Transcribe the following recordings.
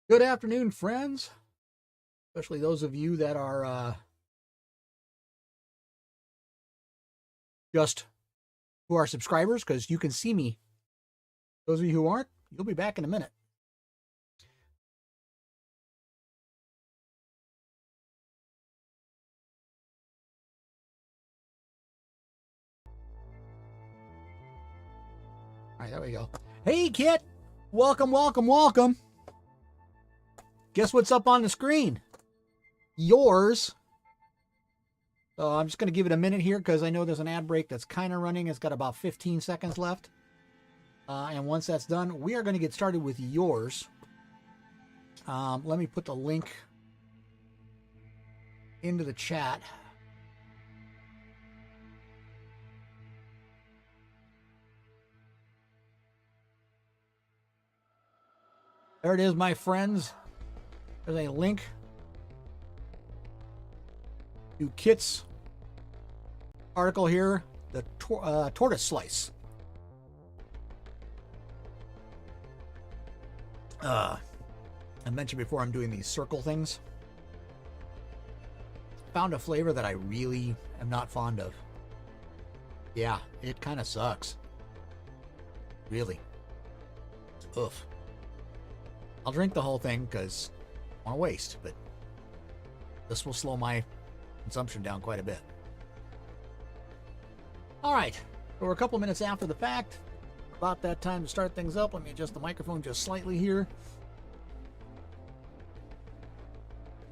Good afternoon, friends, especially those of you that are just who are subscribers, because you can see me. Those of you who aren't, you'll be back in a minute. All right, there we go. Hey, Kit. Welcome, welcome, welcome. Guess what's up on the screen? Yours. So I'm just going to give it a minute here because I know there's an ad break that's kind of running. It's got about 15 seconds left. And once that's done, we are going to get started with yours. Let me put the link into the chat. There it is, my friends. There's a link to Kit's article here, the tortoise slice. I mentioned before I'm doing these circle things. Found a flavor that I really am not fond of. Yeah, it kind of sucks. Really. Oof. I'll drink the whole thing because I want to waste, but this will slow my consumption down quite a bit. All right, so we're a couple minutes after the fact. About that time to start things up. Let me adjust the microphone just slightly here.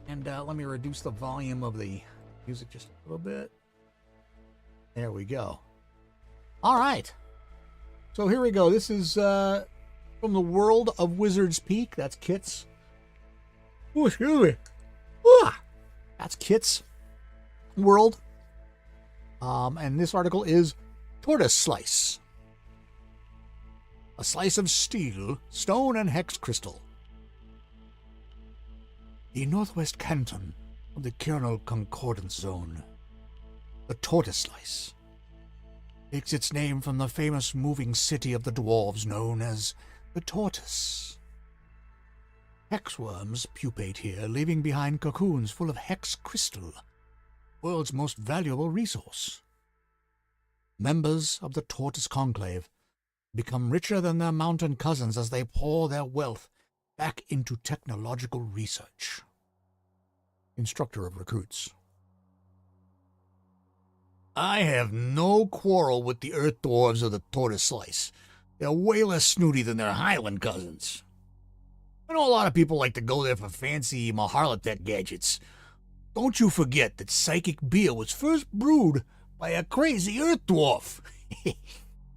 And let me reduce the volume of the music just a little bit. There we go. All right. So here we go. This is from the world of Wizard's Peak. That's Kit's. Oh, excuse me. That's Kit's world. And this article is Tortoise Slice. A slice of steel, stone, and hex crystal. The northwest canton of the Kernel Concordance Zone, the Tortoise Slice, takes its name from the famous moving city of the dwarves known as the Tortoise. Hexworms pupate here, leaving behind cocoons full of hex crystal, world's most valuable resource. Members of the Tortoise Conclave become richer than their mountain cousins as they pour their wealth back into technological research. Instructor of recruits. I have no quarrel with the Earth Dwarves of the Tortoise Slice. They're way less snooty than their Highland cousins. I know a lot of people like to go there for fancy Maharlatek gadgets. Don't you forget that psychic beer was first brewed by a crazy Earth Dwarf.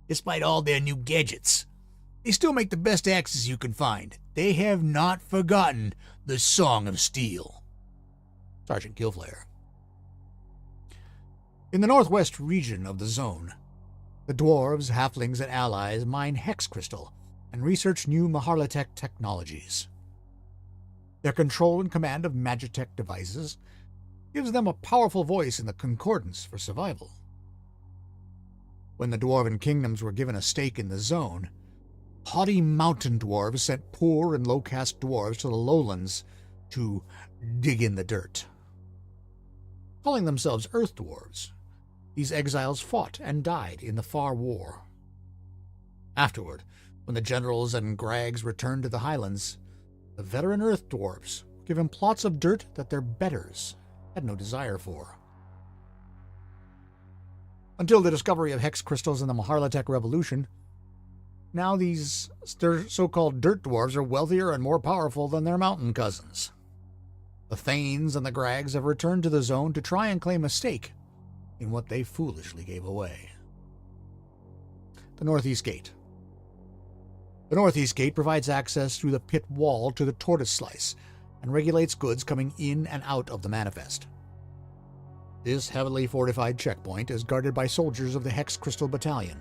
Despite all their new gadgets, they still make the best axes you can find. They have not forgotten the Song of Steel. Sergeant Killflayer. In the northwest region of the zone, the dwarves, halflings, and allies mine hex crystal and research new Maharlatek technologies. Their control and command of Magitech devices gives them a powerful voice in the Concordance for survival. When the dwarven kingdoms were given a stake in the zone, haughty mountain dwarves sent poor and low-caste dwarves to the lowlands to dig in the dirt. Calling themselves Earth Dwarves, these exiles fought and died in the Far War. Afterward, when the generals and Grags returned to the highlands, the veteran Earth Dwarves were given plots of dirt that their betters had no desire for. Until the discovery of hex crystals in the Maharlatek Revolution, now these so-called dirt dwarves are wealthier and more powerful than their mountain cousins. The Thanes and the Grags have returned to the zone to try and claim a stake in what they foolishly gave away. The Northeast Gate. The Northeast Gate provides access through the pit wall to the Tortoise Slice and regulates goods coming in and out of the Manifest. This heavily fortified checkpoint is guarded by soldiers of the Hex Crystal Battalion.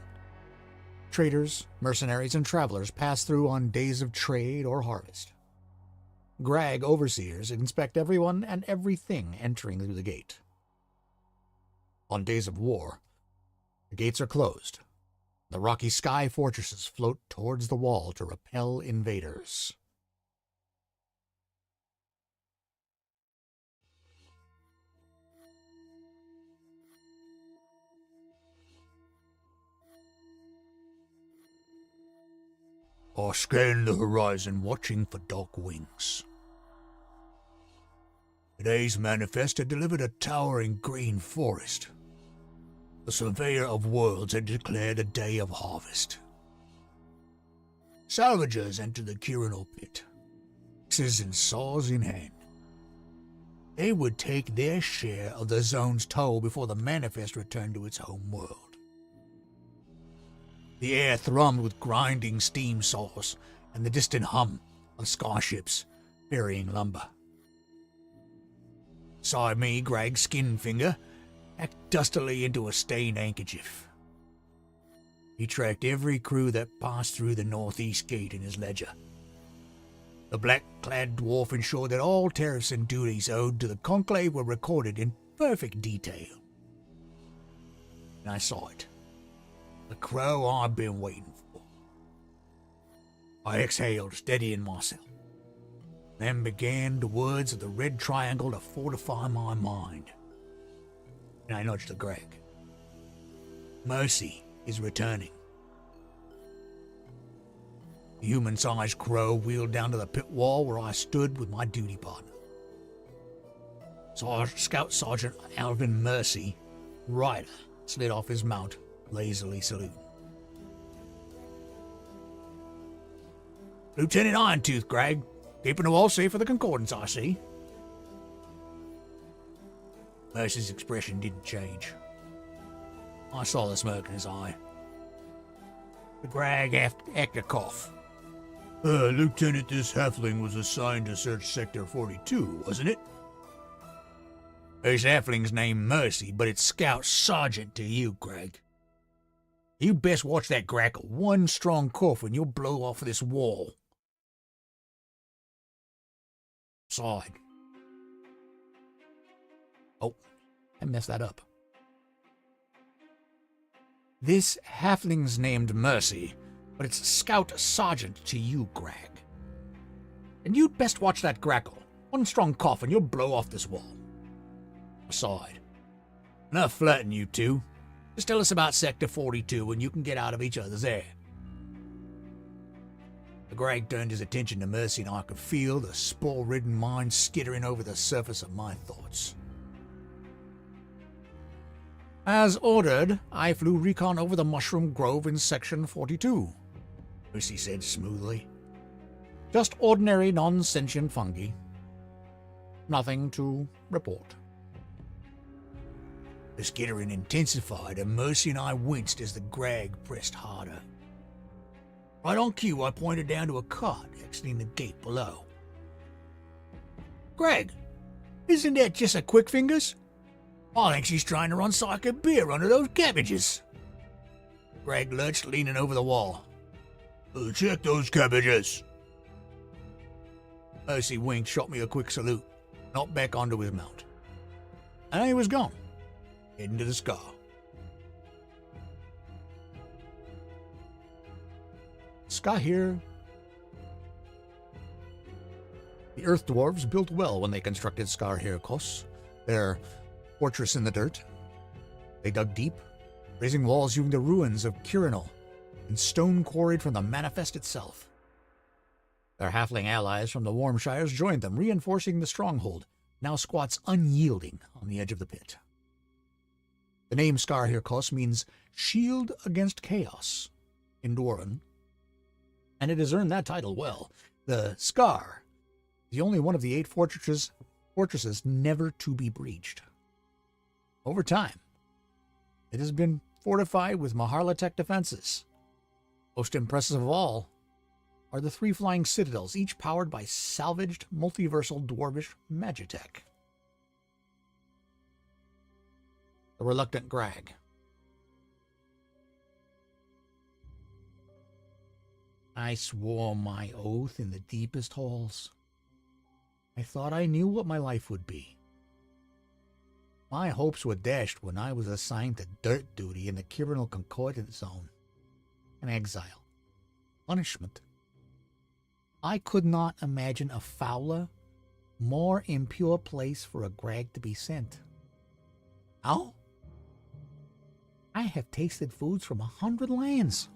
Traders, mercenaries, and travelers pass through on days of trade or harvest. Grag overseers inspect everyone and everything entering through the gate. On days of war, the gates are closed. The rocky sky fortresses float towards the wall to repel invaders. I scanned the horizon, watching for dark wings. Today's manifest had delivered a towering green forest. The surveyor of worlds had declared a day of harvest. Salvagers entered the Quirinal pit, axes and saws in hand. They would take their share of the zone's toll before the manifest returned to its home world. The air thrummed with grinding steam saws and the distant hum of starships ferrying lumber. Beside me, Greg's Skinfinger hacked dustily into a stained handkerchief. He tracked every crew that passed through the northeast gate in his ledger. The black-clad dwarf ensured that all tariffs and duties owed to the conclave were recorded in perfect detail. And I saw it. The crow I've been waiting for. I exhaled, steadying myself. Then began the words of the red triangle to fortify my mind. And I nudged to Greg. Mercy is returning. The human-sized crow wheeled down to the pit wall where I stood with my duty partner. Scout Sergeant Alvin Mercy, Ryder, slid off his mount, lazily saluting. Lieutenant Irontooth, Greg. Keeping the wall safe for the Concordance, I see. Mercy's expression didn't change. I saw the smirk in his eye. The Greg acted a cough. Lieutenant, this halfling was assigned to search Sector 42, wasn't it? This halfling's named Mercy, but it's Scout Sergeant to you, Greg. You best watch that grackle. One strong cough and you'll blow off this wall. Sighed. Oh, I messed that up. This halfling's named Mercy, but it's Scout Sergeant to you, Greg. And you'd best watch that grackle. One strong cough and you'll blow off this wall. I sighed. Enough flirting, you two. Just tell us about Sector 42 and you can get out of each other's hair. Greg turned his attention to Mercy and I could feel the spore-ridden mind skittering over the surface of my thoughts. As ordered, I flew recon over the mushroom grove in Section 42, Mercy said smoothly. Just ordinary non-sentient fungi. Nothing to report. The skittering intensified and Mercy and I winced as the Greg pressed harder. Right on cue, I pointed down to a cart exiting the gate below. Greg, isn't that just a quick fingers? I think she's trying to run Psychic Beer under those cabbages. Greg lurched, leaning over the wall. Check those cabbages. Mercy winked, shot me a quick salute, knocked back onto his mount. And he was gone, heading to the scar. Ska here. The Earth Dwarves built well when they constructed Skar Hyrkos, their fortress in the dirt. They dug deep, raising walls using the ruins of Quirinal and stone quarried from the manifest itself. Their halfling allies from the Warmshires joined them, reinforcing the stronghold, now squats unyielding on the edge of the pit. The name Skar Hyrkos means shield against chaos in Dwarven, and it has earned that title well. The Scar, the only one of the 8 fortresses never to be breached. Over time, it has been fortified with Maharlatech defenses. Most impressive of all are the 3 flying citadels, each powered by salvaged multiversal dwarvish magitech. The reluctant Grag. I swore my oath in the deepest halls. I thought I knew what my life would be. My hopes were dashed when I was assigned to dirt duty in the Quirinal Concordance Zone. An exile. Punishment. I could not imagine a fouler, more impure place for a Grag to be sent. How? I have tasted foods from 100 lands.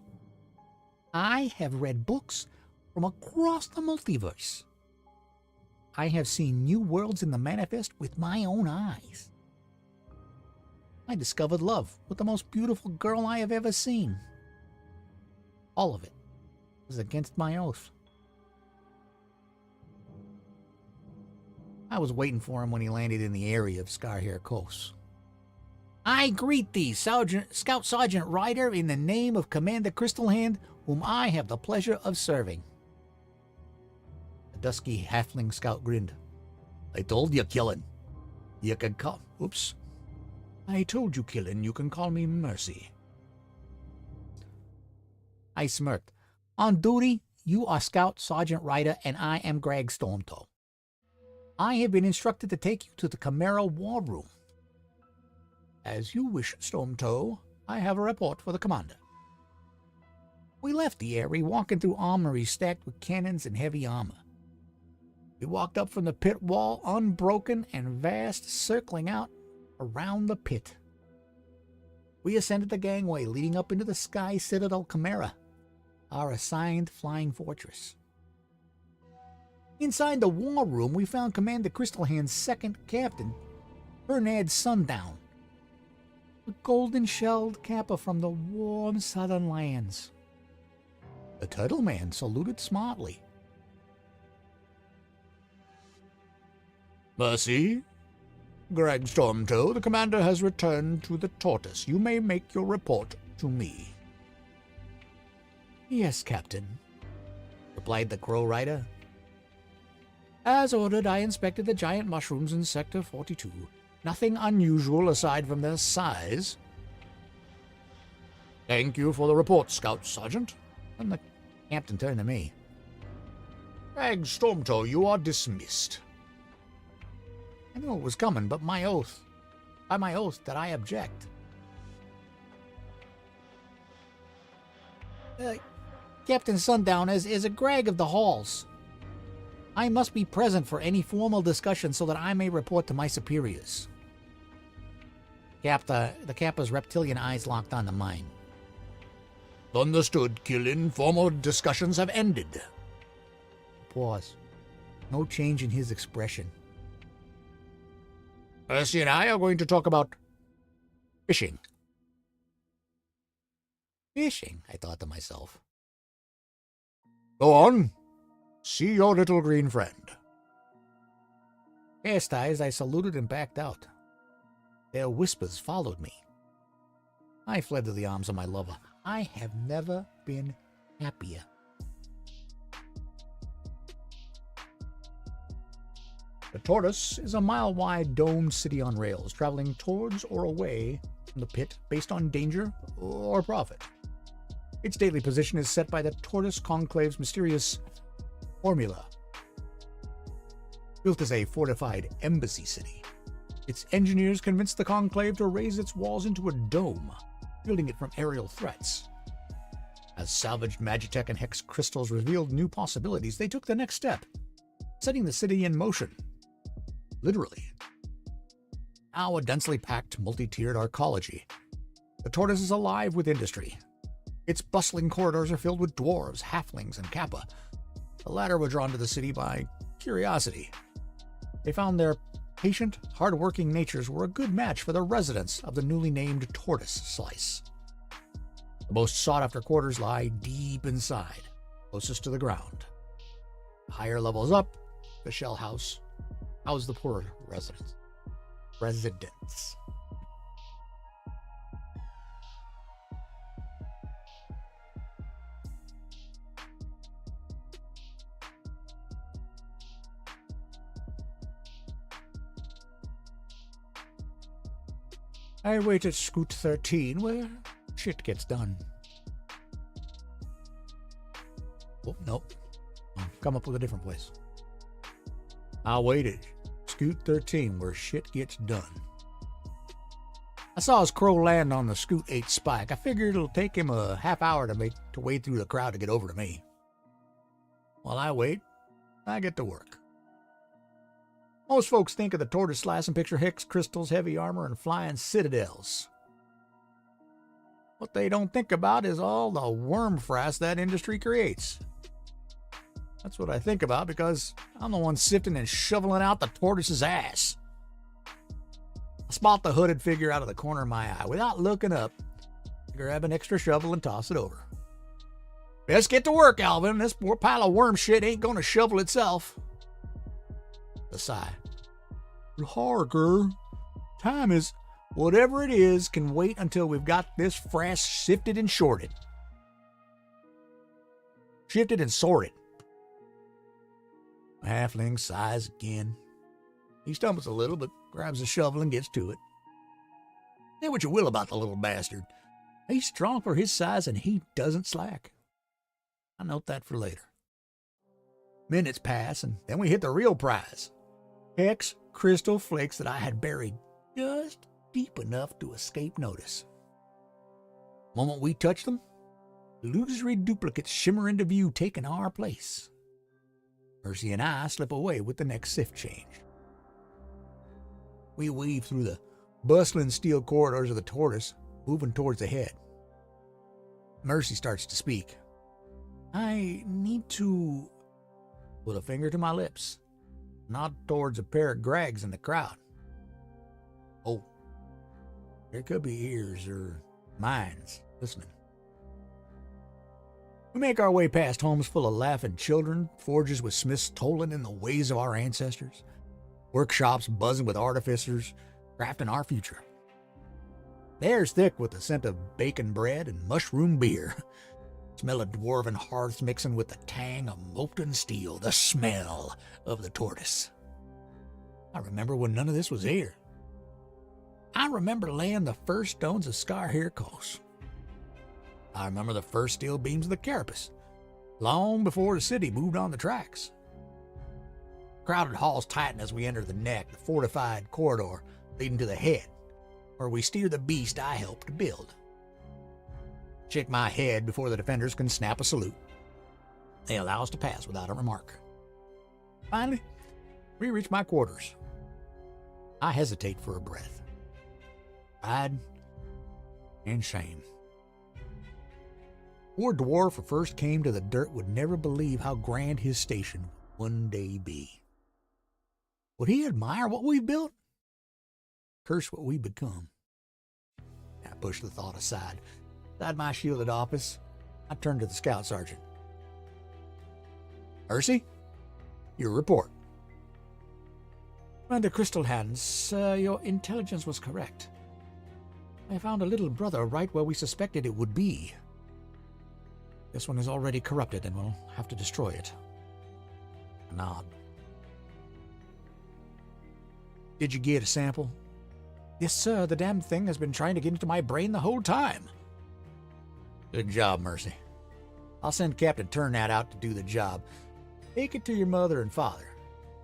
I have read books from across the multiverse. I have seen new worlds in the manifest with my own eyes. I discovered love with the most beautiful girl I have ever seen. All of it was against my oath. I was waiting for him when he landed in the area of Scarhair Coast. I greet thee, Scout Sergeant Ryder, in the name of Commander Crystalhand, whom I have the pleasure of serving. The dusky halfling scout grinned. I told you, Killin. You can call... Oops. I told you, Killin, you can call me Mercy. I smirked. On duty, you are Scout Sergeant Ryder, and I am Greg Stormtoe. I have been instructed to take you to the Chimera War Room. As you wish, Stormtoe, I have a report for the commander. We left the area, walking through armories stacked with cannons and heavy armor. We walked up from the pit wall, unbroken and vast, circling out around the pit. We ascended the gangway leading up into the Sky Citadel Chimera, our assigned flying fortress. Inside the war room, we found Commander Crystalhand's second captain, Bernard Sundown, a golden-shelled kappa from the warm southern lands. The turtle man saluted smartly. Mercy, Greg Stormtoe, the commander has returned to the Tortoise. You may make your report to me. Yes, Captain, replied the Crow Rider. As ordered, I inspected the giant mushrooms in Sector 42. Nothing unusual aside from their size. Thank you for the report, Scout Sergeant. And the captain turned to me. Greg Stormtoe, you are dismissed. I knew it was coming, but by my oath that I object. Captain Sundown, is a Greg of the Halls. I must be present for any formal discussion so that I may report to my superiors. The Kappa's reptilian eyes locked onto mine. Understood, Killin. Formal discussions have ended. Pause. No change in his expression. Percy and I are going to talk about fishing. Fishing, I thought to myself. Go on. See your little green friend. Chastised, I saluted and backed out. Their whispers followed me. I fled to the arms of my lover. I have never been happier. The Tortoise is a mile-wide domed city on rails, traveling towards or away from the pit based on danger or profit. Its daily position is set by the Tortoise Conclave's mysterious formula. Built as a fortified embassy city, its engineers convinced the Conclave to raise its walls into a dome, shielding it from aerial threats. As salvaged Magitech and Hex crystals revealed new possibilities, they took the next step, setting the city in motion. Literally. Now a densely packed, multi-tiered arcology, the Tortoise is alive with industry. Its bustling corridors are filled with dwarves, halflings, and kappa. The latter were drawn to the city by curiosity. They found their patient, hard-working natures were a good match for the residents of the newly named Tortoise Slice. The most sought-after quarters lie deep inside, closest to the ground. Higher levels up, the shell house house the poorer residents. I wait at Scoot 13 where shit gets done. Oh, nope. Come up with a different place. I waited. Scoot 13 where shit gets done. I saw his crow land on the Scoot 8 spike. I figured it'll take him a half hour to wade through the crowd to get over to me. While I wait, I get to work. Most folks think of the Tortoise Slice and picture Hex crystals, heavy armor, and flying citadels. What they don't think about is all the worm frass that industry creates. That's what I think about because I'm the one sifting and shoveling out the tortoise's ass. I spot the hooded figure out of the corner of my eye. Without looking up, I grab an extra shovel and toss it over. Best get to work, Alvin. This poor pile of worm shit ain't gonna shovel itself. A sigh. Harker, time is... Whatever it is can wait until we've got this frass sifted and sorted. Shifted and sorted. The halfling sighs again. He stumbles a little, but grabs the shovel and gets to it. Say what you will about the little bastard. He's strong for his size and he doesn't slack. I'll note that for later. Minutes pass and then we hit the real prize. Hex crystal flakes that I had buried just deep enough to escape notice. The moment we touch them, illusory duplicates shimmer into view, taking our place. Mercy and I slip away with the next sift change. We weave through the bustling steel corridors of the tortoise, moving towards the head. Mercy starts to speak. I need to put a finger to my lips, nod towards a pair of Gregs in the crowd. Oh, there could be ears or minds listening. We make our way past homes full of laughing children, forges with smiths tolling in the ways of our ancestors, workshops buzzing with artificers, crafting our future. The air's thick with the scent of bacon bread and mushroom beer. Smell of dwarven hearths mixing with the tang of molten steel, the smell of the tortoise. I remember when none of this was here. I remember laying the first stones of Scarhair Coast. I remember the first steel beams of the carapace, long before the city moved on the tracks. Crowded halls tighten as we enter the neck, the fortified corridor leading to the head, where we steer the beast I helped to build. Shake my head before the defenders can snap a salute. They allow us to pass without a remark. Finally, we reach my quarters. I hesitate for a breath. Pride and shame. Poor dwarf who first came to the dirt would never believe how grand his station would one day be. Would he admire what we've built? Curse what we become. I push the thought aside. Inside my shielded office, I turn to the scout sergeant. Mercy, your report. Commander Crystal Hands, your intelligence was correct. I found a little brother right where we suspected it would be. This one is already corrupted and we'll have to destroy it. A nod. Did you get a sample? Yes, sir. The damn thing has been trying to get into my brain the whole time. Good job, Mercy. I'll send Captain Turnat out to do the job. Take it to your mother and father.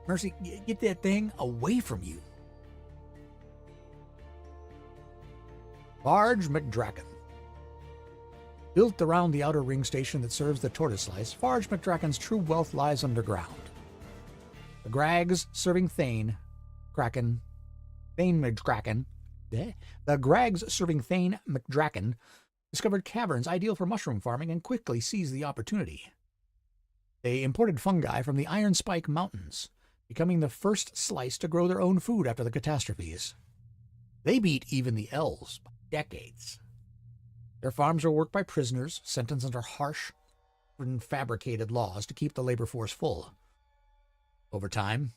Mercy, get that thing away from you. Farge McDraken. Built around the outer ring station that serves the tortoise slice, Farge McDraken's true wealth lies underground. The Grags serving Thane McDraken. The Grags serving Thane McDraken discovered caverns ideal for mushroom farming and quickly seized the opportunity. They imported fungi from the Iron Spike Mountains, becoming the first slice to grow their own food after the catastrophes. They beat even the elves by decades. Their farms are worked by prisoners, sentenced under harsh and fabricated laws to keep the labor force full. Over time,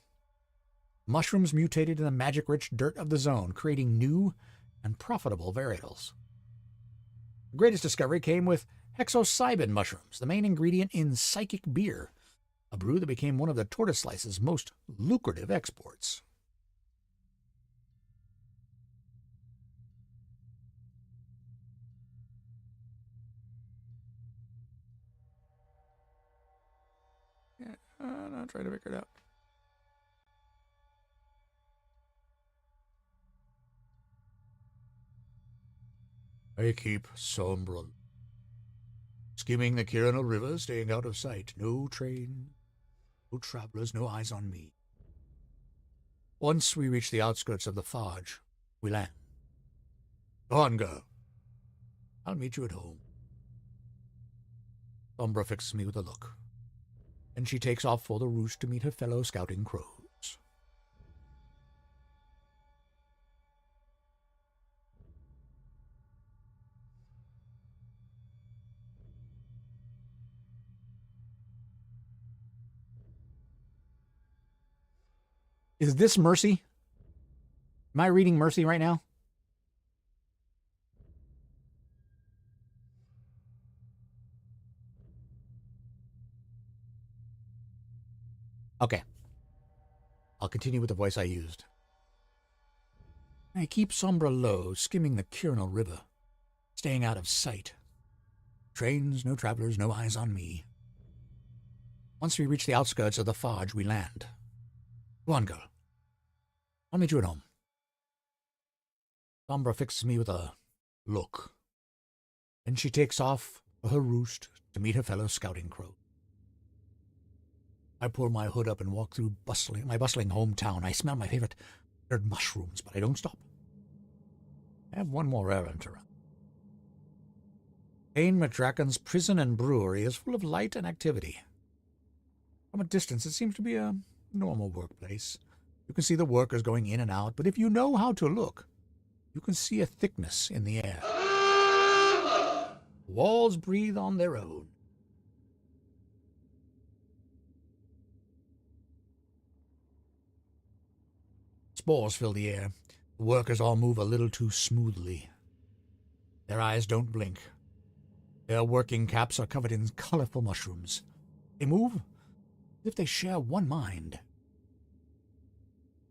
mushrooms mutated in the magic-rich dirt of the zone, creating new and profitable varietals. The greatest discovery came with hexocybin mushrooms, the main ingredient in psychic beer, a brew that became one of the tortoise slice's most lucrative exports. I'm trying to figure it out. I keep sombre, skimming the Kirinal River, staying out of sight. No train, no travelers, no eyes on me. Once we reach the outskirts of the Fage, we land. Go on, girl. I'll meet you at home. Sombra fixes me with a look, and she takes off for the roost to meet her fellow scouting crows. Is this Mercy? Am I reading Mercy right now? Okay. I'll continue with the voice I used. I keep Sombra low, skimming the Kernel River, staying out of sight. Trains, no travelers, no eyes on me. Once we reach the outskirts of the Forge, we land. Go on, girl. I'll meet you at home. Sombra fixes me with a look, and she takes off for her roost to meet her fellow scouting crow. I pull my hood up and walk through my bustling hometown. I smell my favorite bird mushrooms, but I don't stop. I have one more errand to run. Dane McDraken's prison and brewery is full of light and activity. From a distance, it seems to be a normal workplace. You can see the workers going in and out, but if you know how to look, you can see a thickness in the air. Walls breathe on their own. Spores fill the air. The workers all move a little too smoothly. Their eyes don't blink. Their working caps are covered in colorful mushrooms. They move as if they share one mind.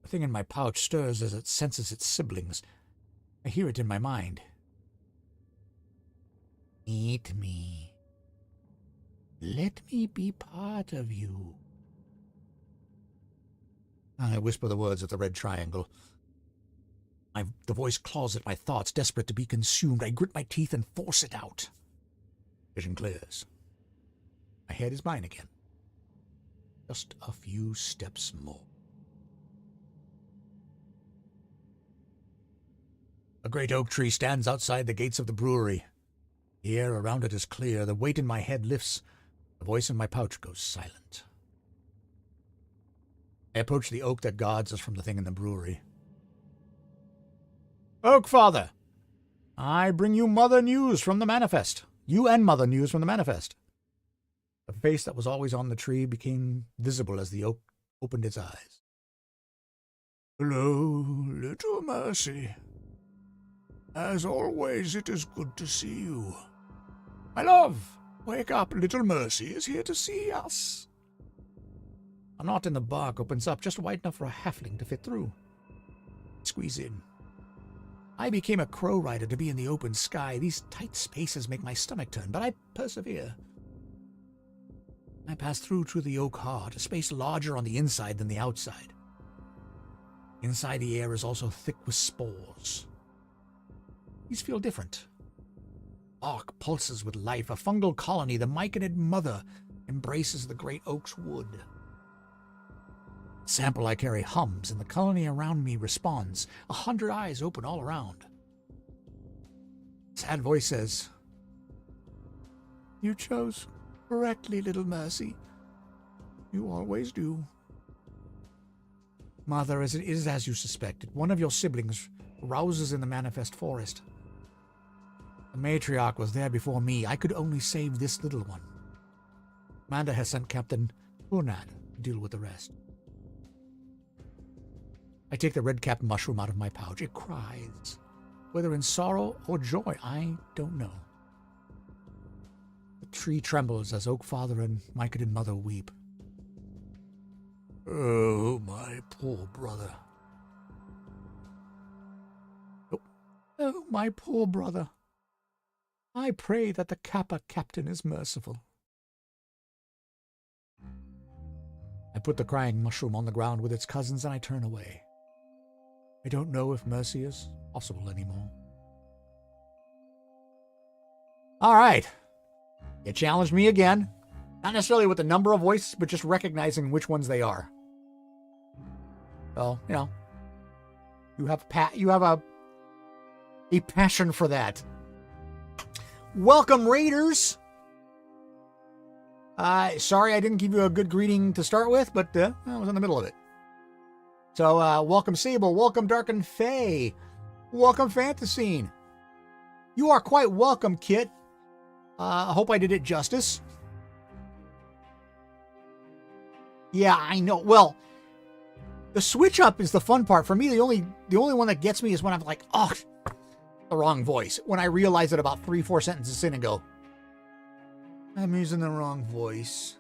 The thing in my pouch stirs as it senses its siblings. I hear it in my mind. Eat me. Let me be part of you. I whisper the words of the red triangle. The voice claws at my thoughts, desperate to be consumed. I grit my teeth and force it out. Vision clears. My head is mine again. Just a few steps more. A great oak tree stands outside the gates of the brewery. The air around it is clear. The weight in my head lifts. The voice in my pouch goes silent. I approach the oak that guards us from the thing in the brewery. Oak Father, I bring you mother news from the manifest. You and mother news from the manifest. The face that was always on the tree became visible as the oak opened its eyes. Hello, little Mercy. As always, it is good to see you. My love, wake up, little Mercy is here to see us. A knot in the bark opens up, just wide enough for a halfling to fit through. Squeeze in. I became a crow rider to be in the open sky. These tight spaces make my stomach turn, but I persevere. I pass through to the oak heart, a space larger on the inside than the outside. Inside the air is also thick with spores. These feel different. Bark pulses with life. A fungal colony, the myconid mother, embraces the great oak's wood. The sample I carry hums, and the colony around me responds. 100 eyes open all around. Sad voice says, You chose correctly, little Mercy. You always do. Mother, it is as you suspected. One of your siblings rouses in the manifest forest. The matriarch was there before me. I could only save this little one. Amanda has sent Captain Kahuna to deal with the rest. I take the red-capped mushroom out of my pouch. It cries. Whether in sorrow or joy, I don't know. The tree trembles as Oak Father and myconid mother weep. Oh, my poor brother. Oh, my poor brother. I pray that the Kappa captain is merciful. I put the crying mushroom on the ground with its cousins and I turn away. I don't know if mercy is possible anymore. All right. You challenged me again. Not necessarily with the number of voices, but just recognizing which ones they are. So, you have a passion for that. Welcome, Raiders. Sorry I didn't give you a good greeting to start with, but I was in the middle of it. So, welcome, Sable. Welcome, Dark and Faye. Welcome, Fantasine. You are quite welcome, Kit. I hope I did it justice. Yeah, I know. Well, the switch up is the fun part. For me, the only one that gets me is when I'm like, oh, the wrong voice. When I realize it about 3-4 sentences in and go, I'm using the wrong voice.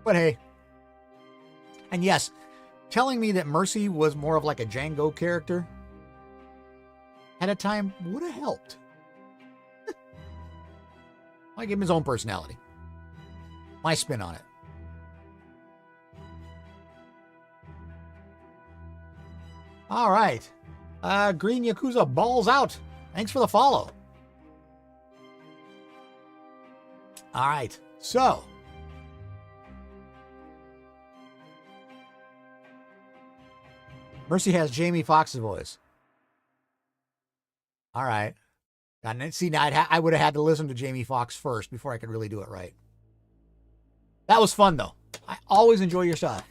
But hey. And yes, telling me that Mercy was more of like a Django character at a time would have helped. I give him his own personality. My spin on it. All right. Green Yakuza balls out. Thanks for the follow. All right. So. Mercy has Jamie Foxx's voice. All right. And see, now I would have had to listen to Jamie Foxx first before I could really do it right. That was fun, though. I always enjoy your stuff.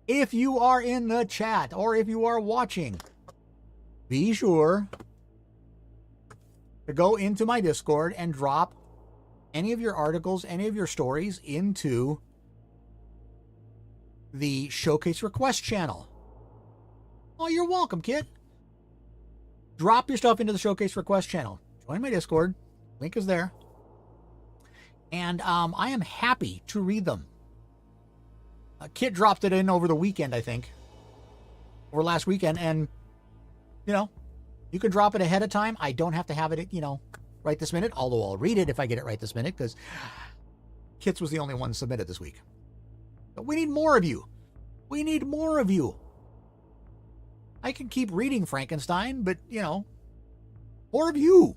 If you are in the chat or if you are watching, be sure to go into my Discord and drop any of your articles, any of your stories into the Showcase Request channel. Oh, you're welcome, kid. Drop your stuff into the Showcase Request channel. Join my Discord. Link is there. And I am happy to read them. Kit dropped it in over the weekend, I think. Over last weekend. And, you know, you can drop it ahead of time. I don't have to have it, you know, right this minute. Although I'll read it if I get it right this minute. Because Kit's was the only one submitted this week. But we need more of you. We need more of you. I can keep reading Frankenstein, but, you know, more of you.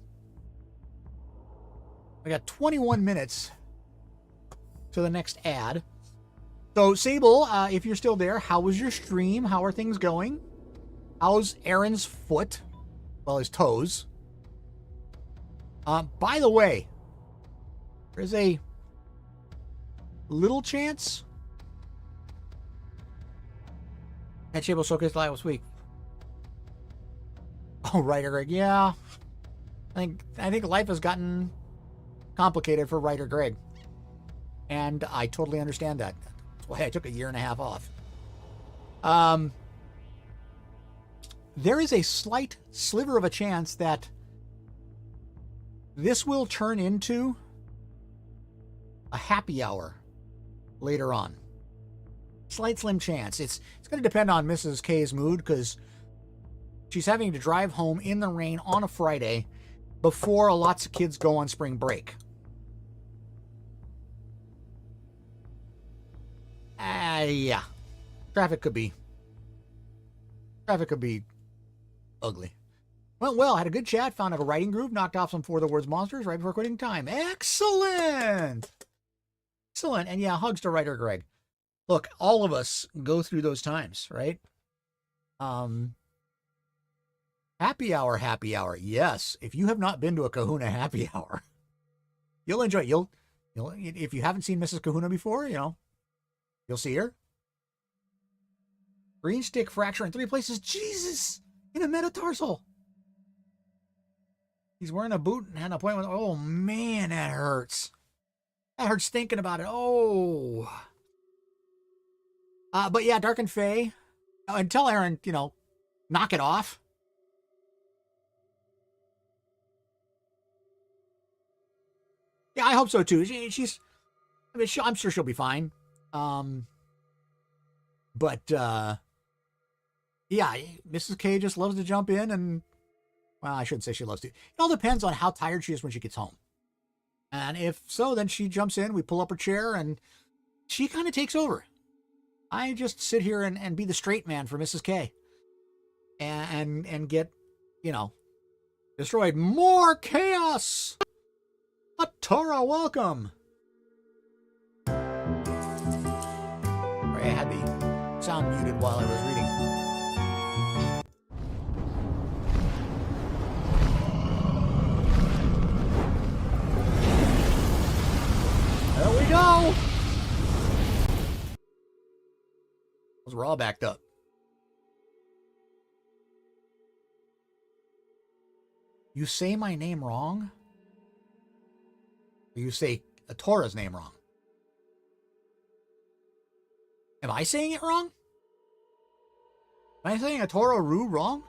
I got 21 minutes to the next ad. So, Sable, if you're still there, how was your stream? How are things going? How's Aaron's foot? Well, his toes. By the way, there's a little chance at Sable Showcase Live this week. Oh, Writer Greg, yeah. I think life has gotten complicated for Writer Greg. And I totally understand that. That's why I took a year and a half off. There is a slight sliver of a chance that this will turn into a happy hour later on. Slight slim chance. It's going to depend on Mrs. K's mood, because she's having to drive home in the rain on a Friday before lots of kids go on spring break. Yeah. Traffic could be ugly. Well, had a good chat, found out a writing groove, knocked off some For the Words monsters right before quitting time. Excellent! Excellent. And yeah, hugs to Writer Greg. Look, all of us go through those times, right? Happy hour. Yes. If you have not been to a Kahuna happy hour, you'll enjoy it. You'll if you haven't seen Mrs. Kahuna before, you know, you'll see her. Green stick fracture in 3 places. Jesus! In a metatarsal. He's wearing a boot and had an appointment. Oh, man, that hurts. That hurts thinking about it. Oh. But yeah, Dark and Faye. And tell Aaron, you know, knock it off. Yeah, I hope so too. I'm sure she'll be fine. But yeah, Mrs. K just loves to jump in, and well, I shouldn't say she loves to. It all depends on how tired she is when she gets home. And if so, then she jumps in, we pull up her chair, and she kind of takes over. I just sit here and be the straight man for Mrs. K. And get, you know, destroyed. More chaos! Atara, welcome! Sorry, I had the sound muted while I was reading. We're all backed up. You say my name wrong? Or you say Atora's name wrong? Am I saying it wrong? Am I saying Atora Ru wrong?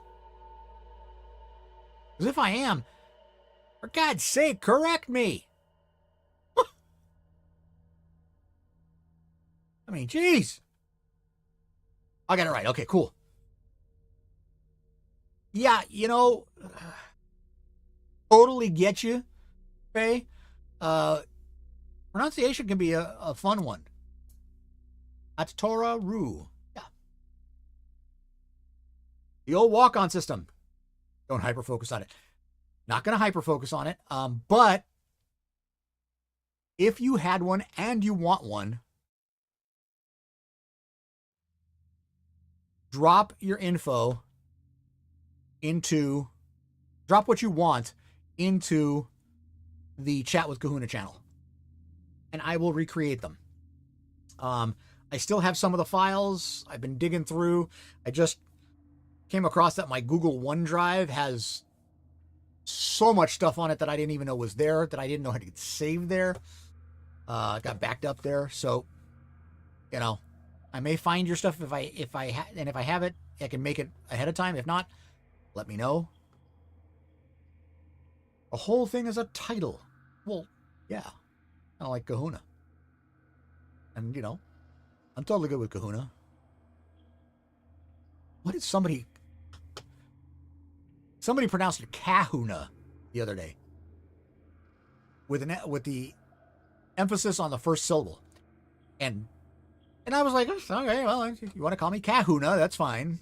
Because if I am, for God's sake, correct me. I mean, jeez. I got it right. Okay, cool. Yeah, you know, totally get you, Faye. Pronunciation can be a fun one. Atora Ru. Yeah. The old walk-on system. Don't hyper-focus on it. Not going to hyper-focus on it. But if you had one and you want one, drop your info into, drop what you want into the Chat with Kahuna channel. And I will recreate them. I still have some of the files. I've been digging through. I just came across that my Google OneDrive has so much stuff on it that I didn't even know was there, that I didn't know how to get saved there. It got backed up there. So, you know, I may find your stuff if I have it, I can make it ahead of time. If not, let me know. The whole thing is a title. Well, yeah, kind of like Kahuna. And, you know, I'm totally good with Kahuna. What did somebody pronounced it Kahuna the other day with the emphasis on the first syllable, and I was like, okay, well, if you want to call me Kahuna, that's fine.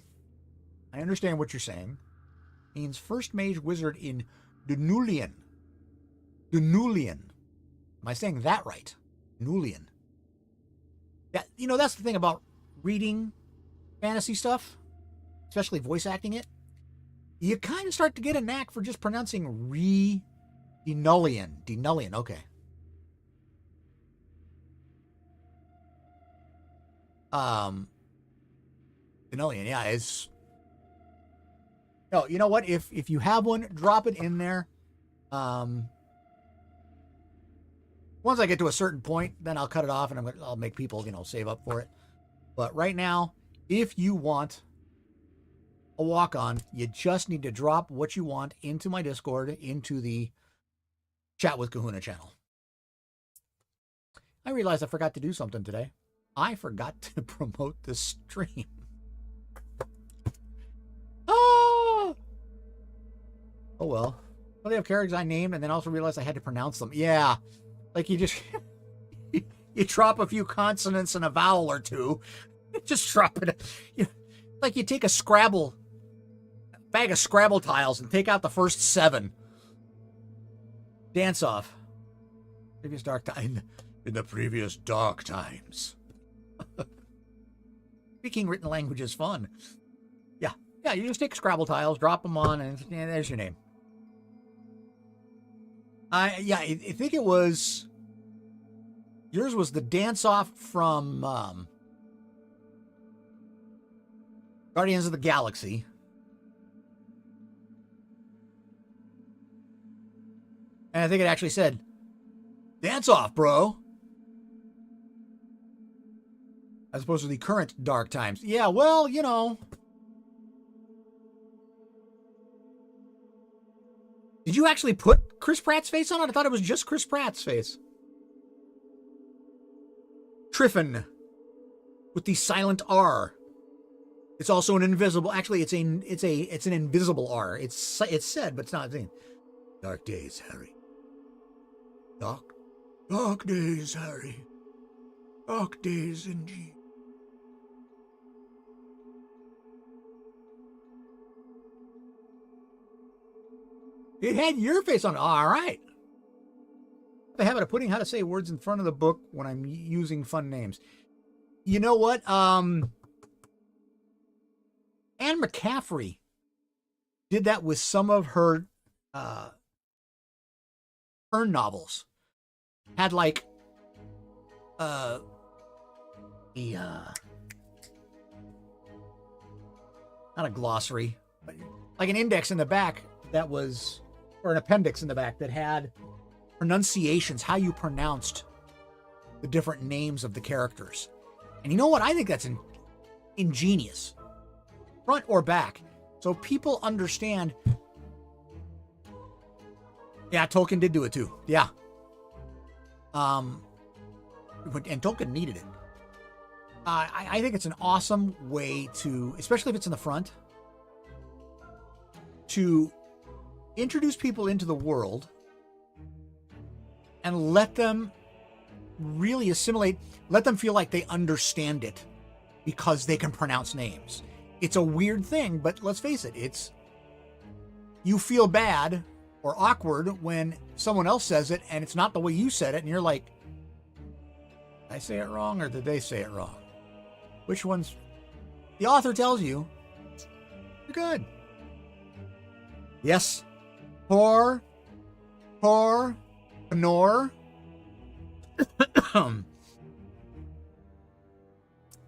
I understand what you're saying. It means first mage wizard in Dunulian. Dunulian. Am I saying that right? Dunulian. That, you know, that's the thing about reading fantasy stuff, especially voice acting it. You kind of start to get a knack for just pronouncing Denullian. Denullian, okay. Denullian, yeah, it's... Oh, you know what? If you have one, drop it in there. Once I get to a certain point, then I'll cut it off and I'll make people, you know, save up for it. But right now, if you want a walk-on, you just need to drop what you want into my Discord, into the Chat with Kahuna channel. I realized I forgot to do something today. I forgot to promote the stream. Oh well. Well, they have characters I named, and then also realized I had to pronounce them. Yeah. Like you just... you drop a few consonants and a vowel or two. Just drop it. Like you take a Scrabble... bag of Scrabble tiles and take out the first 7. Dance off. Previous dark time. In the previous dark times. Speaking written language is fun. Yeah. Yeah, you just take Scrabble tiles, drop them on, and there's your name. Yeah, I think it was... yours was the dance off from Guardians of the Galaxy. And I think it actually said, dance off, bro. As opposed to the current dark times. Yeah, well, you know. Did you actually put Chris Pratt's face on it? I thought it was just Chris Pratt's face. Triffin. With the silent R. It's also an invisible... actually, it's an invisible R. It's said, but it's not a thing. Dark days, Harry. Dark days, Harry. Dark days indeed. It had your face on it. All right. The habit of putting how to say words in front of the book when I'm using fun names. You know what? Anne McCaffrey did that with some of her novels. Had like not a glossary, but like an index in the back that was, or an appendix in the back that had pronunciations, how you pronounced the different names of the characters. And you know what? I think that's ingenious. Front or back. So people understand. Yeah, Tolkien did do it too. Yeah. And Tolkien needed it. I think it's an awesome way to, especially if it's in the front, to introduce people into the world and let them really assimilate, let them feel like they understand it because they can pronounce names. It's a weird thing, but let's face it, you feel bad or awkward when someone else says it and it's not the way you said it, and you're like, did I say it wrong or did they say it wrong? Which one's... The author tells you, you're good. Yes. Nor.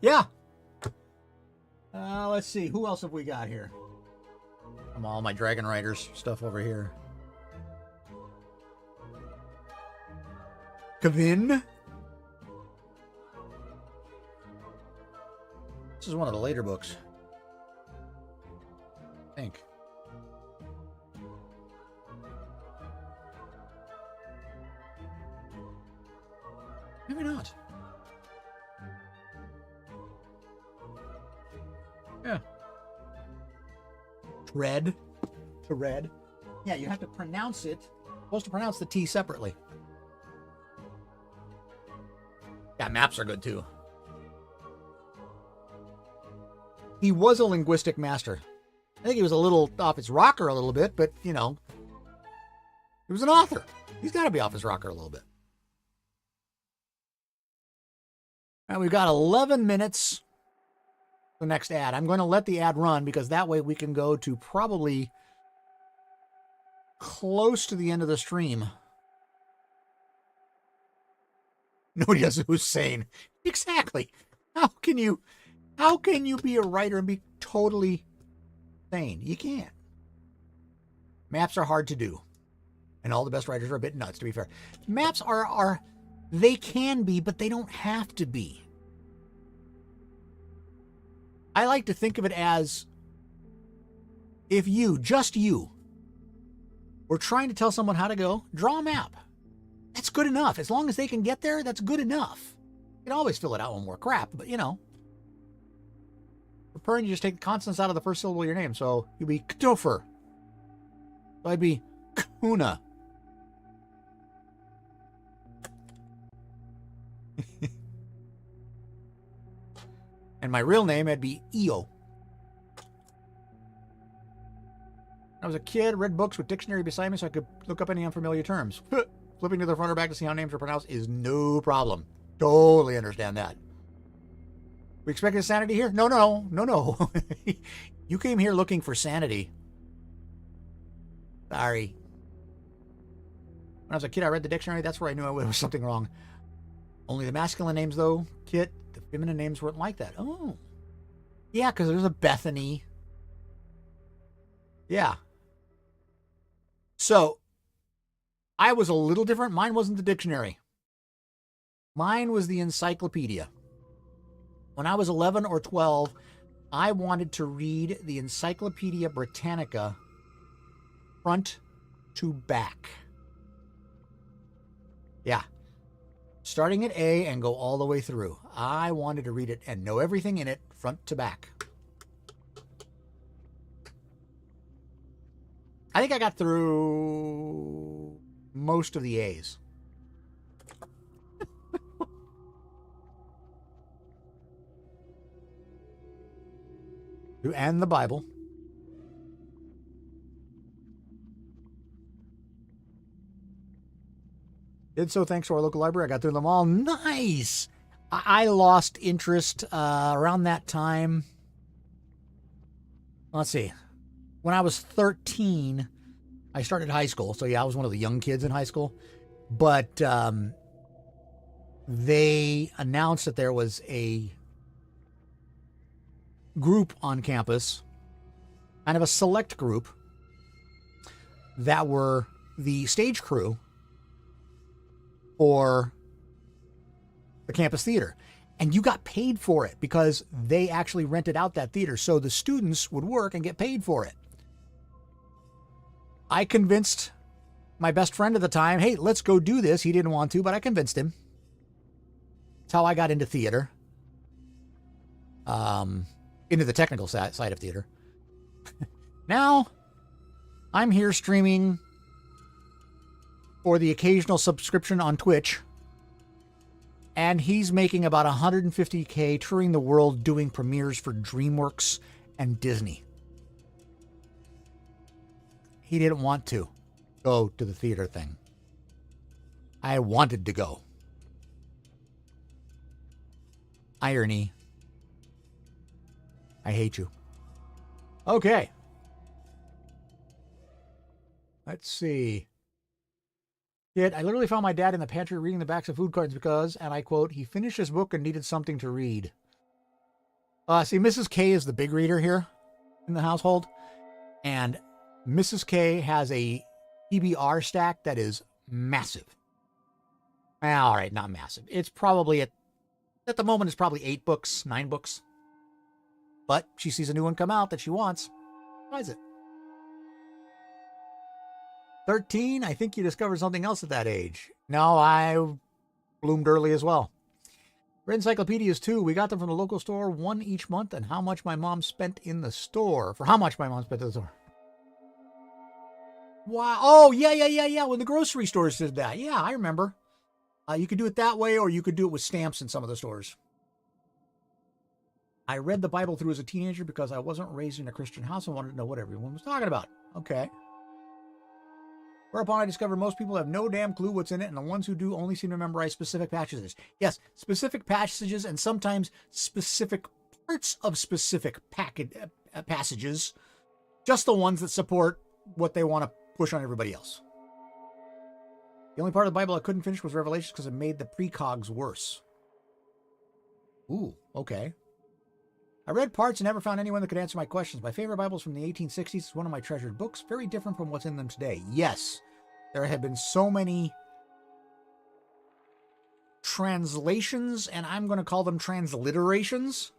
Yeah. Let's see. Who else have we got here? All my Dragon Riders stuff over here. Kevin. This is one of the later books, I think. Maybe not. Yeah. Tread. To red. Yeah, you have to pronounce it. You're supposed to pronounce the T separately. Yeah, maps are good too. He was a linguistic master. I think he was a little off his rocker a little bit, but, you know, he was an author. He's got to be off his rocker a little bit. And we've got 11 minutes for the next ad. I'm going to let the ad run because that way we can go to probably close to the end of the stream. Nobody knows who's sane. Exactly. How can you be a writer and be totally sane? You can't. Maps are hard to do. And all the best writers are a bit nuts, to be fair. Maps are they can be, but they don't have to be. I like to think of it as if just you, were trying to tell someone how to go, draw a map. That's good enough. As long as they can get there, that's good enough. You can always fill it out with more crap, but you know. For Pern, you just take the consonants out of the first syllable of your name. So you'd be Ktofer. So I'd be Kahuna. And my real name, I'd be Io. When I was a kid, read books with dictionary beside me so I could look up any unfamiliar terms. Flipping to the front or back to see how names are pronounced is no problem. Totally understand that. We expected sanity here? No. You came here looking for sanity. Sorry. When I was a kid, I read the dictionary. That's where I knew there was something wrong. Only the masculine names, though, Kit. The feminine names weren't like that. Oh. Yeah, because there's a Bethany. Yeah. So, I was a little different. Mine wasn't the dictionary. Mine was the encyclopedia. When I was 11 or 12, I wanted to read the Encyclopedia Britannica front to back. Yeah. Starting at A and go all the way through. I wanted to read it and know everything in it front to back. I think I got through most of the A's. And the Bible. Did so thanks to our local library. I got through them all. Nice! I lost interest around that time. Let's see. When I was 13, I started high school. So, yeah, I was one of the young kids in high school. But they announced that there was a group on campus kind of a select group that were the stage crew for the campus theater. And you got paid for it because they actually rented out that theater. So the students would work and get paid for it. I convinced my best friend at the time, hey, let's go do this. He didn't want to, but I convinced him. That's how I got into theater. Into the technical side of theater. Now, I'm here streaming for the occasional subscription on Twitch. And he's making about $150K touring the world doing premieres for DreamWorks and Disney. He didn't want to go to the theater thing. I wanted to go. Irony. I hate you. Okay. Let's see. I literally found my dad in the pantry reading the backs of food cards because, and I quote, he finished his book and needed something to read. See, Mrs. K is the big reader here in the household. And Mrs. K has a TBR stack that is massive. All right, not massive. It's probably, at the moment, it's probably 8 books, 9 books. But she sees a new one come out that she wants. Buys it. 13, I think you discovered something else at that age. No, I bloomed early as well. Read encyclopedias too. We got them from the local store, 1 each month, and how much my mom spent in the store. For how much my mom spent in the store. Wow. Oh, yeah. When the grocery stores did that. Yeah, I remember. You could do it that way, or you could do it with stamps in some of the stores. I read the Bible through as a teenager because I wasn't raised in a Christian house and wanted to know what everyone was talking about. Okay. Whereupon I discovered most people have no damn clue what's in it, and the ones who do only seem to memorize specific passages. Yes, specific passages, and sometimes specific parts of specific passages. Just the ones that support what they want to push on everybody else. The only part of the Bible I couldn't finish was Revelation because it made the precogs worse. Ooh, okay. I read parts and never found anyone that could answer my questions. My favorite Bible is from the 1860s. It's one of my treasured books. Very different from what's in them today. Yes, there have been so many translations, and I'm going to call them transliterations.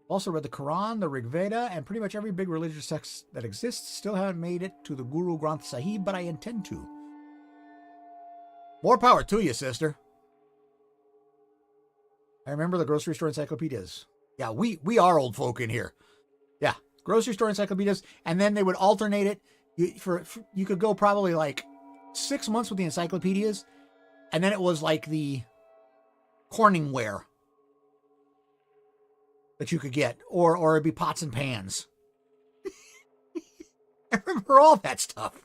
Also read the Quran, the Rig Veda, and pretty much every big religious text that exists. Still haven't made it to the Guru Granth Sahib, but I intend to. More power to you, sister. I remember the grocery store encyclopedias. Yeah, we are old folk in here. Yeah, grocery store encyclopedias, and then they would alternate it. You could go probably like 6 months with the encyclopedias, and then it was like the Corningware that you could get, or it'd be pots and pans. I remember all that stuff.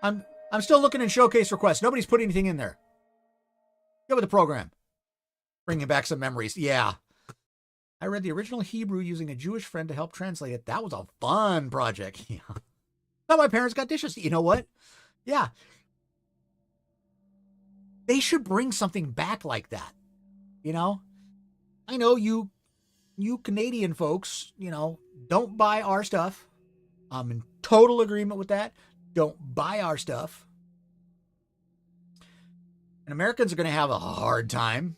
I'm still looking in showcase requests. Nobody's put anything in there. Get with the program. Bringing back some memories. Yeah. I read the original Hebrew using a Jewish friend to help translate it. That was a fun project. Yeah. Now my parents got dishes. You know what? Yeah. They should bring something back like that. You know? I know you Canadian folks, don't buy our stuff. I'm in total agreement with that. Don't buy our stuff. And Americans are going to have a hard time.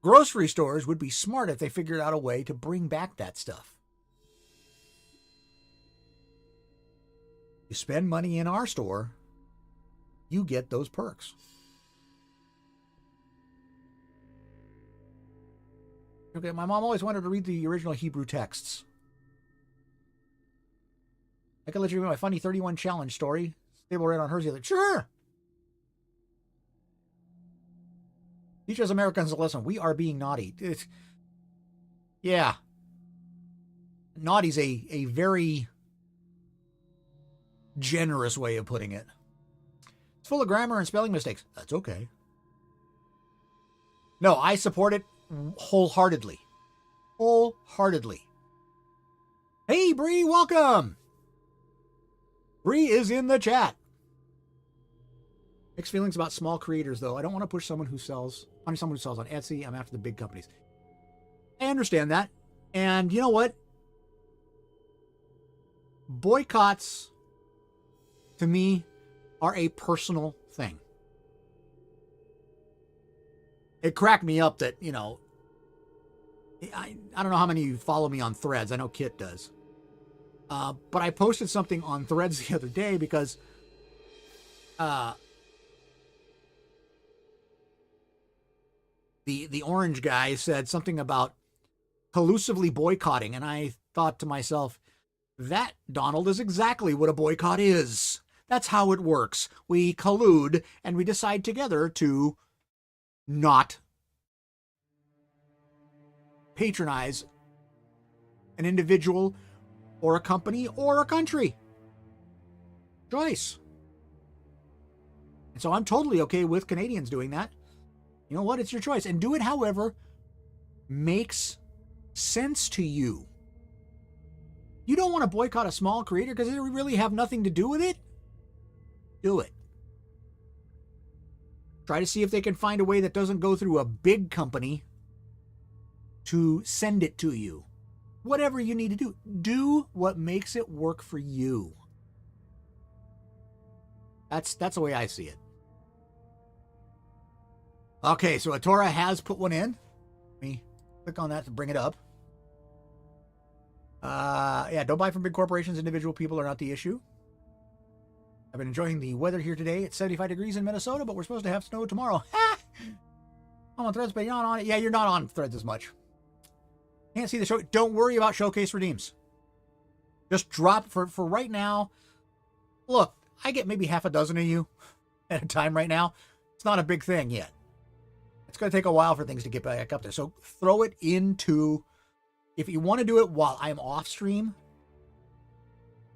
Grocery stores would be smart if they figured out a way to bring back that stuff. You spend money in our store, you get those perks. Okay, my mom always wanted to read the original Hebrew texts. I can let you read my funny 31 challenge story. Stable read on hers the other. Sure. Teach us Americans a lesson. We are being naughty. Yeah. Naughty's a very generous way of putting it. It's full of grammar and spelling mistakes. That's okay. No, I support it wholeheartedly. Wholeheartedly. Hey, Bree, welcome. Bree is in the chat. Mixed feelings about small creators, though. I don't want to push someone who sells on Etsy. I'm after the big companies. I understand that. And you know what? Boycotts, to me, are a personal thing. It cracked me up that, I don't know how many of you follow me on Threads. I know Kit does. But I posted something on Threads the other day because the orange guy said something about collusively boycotting, and I thought to myself, that, Donald, is exactly what a boycott is. That's how it works. We collude and we decide together to not patronize an individual or a company or a country. Choice. And so I'm totally okay with Canadians doing that. You know what? It's your choice. And do it however makes sense to you. You don't want to boycott a small creator because they really have nothing to do with it? Do it. Try to see if they can find a way that doesn't go through a big company to send it to you. Whatever you need to do, do what makes it work for you. That's the way I see it. Okay, so Atora has put one in. Let me click on that to bring it up. Yeah, don't buy from big corporations. Individual people are not the issue. I've been enjoying the weather here today. It's 75 degrees in Minnesota, but we're supposed to have snow tomorrow. I'm on Threads, but you're not on it. Yeah, you're not on Threads as much. Can't see the show. Don't worry about showcase redeems. Just drop for right now. Look, I get maybe half a dozen of you at a time right now. It's not a big thing yet. It's going to take a while for things to get back up there. So throw it into, if you want to do it while I'm off stream,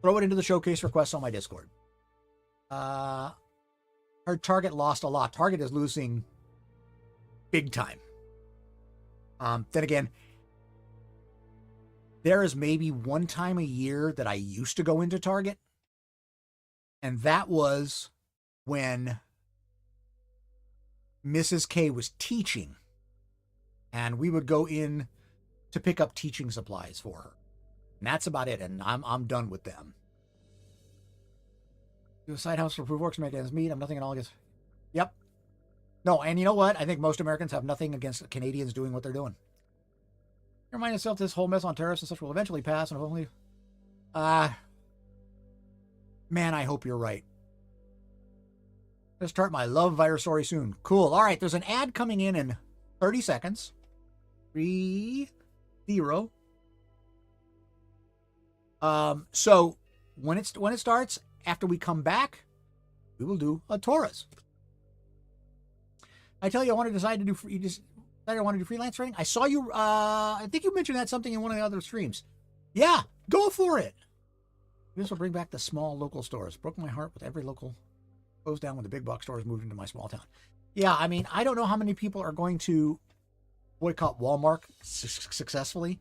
throw it into the showcase requests on my Discord. Heard Target lost a lot. Target is losing big time. Then again, there is maybe one time a year that I used to go into Target, and that was when Mrs. K was teaching, and we would go in to pick up teaching supplies for her. And that's about it, and I'm done with them. Do a side house for proof works, make ends meet. I'm nothing at all against. Yep. No, and you know what? I think most Americans have nothing against Canadians doing what they're doing. Remind yourself this whole mess on tariffs and such will eventually pass, and hopefully, man, I hope you're right. Let's start my love virus story soon. Cool. All right, there's an ad coming in 30 seconds. 3, 0. So when it starts, after we come back, we will do a Taurus. I tell you, I want to decide to do. You just I want to do freelance trading. I saw you. I think you mentioned that something in one of the other streams. Yeah, go for it. This will bring back the small local stores. Broke my heart with every local closed down when the big box stores moved into my small town. Yeah, I mean, I don't know how many people are going to boycott Walmart successfully.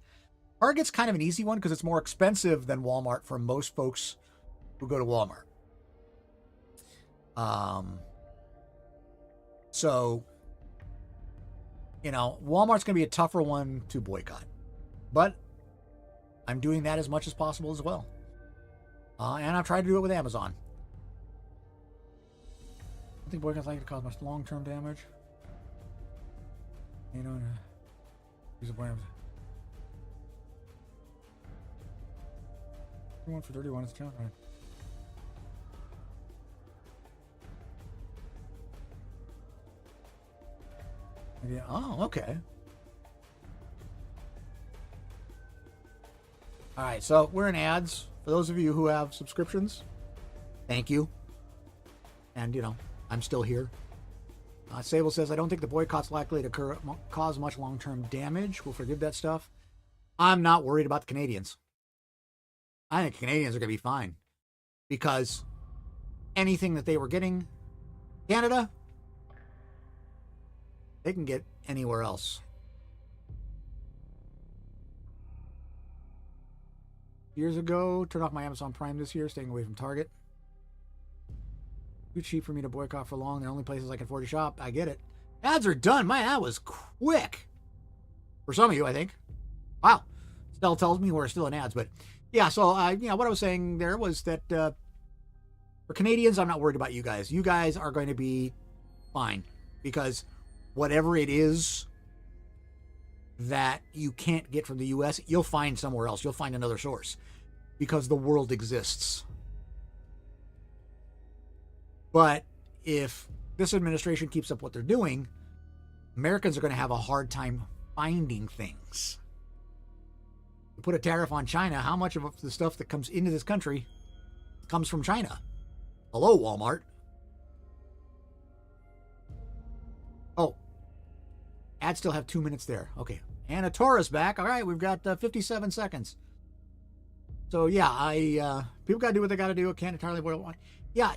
Target's kind of an easy one because it's more expensive than Walmart for most folks who go to Walmart. So, Walmart's going to be a tougher one to boycott. But I'm doing that as much as possible as well. And I've tried to do it with Amazon. I think boycotts likely to cause much long-term damage. Use a brand. 1 for 31 is count, right? Yeah. Oh, okay. All right, so we're in ads. For those of you who have subscriptions, thank you. And, I'm still here. Sable says, I don't think the boycott's likely to cause much long-term damage. We'll forgive that stuff. I'm not worried about the Canadians. I think Canadians are going to be fine. Because anything that they were getting, Canada, they can get anywhere else. Years ago, turned off my Amazon Prime this year, staying away from Target. Too cheap for me to boycott for long. The only places I can afford to shop. I get it. Ads are done. Man, that was quick. For some of you, I think. Wow. Still tells me we're still in ads, but yeah. So, what I was saying there was that for Canadians, I'm not worried about you guys. You guys are going to be fine because whatever it is that you can't get from the U.S., you'll find somewhere else. You'll find another source because the world exists. But if this administration keeps up what they're doing, Americans are going to have a hard time finding things. You put a tariff on China, how much of the stuff that comes into this country comes from China? Hello, Walmart. Oh, ads still have 2 minutes there. Okay. Anna Torres back. All right, we've got 57 seconds. So, yeah, people got to do what they got to do. I can't entirely avoid it. Yeah,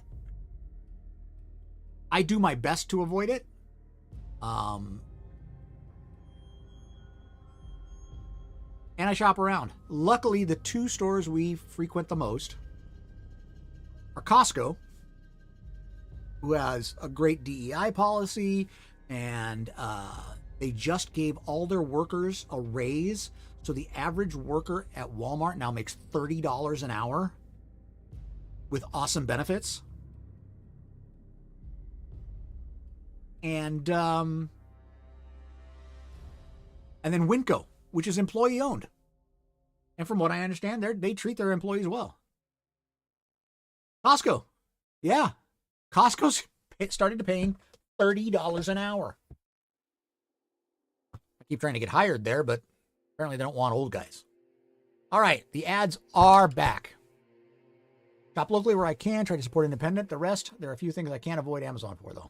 I do my best to avoid it. And I shop around. Luckily, the two stores we frequent the most are Costco, who has a great DEI policy, and they just gave all their workers a raise. So the average worker at Walmart now makes $30 an hour with awesome benefits. And then Winco, which is employee owned. And from what I understand, they treat their employees well. Costco. Yeah. Costco's started to paying $30 an hour. I keep trying to get hired there, but apparently they don't want old guys. All right. The ads are back. Shop locally where I can. Try to support independent. The rest, there are a few things I can't avoid Amazon for, though.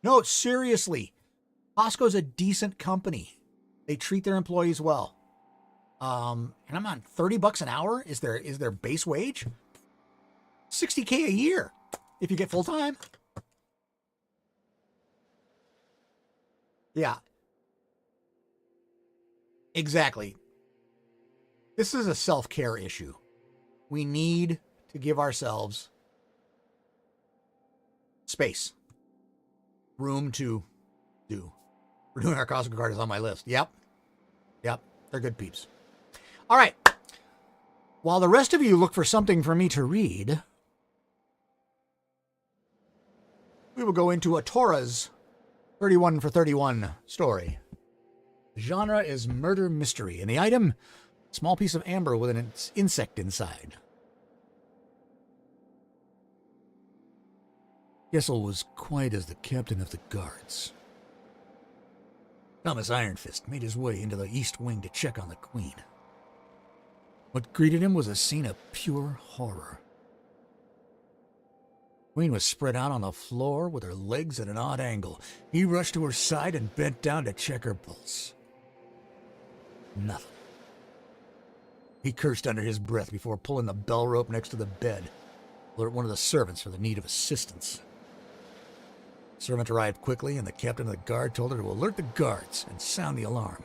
No, seriously. Costco's a decent company. They treat their employees well. And I'm on $30 an hour is their base wage. $60K a year if you get full time. Yeah. Exactly. This is a self-care issue. We need to give ourselves space. Room to do. Renewing our Costco card is on my list. Yep. They're good peeps. All right. While the rest of you look for something for me to read, we will go into a Torah's 31 for 31 story. The genre is murder mystery, and the item, a small piece of amber with an insect inside. Gessel was quiet as the captain of the guards. Thomas Ironfist made his way into the east wing to check on the queen. What greeted him was a scene of pure horror. Queen was spread out on the floor with her legs at an odd angle. He rushed to her side and bent down to check her pulse. Nothing. He cursed under his breath before pulling the bell rope next to the bed, alert one of the servants for the need of assistance. The servant arrived quickly, and the captain of the guard told her to alert the guards and sound the alarm.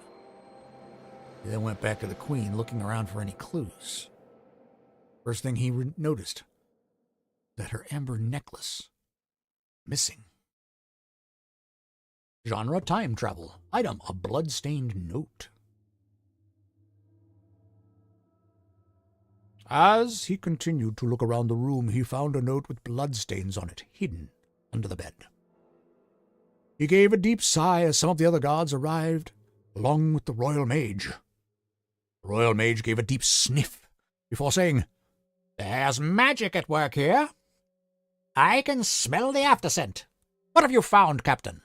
He then went back to the queen, looking around for any clues. First thing he noticed, that her amber necklace missing. Genre time travel. Item, a blood-stained note. As he continued to look around the room, he found a note with bloodstains on it, hidden under the bed. He gave a deep sigh as some of the other guards arrived, along with the royal mage. The royal mage gave a deep sniff before saying, "There's magic at work here. I can smell the afterscent. What have you found, Captain?"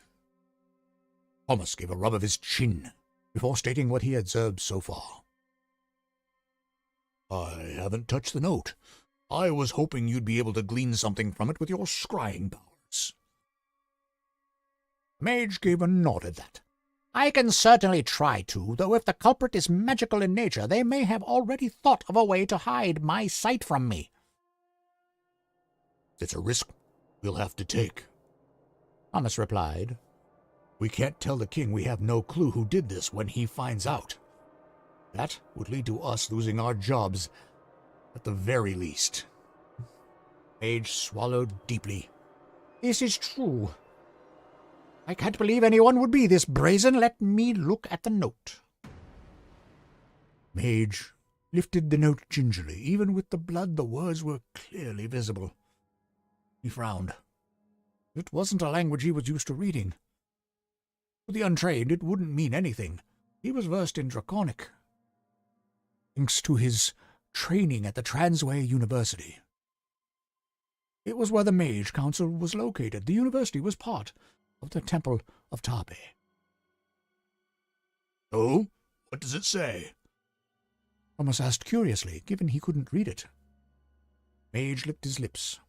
Thomas gave a rub of his chin before stating what he had observed so far. "I haven't touched the note. I was hoping you'd be able to glean something from it with your scrying powers." The mage gave a nod at that. "I can certainly try to, though if the culprit is magical in nature, they may have already thought of a way to hide my sight from me." "It's a risk we'll have to take," Thomas replied. "We can't tell the king we have no clue who did this when he finds out. That would lead to us losing our jobs at the very least." Mage swallowed deeply This is true. I can't believe anyone would be this brazen. Let me look at the note. Mage lifted the note gingerly. Even with the blood, the words were clearly visible. He frowned. It wasn't a language he was used to reading. To the untrained, it wouldn't mean anything. He was versed in Draconic, thanks to his training at the Transway University. It was where the Mage Council was located. The university was part of the Temple of Tabe. Oh? What does it say? Thomas asked curiously, given he couldn't read it. Mage licked his lips.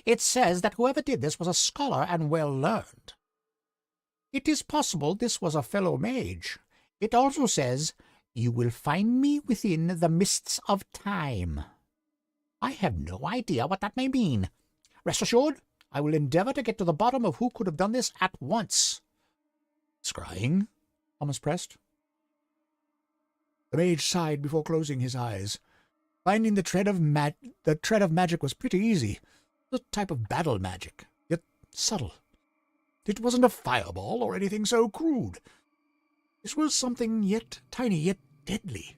It says that whoever did this was a scholar and well-learned. It is possible this was a fellow mage. It also says, "You will find me within the mists of time." I have no idea what that may mean. Rest assured, I will endeavor to get to the bottom of who could have done this at once. Scrying? Thomas pressed. The mage sighed before closing his eyes. Finding the tread of magic was pretty easy. A type of battle magic, yet subtle. It wasn't a fireball or anything so crude. This was something yet tiny, yet deadly.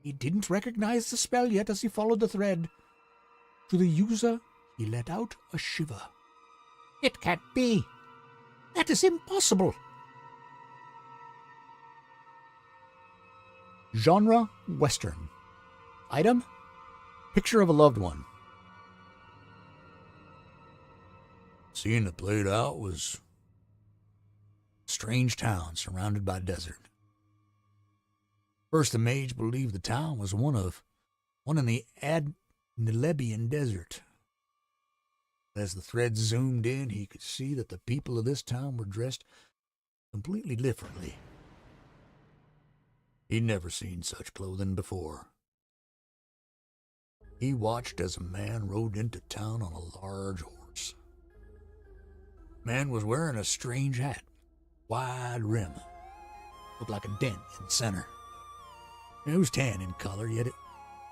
He didn't recognize the spell yet as he followed the thread. To the user, he let out a shiver. It can't be. That is impossible. Genre, Western. Item, picture of a loved one. Scene that played out was a strange town surrounded by desert. First, the mage believed the town was one in the Ad-Nelebian desert. As the thread zoomed in, he could see that the people of this town were dressed completely differently. He'd never seen such clothing before. He watched as a man rode into town on a large horse. The man was wearing a strange hat, wide rim, looked like a dent in the center. It was tan in color, yet it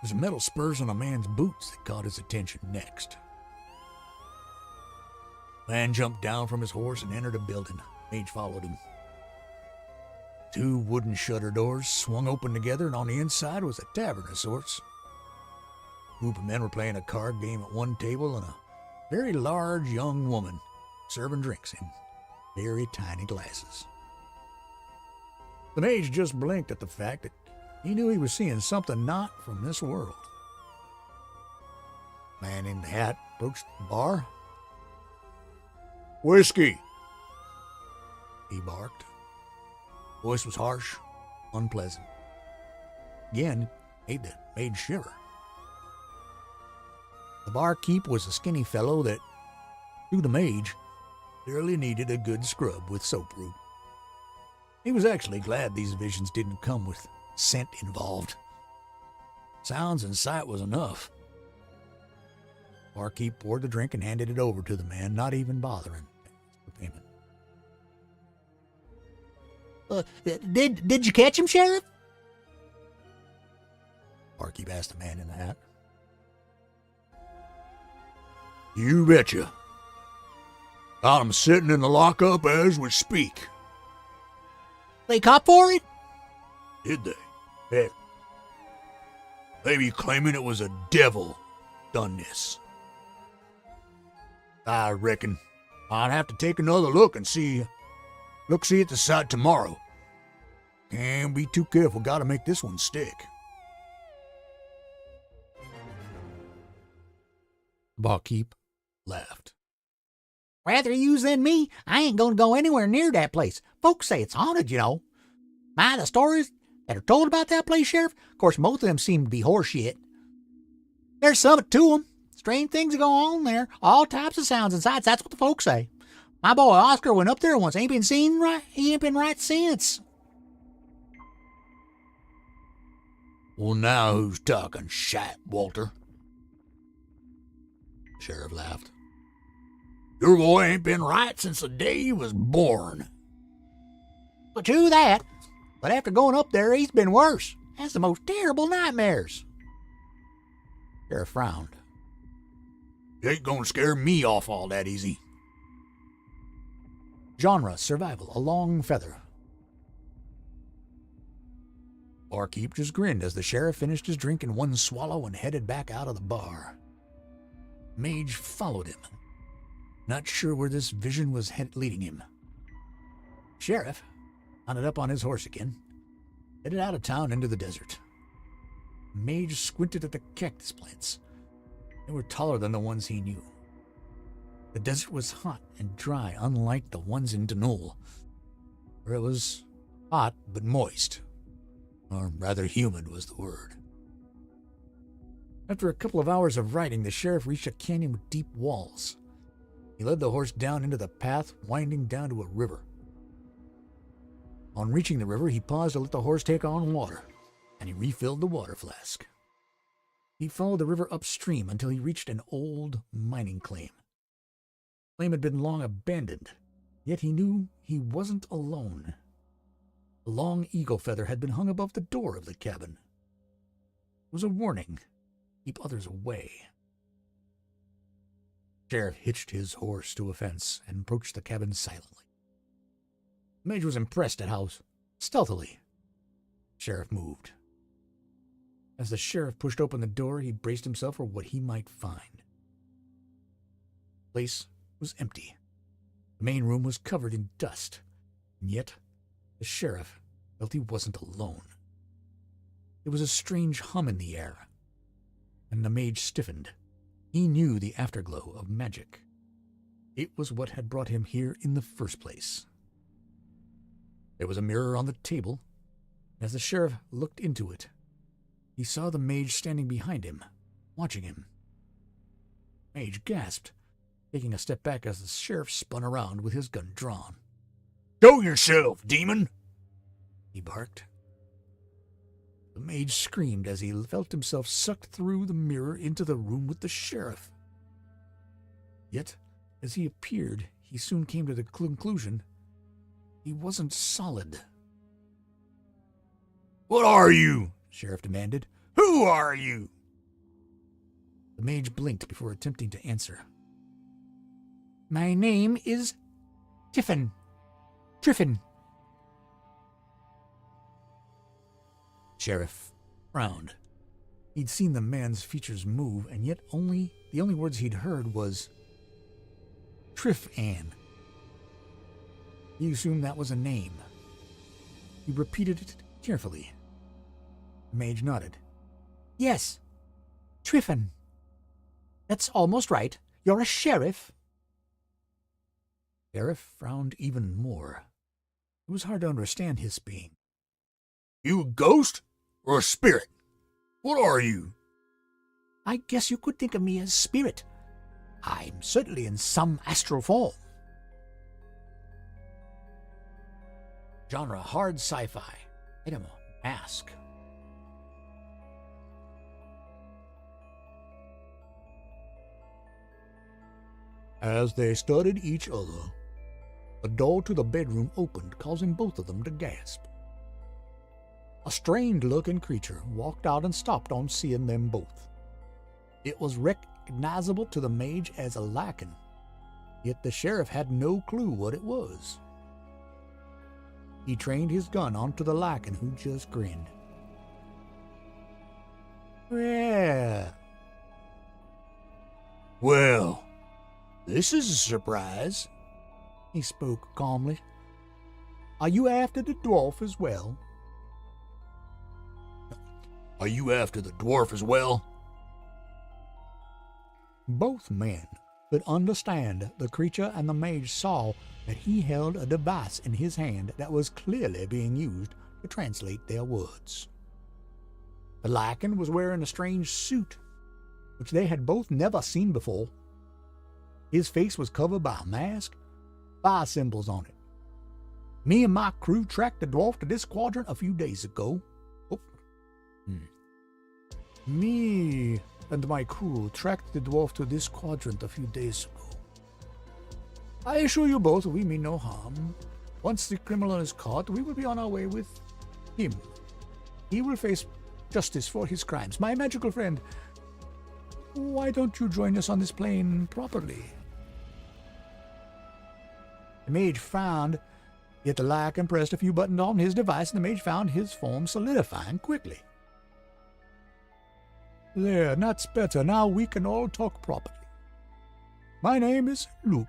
was metal spurs on a man's boots that caught his attention next. The man jumped down from his horse and entered a building. Mage followed him. Two wooden shutter doors swung open together, and on the inside was a tavern of sorts. A group of men were playing a card game at one table, and a very large young woman serving drinks in very tiny glasses. The mage just blinked at the fact that he knew he was seeing something not from this world. The man in the hat approached the bar. "Whiskey," he barked. Voice was harsh, unpleasant. Again, made the mage shiver. The barkeep was a skinny fellow that, to the mage, clearly needed a good scrub with soap root. He was actually glad these visions didn't come with scent involved. Sounds and sight was enough. Barkeep poured the drink and handed it over to the man, not even bothering for payment. Did you catch him, Sheriff? Barkeep asked the man in the hat. "You betcha. Got him sitting in the lockup as we speak." They caught for it? Did they? Heck, they be claiming it was a devil done this. I reckon I'd have to take another look and see at the site tomorrow. Can't be too careful, gotta make this one stick. Barkeep laughed. Rather you than me, I ain't gonna go anywhere near that place. Folks say it's haunted, you know. The stories that are told about that place, Sheriff, of course, most of them seem to be horseshit. There's something to them. Strange things go on there. All types of sounds and sights. That's what the folks say. My boy Oscar went up there once. He ain't been right since. Well, now who's talking shit, Walter? Sheriff laughed. Your boy ain't been right since the day he was born. But true that. But after going up there, he's been worse. Has the most terrible nightmares. Sheriff frowned. You ain't gonna scare me off all that easy. Genre, survival, a long feather. Barkeep just grinned as the sheriff finished his drink in one swallow and headed back out of the bar. Mage followed him, not sure where this vision was leading him. Sheriff mounted up on his horse again, headed out of town into the desert. Mage squinted at the cactus plants. They were taller than the ones he knew. The desert was hot and dry, unlike the ones in Denul, where it was hot but moist, or rather humid was the word. After a couple of hours of riding, the sheriff reached a canyon with deep walls. He led the horse down into the path, winding down to a river. On reaching the river, he paused to let the horse take on water, and he refilled the water flask. He followed the river upstream until he reached an old mining claim. The claim had been long abandoned, yet he knew he wasn't alone. A long eagle feather had been hung above the door of the cabin. It was a warning. Keep others away. Sheriff hitched his horse to a fence and approached the cabin silently. The mage was impressed at how stealthily Sheriff moved. As the sheriff pushed open the door, he braced himself for what he might find. The place was empty. The main room was covered in dust, and yet the sheriff felt he wasn't alone. There was a strange hum in the air, and the mage stiffened. He knew the afterglow of magic. It was what had brought him here in the first place. There was a mirror on the table. As the sheriff looked into it, he saw the mage standing behind him, watching him. The mage gasped, taking a step back as the sheriff spun around with his gun drawn. Show yourself, demon! He barked. The mage screamed as he felt himself sucked through the mirror into the room with the sheriff. Yet, as he appeared, he soon came to the conclusion he wasn't solid. What are you? The sheriff demanded. Who are you? The mage blinked before attempting to answer. My name is Tiffin. Triffin. Sheriff frowned. He'd seen the man's features move, and yet the only words he'd heard was Triff-Ann. He assumed that was a name. He repeated it carefully. The mage nodded. Yes, Triffin. That's almost right. You're a sheriff. Sheriff frowned even more. It was hard to understand his being. You a ghost or a spirit? What are you? I guess you could think of me as spirit. I'm certainly in some astral form. Genre, hard sci-fi. Item, mask. As they studied each other, the door to the bedroom opened, causing both of them to gasp. A strange-looking creature walked out and stopped on seeing them both. It was recognizable to the mage as a lichen, yet the sheriff had no clue what it was. He trained his gun onto the lichen, who just grinned. Well, this is a surprise, he spoke calmly. Are you after the dwarf as well? Are you after the dwarf as well? Both men could understand the creature, and the mage saw that he held a device in his hand that was clearly being used to translate their words. The lichen was wearing a strange suit, which they had both never seen before. His face was covered by a mask, fire symbols on it. Me and my crew tracked the dwarf to this quadrant a few days ago. Me and my crew tracked the dwarf to this quadrant a few days ago. I assure you both we mean no harm. Once the criminal is caught, we will be on our way with him. He will face justice for his crimes. My magical friend Why don't you join us on this plane properly? The mage found hit the like and pressed a few buttons on his device, and the mage found his form solidifying quickly. There, that's better. Now we can all talk properly. My name is Loop,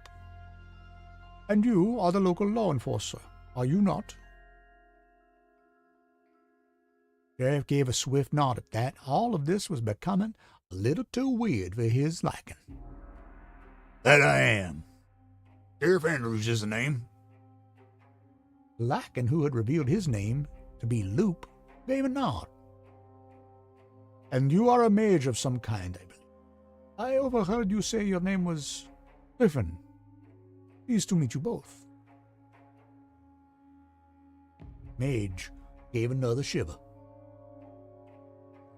and you are the local law enforcer, are you not? Sheriff gave a swift nod at that. All of this was becoming a little too weird for his liking. That I am. Sheriff Andrews is the name. Lycan, who had revealed his name to be Loop, gave a nod. And you are a mage of some kind, I believe. I overheard you say your name was Griffin. Pleased to meet you both. Mage gave another shiver.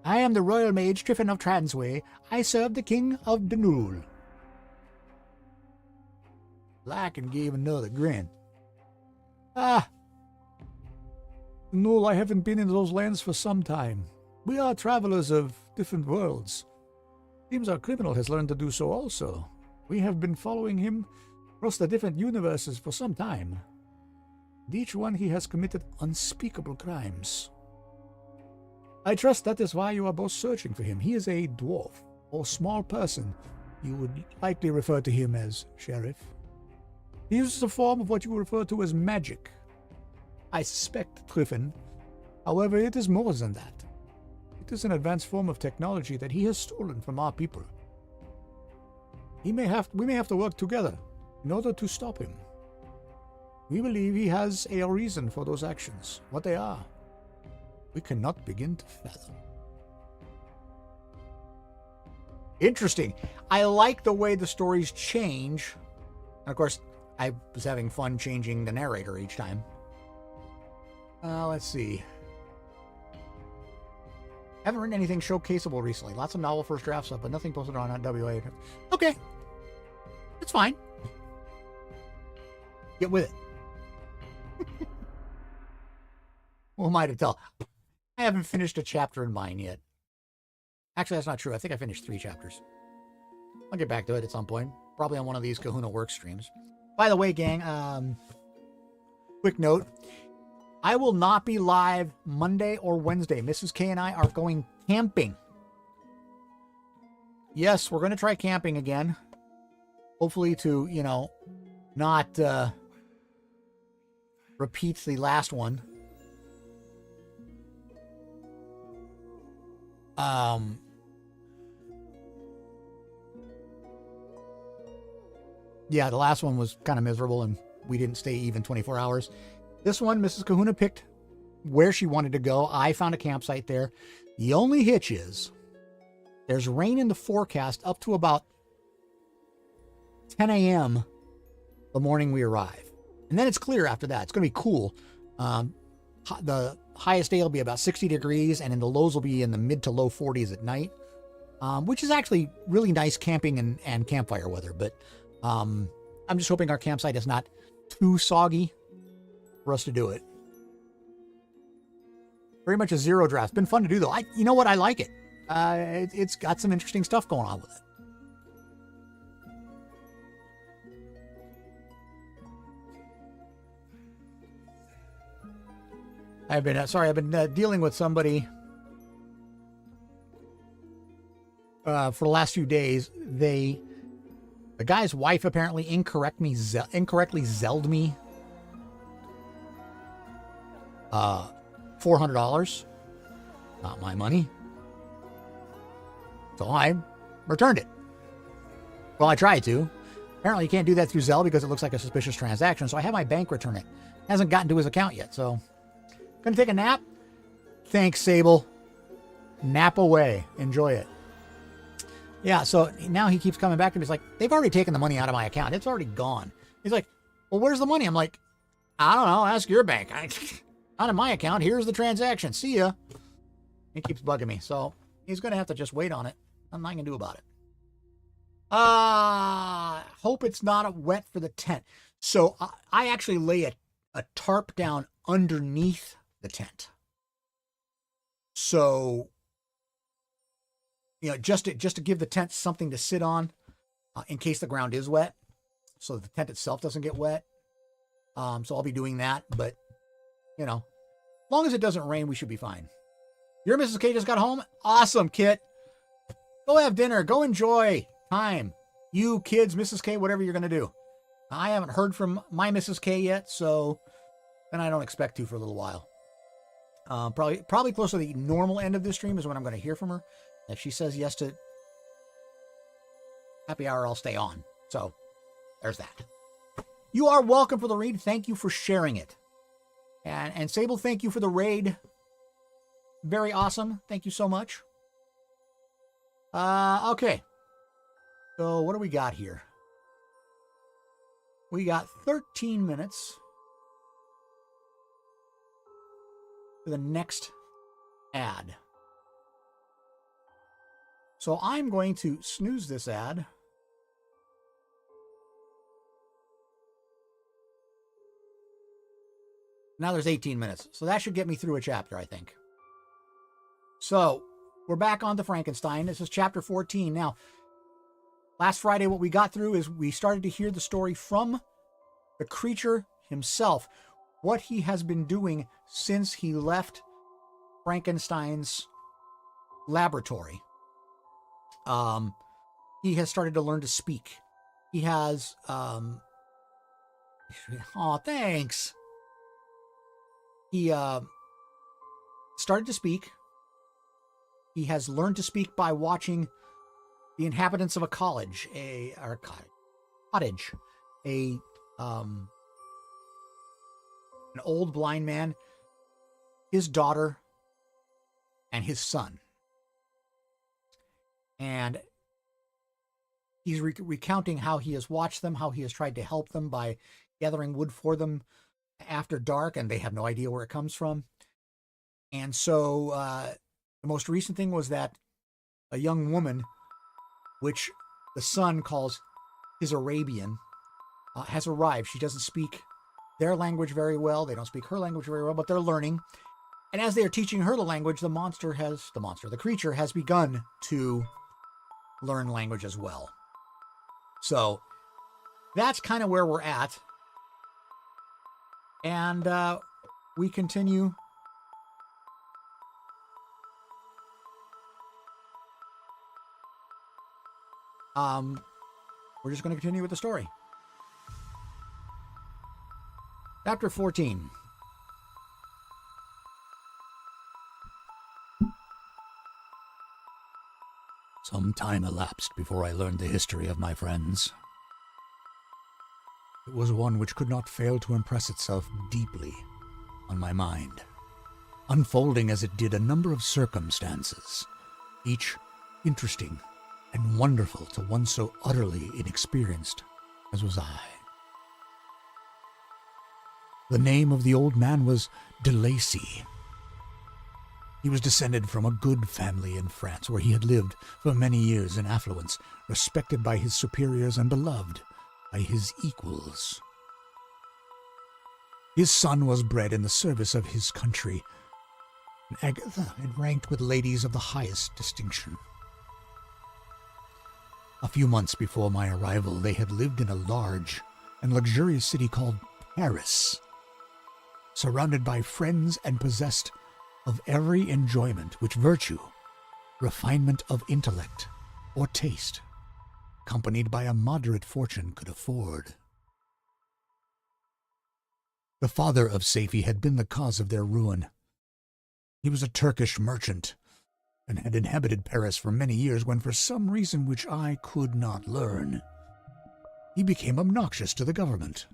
I am the royal mage Griffin of Transway. I serve the king of Denul. Lycan gave another grin. Ah! No, I haven't been in those lands for some time. We are travelers of different worlds. Seems our criminal has learned to do so also. We have been following him across the different universes for some time. In each one he has committed unspeakable crimes. I trust that is why you are both searching for him. He is a dwarf, or small person. You would likely refer to him as Sheriff. He uses a form of what you refer to as magic. I suspect Griffin. However, it is more than that. It is an advanced form of technology that he has stolen from our people. We may have to work together in order to stop him. We believe he has a reason for those actions. What they are, we cannot begin to fathom. Interesting. I like the way the stories change. And of course, I was having fun changing the narrator each time. Let's see. Haven't written anything showcaseable recently. Lots of novel first drafts up, but nothing posted on WA. Okay. It's fine. Get with it. Who am I to tell? I haven't finished a chapter in mine yet. Actually, that's not true. I think I finished 3 chapters. I'll get back to it at some point. Probably on one of these Kahuna work streams. By the way, gang, quick note. I will not be live Monday or Wednesday. Mrs. K and I are going camping. Yes, we're going to try camping again. Hopefully to, not repeat the last one. Yeah, the last one was kind of miserable and we didn't stay even 24 hours. This one, Mrs. Kahuna picked where she wanted to go. I found a campsite there. The only hitch is there's rain in the forecast up to about 10 a.m. the morning we arrive. And then it's clear after that. It's going to be cool. The highest day will be about 60 degrees, and then the lows will be in the mid to low 40s at night, which is actually really nice camping and campfire weather. But I'm just hoping our campsite is not too soggy for us to do it. Very much a zero draft. Been fun to do, though. You know what? I like it. It's got some interesting stuff going on with it. I've been dealing with somebody for the last few days. The guy's wife apparently incorrectly zelled me $400. Not my money. So I returned it. Well, I tried to. Apparently you can't do that through Zelle because it looks like a suspicious transaction. So I had my bank return it. Hasn't gotten to his account yet. So gonna take a nap. Thanks, Sable. Nap away. Enjoy it. Yeah, so now he keeps coming back to me. He's like, they've already taken the money out of my account. It's already gone. He's like, well, where's the money? I'm like, I don't know. Ask your bank. Not in my account. Here's the transaction. See ya. He keeps bugging me. So he's going to have to just wait on it. Nothing I can do about it. Hope it's not wet for the tent. So I actually lay a tarp down underneath the tent. So just to give the tent something to sit on in case the ground is wet, so that the tent itself doesn't get wet. So I'll be doing that, but as long as it doesn't rain, we should be fine. Your Mrs. K just got home? Awesome, Kit. Go have dinner. Go enjoy time. You kids, Mrs. K, whatever you're going to do. I haven't heard from my Mrs. K yet, so then I don't expect to for a little while. Probably close to the normal end of this stream is when I'm going to hear from her. If she says yes to happy hour, I'll stay on. So there's that. You are welcome for the raid. Thank you for sharing it. And Sable, thank you for the raid. Very awesome. Thank you so much. Okay. So what do we got here? We got 13 minutes for the next ad. So I'm going to snooze this ad. Now there's 18 minutes. So that should get me through a chapter, I think. So we're back on to Frankenstein. This is chapter 14. Now, last Friday, what we got through is we started to hear the story from the creature himself, what he has been doing since he left Frankenstein's laboratory. He has started to learn to speak. He has, thanks. He started to speak. He has learned to speak by watching the inhabitants of a cottage, an old blind man, his daughter, and his son. And he's recounting how he has watched them, how he has tried to help them by gathering wood for them after dark, and they have no idea where it comes from. And so the most recent thing was that a young woman, which the son calls his Arabian, has arrived. She doesn't speak their language very well. They don't speak her language very well, but they're learning. And as they are teaching her the language, the creature has begun to learn language as well. So that's kind of where we're at. And we continue. We're just going to continue with the story. Chapter 14. Some time elapsed before I learned the history of my friends. It was one which could not fail to impress itself deeply on my mind, unfolding as it did a number of circumstances, each interesting and wonderful to one so utterly inexperienced as was I. The name of the old man was de Lacy. He was descended from a good family in France, where he had lived for many years in affluence, respected by his superiors and beloved by his equals. His son was bred in the service of his country, and Agatha had ranked with ladies of the highest distinction. A few months before my arrival, they had lived in a large and luxurious city called Paris, surrounded by friends and possessed of every enjoyment which virtue, refinement of intellect, or taste, accompanied by a moderate fortune, could afford. The father of Safie had been the cause of their ruin. He was a Turkish merchant, and had inhabited Paris for many years when, for some reason which I could not learn, he became obnoxious to the government.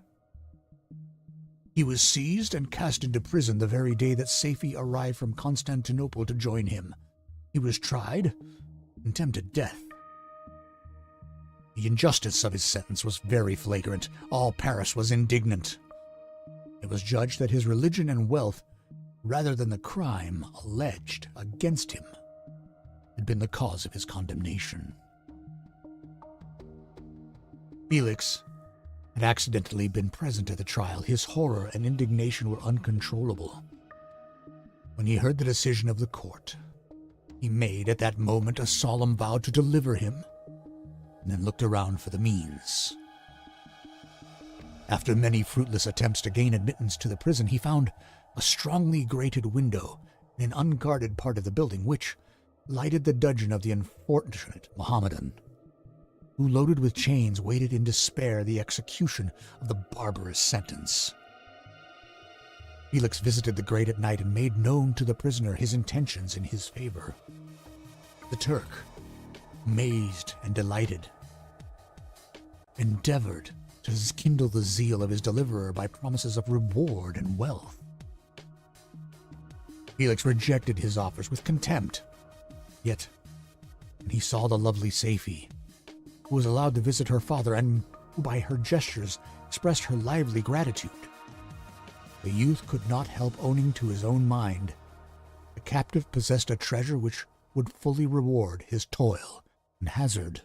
He was seized and cast into prison the very day that Safie arrived from Constantinople to join him. He was tried and condemned to death. The injustice of his sentence was very flagrant. All Paris was indignant. It was judged that his religion and wealth, rather than the crime alleged against him, had been the cause of his condemnation. Felix had accidentally been present at the trial. His horror and indignation were uncontrollable when he heard the decision of the court. He made at that moment a solemn vow to deliver him, and then looked around for the means. After many fruitless attempts to gain admittance to the prison, he found a strongly grated window in an unguarded part of the building, which lighted the dungeon of the unfortunate Mohammedan, who, loaded with chains, waited in despair the execution of the barbarous sentence. Felix visited the grate at night and made known to the prisoner his intentions in his favor. The Turk, amazed and delighted, endeavored to kindle the zeal of his deliverer by promises of reward and wealth. Felix rejected his offers with contempt. Yet, when he saw the lovely Saifi, who was allowed to visit her father and who by her gestures expressed her lively gratitude, the youth could not help owning to his own mind the captive possessed a treasure which would fully reward his toil and hazard.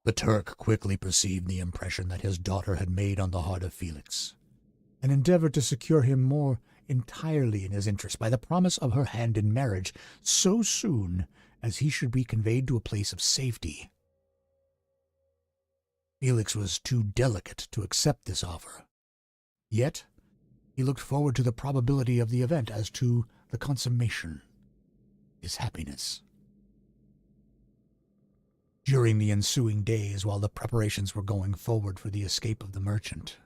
The Turk quickly perceived the impression that his daughter had made on the heart of Felix, and endeavored to secure him more entirely in his interest by the promise of her hand in marriage so soon as he should be conveyed to a place of safety. Felix was too delicate to accept this offer. Yet he looked forward to the probability of the event as to the consummation, his happiness. During the ensuing days, while the preparations were going forward for the escape of the merchant,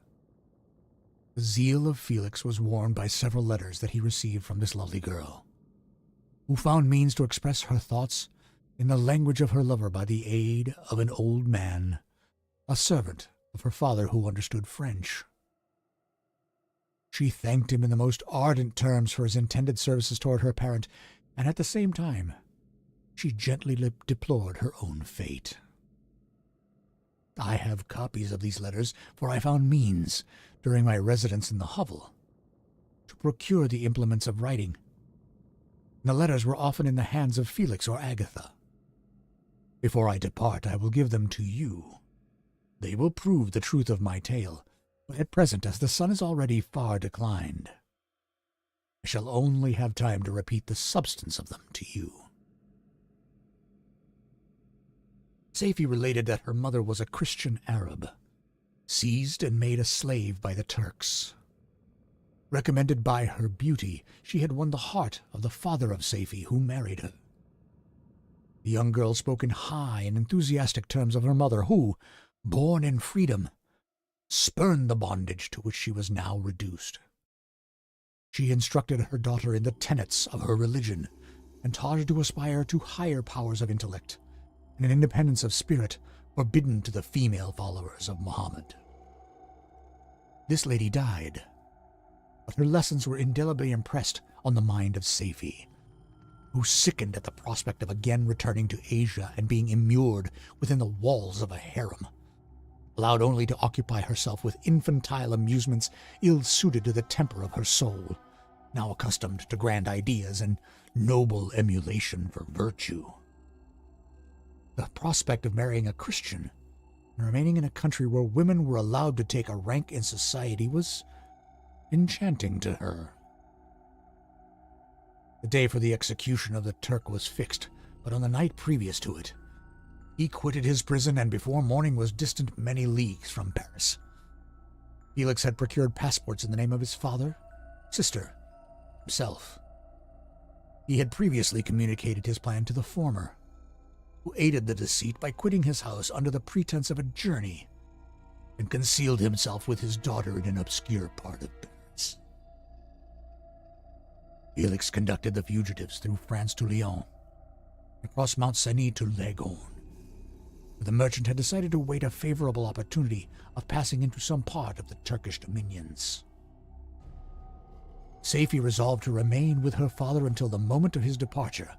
the zeal of Felix was warmed by several letters that he received from this lovely girl, who found means to express her thoughts in the language of her lover by the aid of an old man, a servant of her father who understood French. She thanked him in the most ardent terms for his intended services toward her parent, and at the same time she gently deplored her own fate. I have copies of these letters, for I found means, during my residence in the hovel, to procure the implements of writing. The letters were often in the hands of Felix or Agatha. Before I depart, I will give them to you. They will prove the truth of my tale, but at present, as the sun is already far declined, I shall only have time to repeat the substance of them to you. Saifi related that her mother was a Christian Arab, seized and made a slave by the Turks. Recommended by her beauty, she had won the heart of the father of Saifi, who married her. The young girl spoke in high and enthusiastic terms of her mother, who, born in freedom, spurned the bondage to which she was now reduced. She instructed her daughter in the tenets of her religion, and taught her to aspire to higher powers of intellect and an independence of spirit forbidden to the female followers of Muhammad. This lady died, but her lessons were indelibly impressed on the mind of Saifi, who sickened at the prospect of again returning to Asia and being immured within the walls of a harem, allowed only to occupy herself with infantile amusements ill-suited to the temper of her soul, now accustomed to grand ideas and noble emulation for virtue. The prospect of marrying a Christian and remaining in a country where women were allowed to take a rank in society was enchanting to her. The day for the execution of the Turk was fixed, but on the night previous to it, he quitted his prison and before morning was distant many leagues from Paris. Felix had procured passports in the name of his father, sister, himself. He had previously communicated his plan to the former, who aided the deceit by quitting his house under the pretense of a journey and concealed himself with his daughter in an obscure part of Paris. Felix conducted the fugitives through France to Lyon, across Mount Cenis to Leghorn, where the merchant had decided to wait a favorable opportunity of passing into some part of the Turkish dominions. Saifi resolved to remain with her father until the moment of his departure,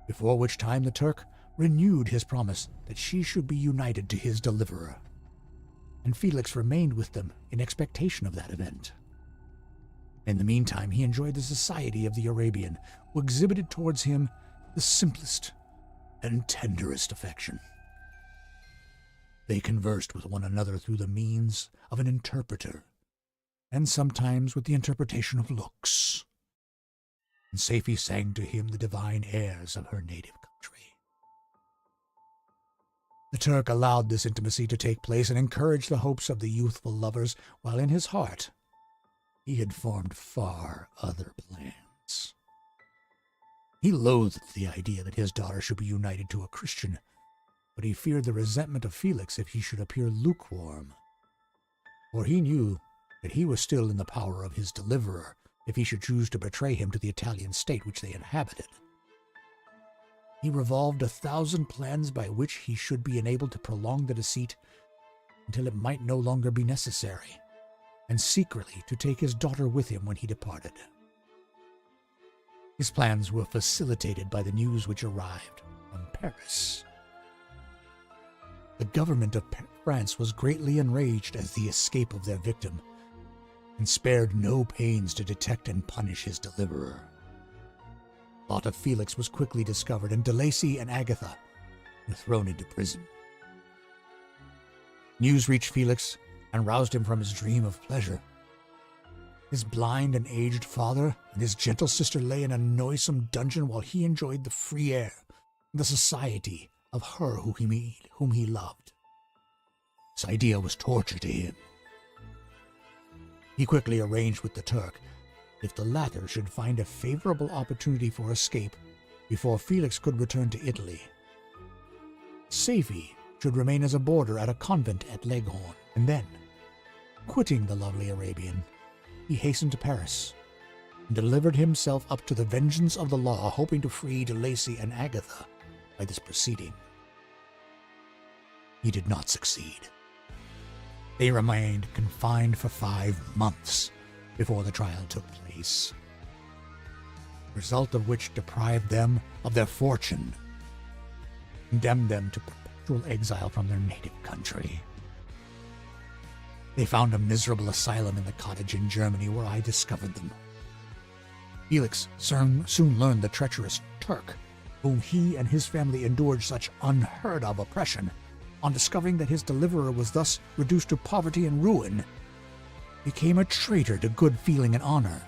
before which time the Turk renewed his promise that she should be united to his deliverer, and Felix remained with them in expectation of that event. In the meantime, he enjoyed the society of the Arabian, who exhibited towards him the simplest and tenderest affection. They conversed with one another through the means of an interpreter, and sometimes with the interpretation of looks. and Safie sang to him the divine airs of her native country. The Turk allowed this intimacy to take place and encouraged the hopes of the youthful lovers, while in his heart he had formed far other plans. He loathed the idea that his daughter should be united to a Christian, but he feared the resentment of Felix if he should appear lukewarm, for he knew that he was still in the power of his deliverer if he should choose to betray him to the Italian state which they inhabited. He revolved 1,000 plans by which he should be enabled to prolong the deceit until it might no longer be necessary, and secretly to take his daughter with him when he departed. His plans were facilitated by the news which arrived from Paris. The government of France was greatly enraged at the escape of their victim, and spared no pains to detect and punish his deliverer. The plot of Felix was quickly discovered, and De Lacy and Agatha were thrown into prison. News reached Felix and roused him from his dream of pleasure. His blind and aged father and his gentle sister lay in a noisome dungeon while he enjoyed the free air and the society of her whom he loved. This idea was torture to him. He quickly arranged with the Turk if the latter should find a favorable opportunity for escape before Felix could return to Italy, Safie should remain as a boarder at a convent at Leghorn, and then, quitting the lovely Arabian, he hastened to Paris and delivered himself up to the vengeance of the law, hoping to free De Lacy and Agatha by this proceeding. He did not succeed. They remained confined for 5 months before the trial took place, the result of which deprived them of their fortune, condemned them to perpetual exile from their native country. They found a miserable asylum in the cottage in Germany where I discovered them. Felix soon learned the treacherous Turk, whom he and his family endured such unheard-of oppression, on discovering that his deliverer was thus reduced to poverty and ruin, became a traitor to good feeling and honor,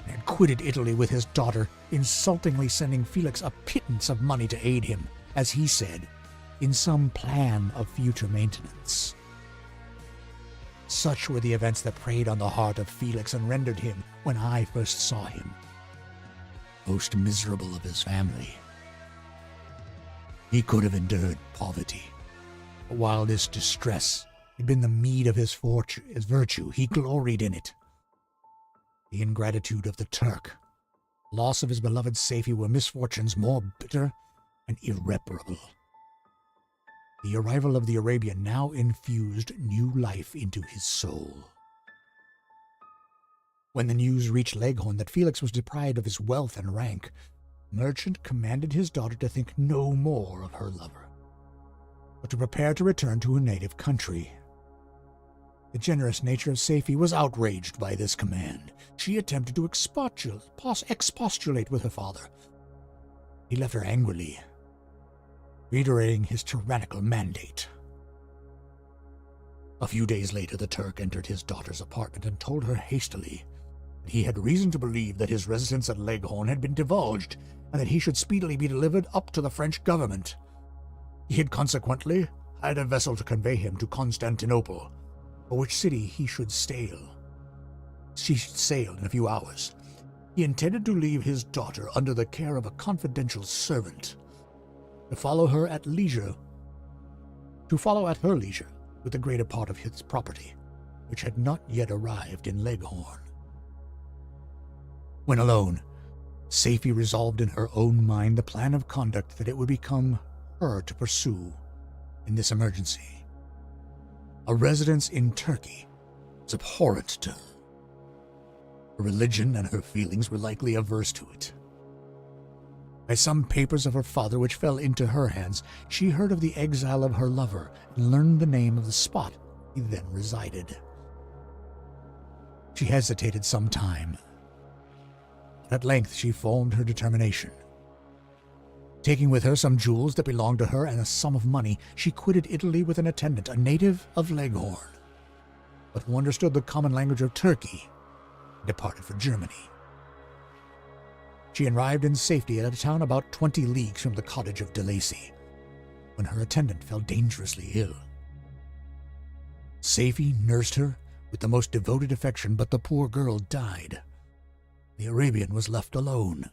and had quitted Italy with his daughter, insultingly sending Felix a pittance of money to aid him, as he said, in some plan of future maintenance. Such were the events that preyed on the heart of Felix and rendered him, when I first saw him, most miserable of his family. He could have endured poverty, but while this distress had been the meed of his virtue, he gloried in it. The ingratitude of the Turk, the loss of his beloved Safie were misfortunes more bitter and irreparable. The arrival of the Arabian now infused new life into his soul. When the news reached Leghorn that Felix was deprived of his wealth and rank, the merchant commanded his daughter to think no more of her lover, but to prepare to return to her native country. The generous nature of Safie was outraged by this command. She attempted to expostulate with her father. He left her angrily, reiterating his tyrannical mandate. A few days later, the Turk entered his daughter's apartment and told her hastily that he had reason to believe that his residence at Leghorn had been divulged, and that he should speedily be delivered up to the French government. He had consequently hired a vessel to convey him to Constantinople, for which city she should sail in a few hours. He intended to leave his daughter under the care of a confidential servant, to follow at her leisure with the greater part of his property, which had not yet arrived in Leghorn. When alone, Safie resolved in her own mind the plan of conduct that it would become her to pursue in this emergency. A residence in Turkey was abhorrent to her. Her religion and her feelings were likely averse to it. By some papers of her father which fell into her hands, she heard of the exile of her lover and learned the name of the spot he then resided. She hesitated some time. At length she formed her determination. Taking with her some jewels that belonged to her and a sum of money, she quitted Italy with an attendant, a native of Leghorn, but who understood the common language of Turkey, and departed for Germany. She arrived in safety at a town about 20 leagues from the cottage of DeLacy, when her attendant fell dangerously ill. Safie nursed her with the most devoted affection, but the poor girl died. The Arabian was left alone.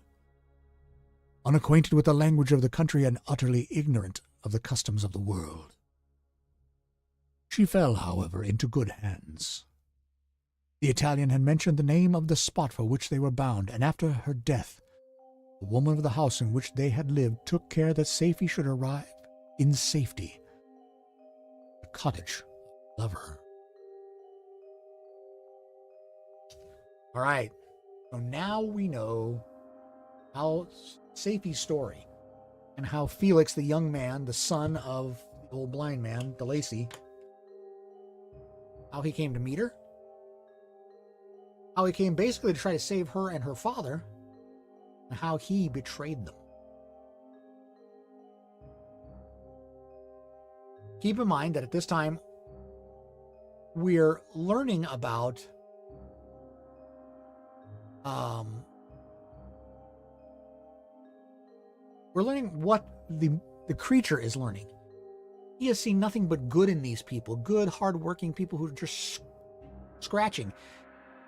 Unacquainted with the language of the country and utterly ignorant of the customs of the world. She fell, however, into good hands. The Italian had mentioned the name of the spot for which they were bound, and after her death, the woman of the house in which they had lived took care that Safie should arrive in safety. The cottage of her. All right, so now we know how Safie's story and how Felix, the young man, the son of the old blind man, DeLacy, how he came to meet her, how he came basically to try to save her and her father, and how he betrayed them. Keep in mind that at this time, we're learning about what the creature is learning. He has seen nothing but good in these people, good, hardworking people who are just scratching.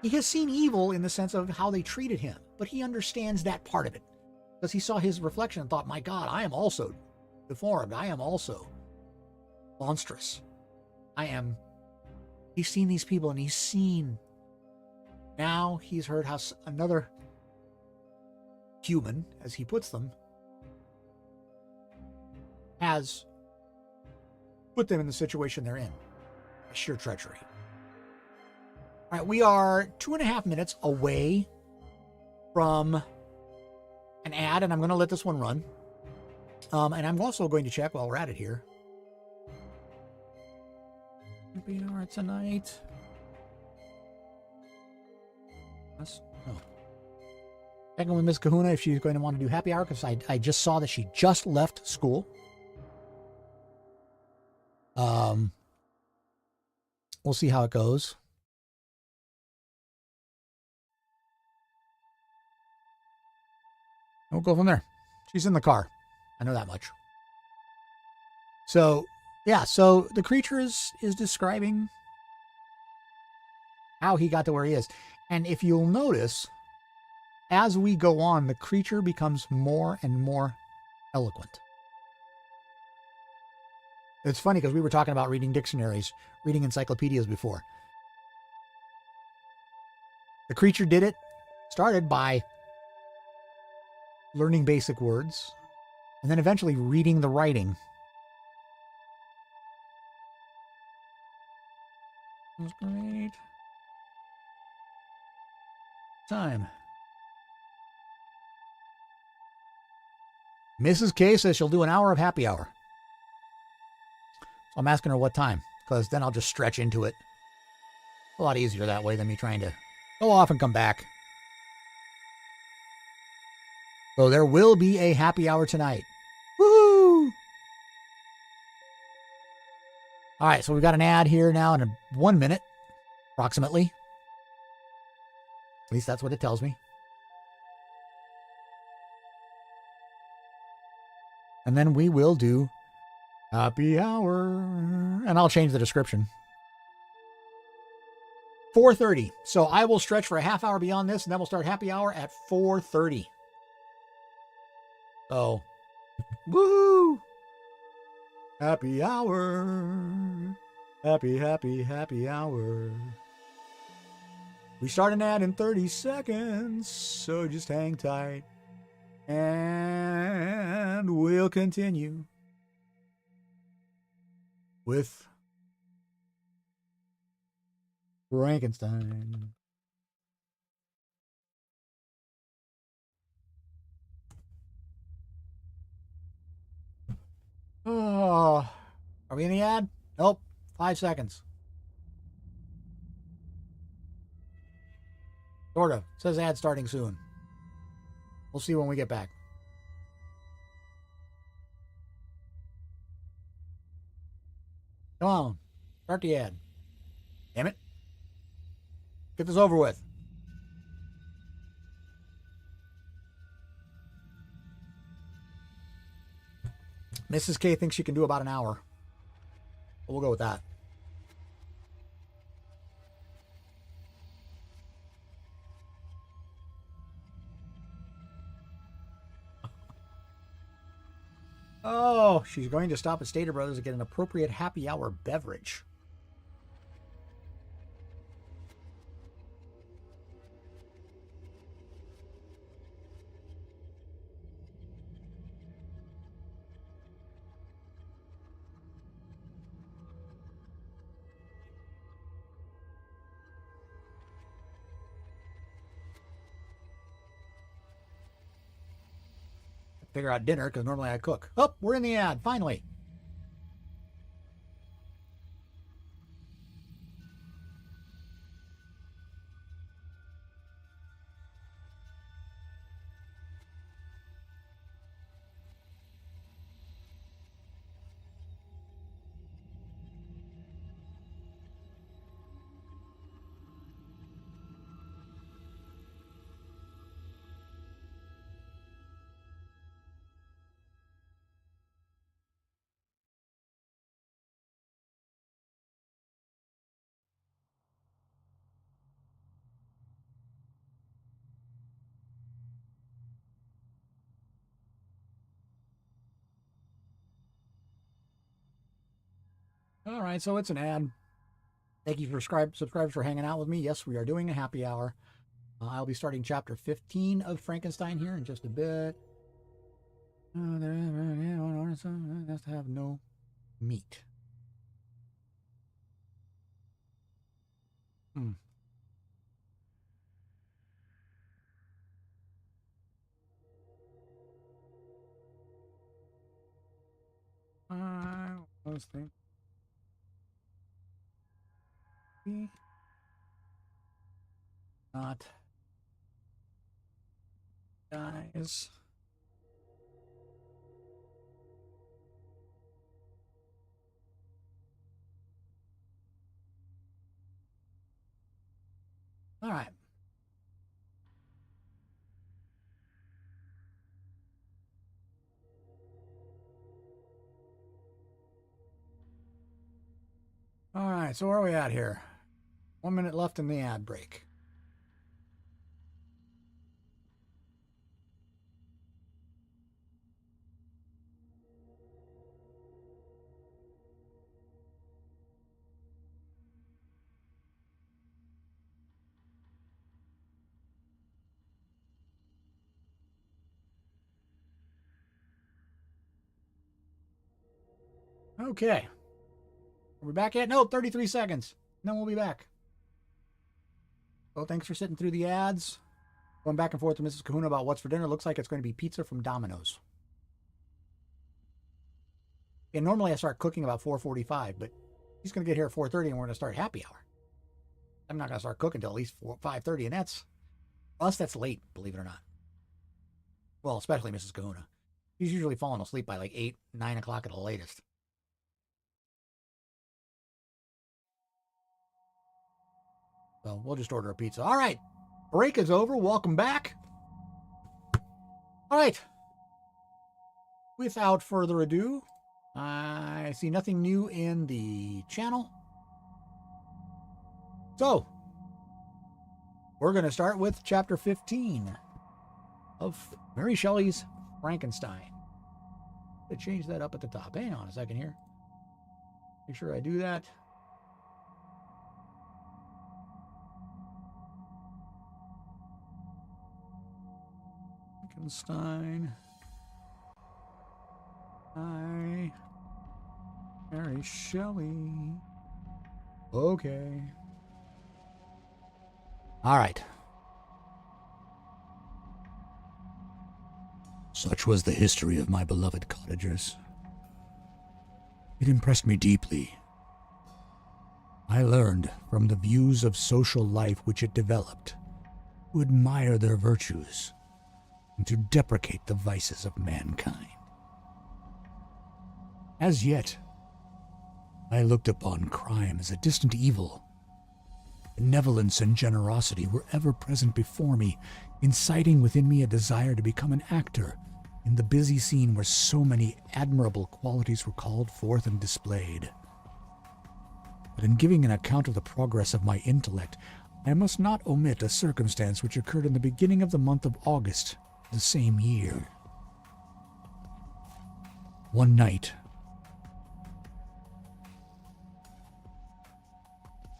He has seen evil in the sense of how they treated him, but he understands that part of it because he saw his reflection and thought, my God, I am also deformed. I am also monstrous. He's seen these people, and he's seen, now he's heard how another human, as he puts them, has put them in the situation they're in. Sheer treachery. All right, we are 2.5 minutes away from an ad, and I'm going to let this one run. And I'm also going to check while we're at it here. Happy hour tonight. Checking with Miss Kahuna if she's going to want to do happy hour, because I just saw that she just left school. We'll see how it goes. We'll go from there. She's in the car. I know that much. So, yeah, so the creature is describing how he got to where he is. And if you'll notice, as we go on, the creature becomes more and more eloquent. It's funny because we were talking about reading dictionaries, reading encyclopedias before. The creature started by learning basic words, and then eventually reading the writing. That's great. Time. Mrs. K says she'll do an hour of happy hour. So I'm asking her what time, because then I'll just stretch into it. A lot easier that way than me trying to go off and come back. So there will be a happy hour tonight. Woo! All right, so we've got an ad here now in 1 minute, approximately. At least that's what it tells me. And then we will do happy hour. And I'll change the description. 4:30. So I will stretch for a half hour beyond this, and then we'll start happy hour at 4:30. So, woo! Happy hour. Happy hour. We start an ad in 30 seconds, so just hang tight. And we'll continue with Frankenstein. Oh, are we in the ad? Nope. 5 seconds. Sort of. It says ad starting soon. We'll see when we get back. Come on. Start the ad. Damn it. Get this over with. Mrs. K thinks she can do about an hour. We'll go with that. Oh, she's going to stop at Stater Brothers to get an appropriate happy hour beverage. Figure out dinner because normally I cook. Oh, we're in the ad, finally. All right, so it's an ad. Thank you for subscribers for hanging out with me. Yes, we are doing a happy hour. I'll be starting chapter 15 of Frankenstein here in just a bit. Has to have no meat. I was thinking. Not. Guys. All right. All right, so where are we at here? 1 minute left in the ad break. Okay. Are we back yet? No, 33 seconds. Then we'll be back. Well, thanks for sitting through the ads. Going back and forth with Mrs. Kahuna about what's for dinner. Looks like it's going to be pizza from Domino's. And normally I start cooking about 4:45, but he's going to get here at 4:30 and we're going to start happy hour. I'm not going to start cooking until at least 5:30, and that's late, believe it or not. Well, especially Mrs. Kahuna. She's usually falling asleep by like 8, 9 o'clock at the latest. So we'll just order a pizza. All right. Break is over. Welcome back. All right. Without further ado, I see nothing new in the channel. So, we're going to start with chapter 15 of Mary Shelley's Frankenstein. Let's change that up at the top. Hang on a second here. Make sure I do that. Frankenstein. Hi. Mary Shelley. Okay. All right. Such was the history of my beloved cottagers. It impressed me deeply. I learned from the views of social life which it developed to admire their virtues and to deprecate the vices of mankind. As yet, I looked upon crime as a distant evil. Benevolence and generosity were ever present before me, inciting within me a desire to become an actor in the busy scene where so many admirable qualities were called forth and displayed. But in giving an account of the progress of my intellect, I must not omit a circumstance which occurred in the beginning of the month of August the same year. One night,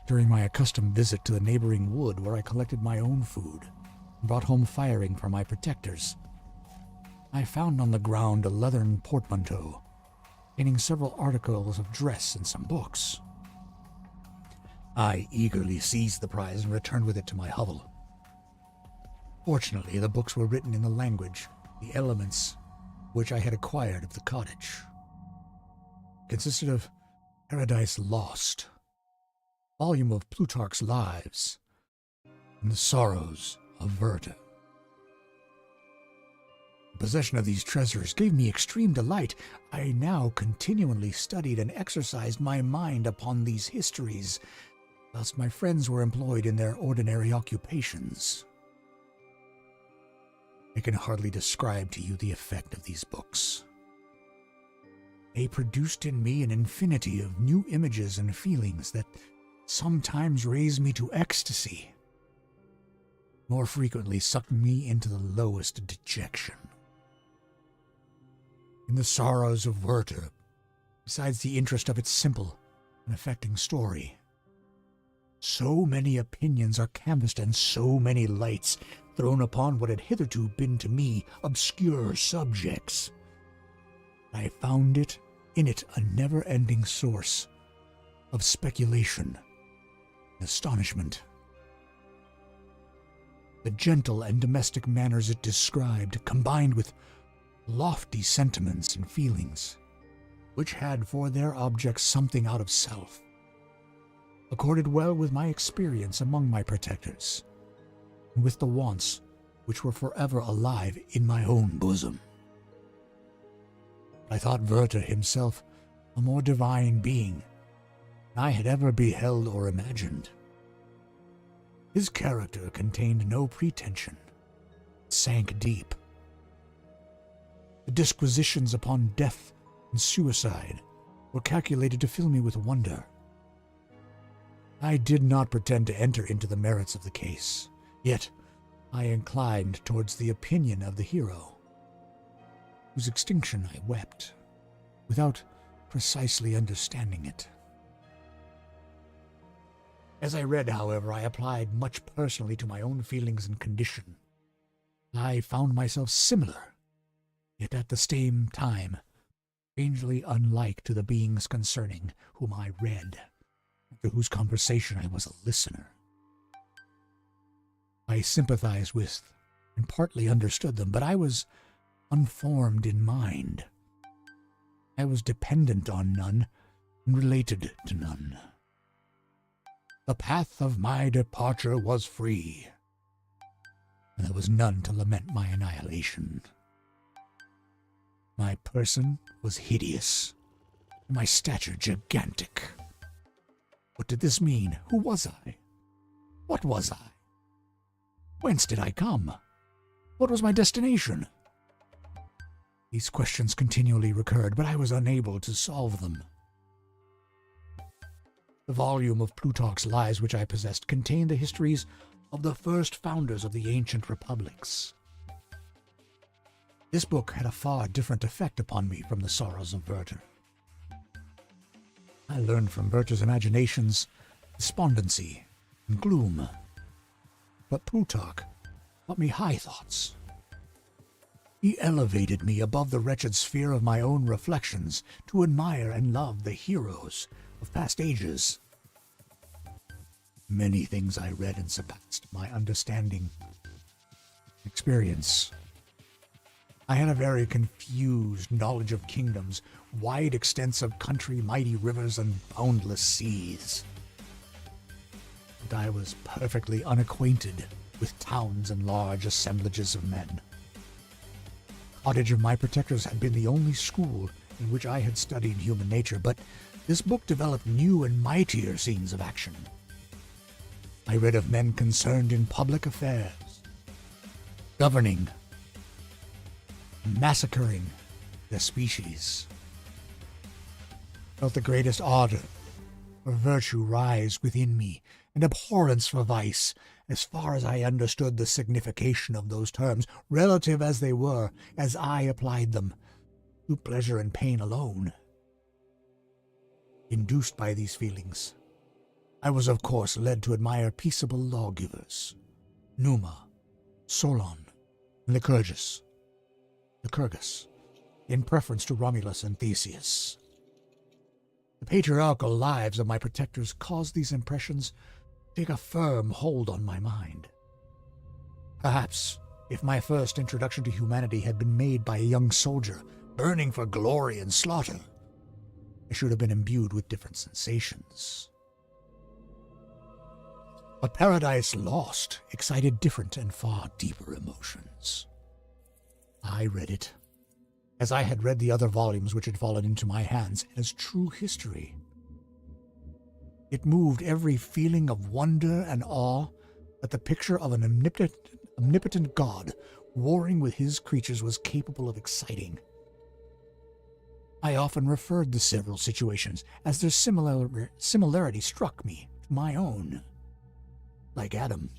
during my accustomed visit to the neighboring wood where I collected my own food and brought home firing for my protectors, I found on the ground a leathern portmanteau containing several articles of dress and some books. I eagerly seized the prize and returned with it to my hovel. Fortunately, the books were written in the language, the elements which I had acquired of the cottage. It consisted of Paradise Lost, a volume of Plutarch's Lives, and the Sorrows of Werther. The possession of these treasures gave me extreme delight. I now continually studied and exercised my mind upon these histories, whilst my friends were employed in their ordinary occupations. I can hardly describe to you the effect of these books. They produced in me an infinity of new images and feelings that sometimes raised me to ecstasy, more frequently sucked me into the lowest dejection. In the Sorrows of Werther, besides the interest of its simple and affecting story, so many opinions are canvassed and so many lights thrown upon what had hitherto been to me obscure subjects. I found in it a never-ending source of speculation and astonishment. The gentle and domestic manners it described, combined with lofty sentiments and feelings, which had for their objects something out of self, accorded well with my experience among my protectors, and with the wants which were forever alive in my own bosom. I thought Werther himself a more divine being than I had ever beheld or imagined. His character contained no pretension, it sank deep. The disquisitions upon death and suicide were calculated to fill me with wonder. I did not pretend to enter into the merits of the case, yet I inclined towards the opinion of the hero, whose extinction I wept, without precisely understanding it. As I read, however, I applied much personally to my own feelings and condition. I found myself similar, yet at the same time strangely unlike to the beings concerning whom I read, to whose conversation I was a listener. I sympathized with and partly understood them, but I was unformed in mind. I was dependent on none and related to none. The path of my departure was free, and there was none to lament my annihilation. My person was hideous, and my stature gigantic. What did this mean? Who was I? What was I? Whence did I come? What was my destination? These questions continually recurred, but I was unable to solve them. The volume of Plutarch's Lives which I possessed contained the histories of the first founders of the ancient republics. This book had a far different effect upon me from the Sorrows of Werther. I learned from Werther's imaginations despondency and gloom, but Plutarch taught me high thoughts. He elevated me above the wretched sphere of my own reflections to admire and love the heroes of past ages. Many things I read and surpassed my understanding, experience. I had a very confused knowledge of kingdoms, wide extents of country, mighty rivers, and boundless seas. But I was perfectly unacquainted with towns and large assemblages of men. The cottage of my protectors had been the only school in which I had studied human nature, but this book developed new and mightier scenes of action. I read of men concerned in public affairs, governing, massacring their species. Felt the greatest ardor for virtue rise within me, and abhorrence for vice, as far as I understood the signification of those terms, relative as they were, as I applied them, to pleasure and pain alone. Induced by these feelings, I was of course led to admire peaceable lawgivers, Numa, Solon, and Lycurgus, in preference to Romulus and Theseus. The patriarchal lives of my protectors caused these impressions to take a firm hold on my mind. Perhaps, if my first introduction to humanity had been made by a young soldier burning for glory and slaughter, I should have been imbued with different sensations. But Paradise Lost excited different and far deeper emotions. I read it, as I had read the other volumes which had fallen into my hands, as true history. It moved every feeling of wonder and awe that the picture of an omnipotent God warring with his creatures was capable of exciting. I often referred to several situations as their similarity struck me to my own. Like Adam,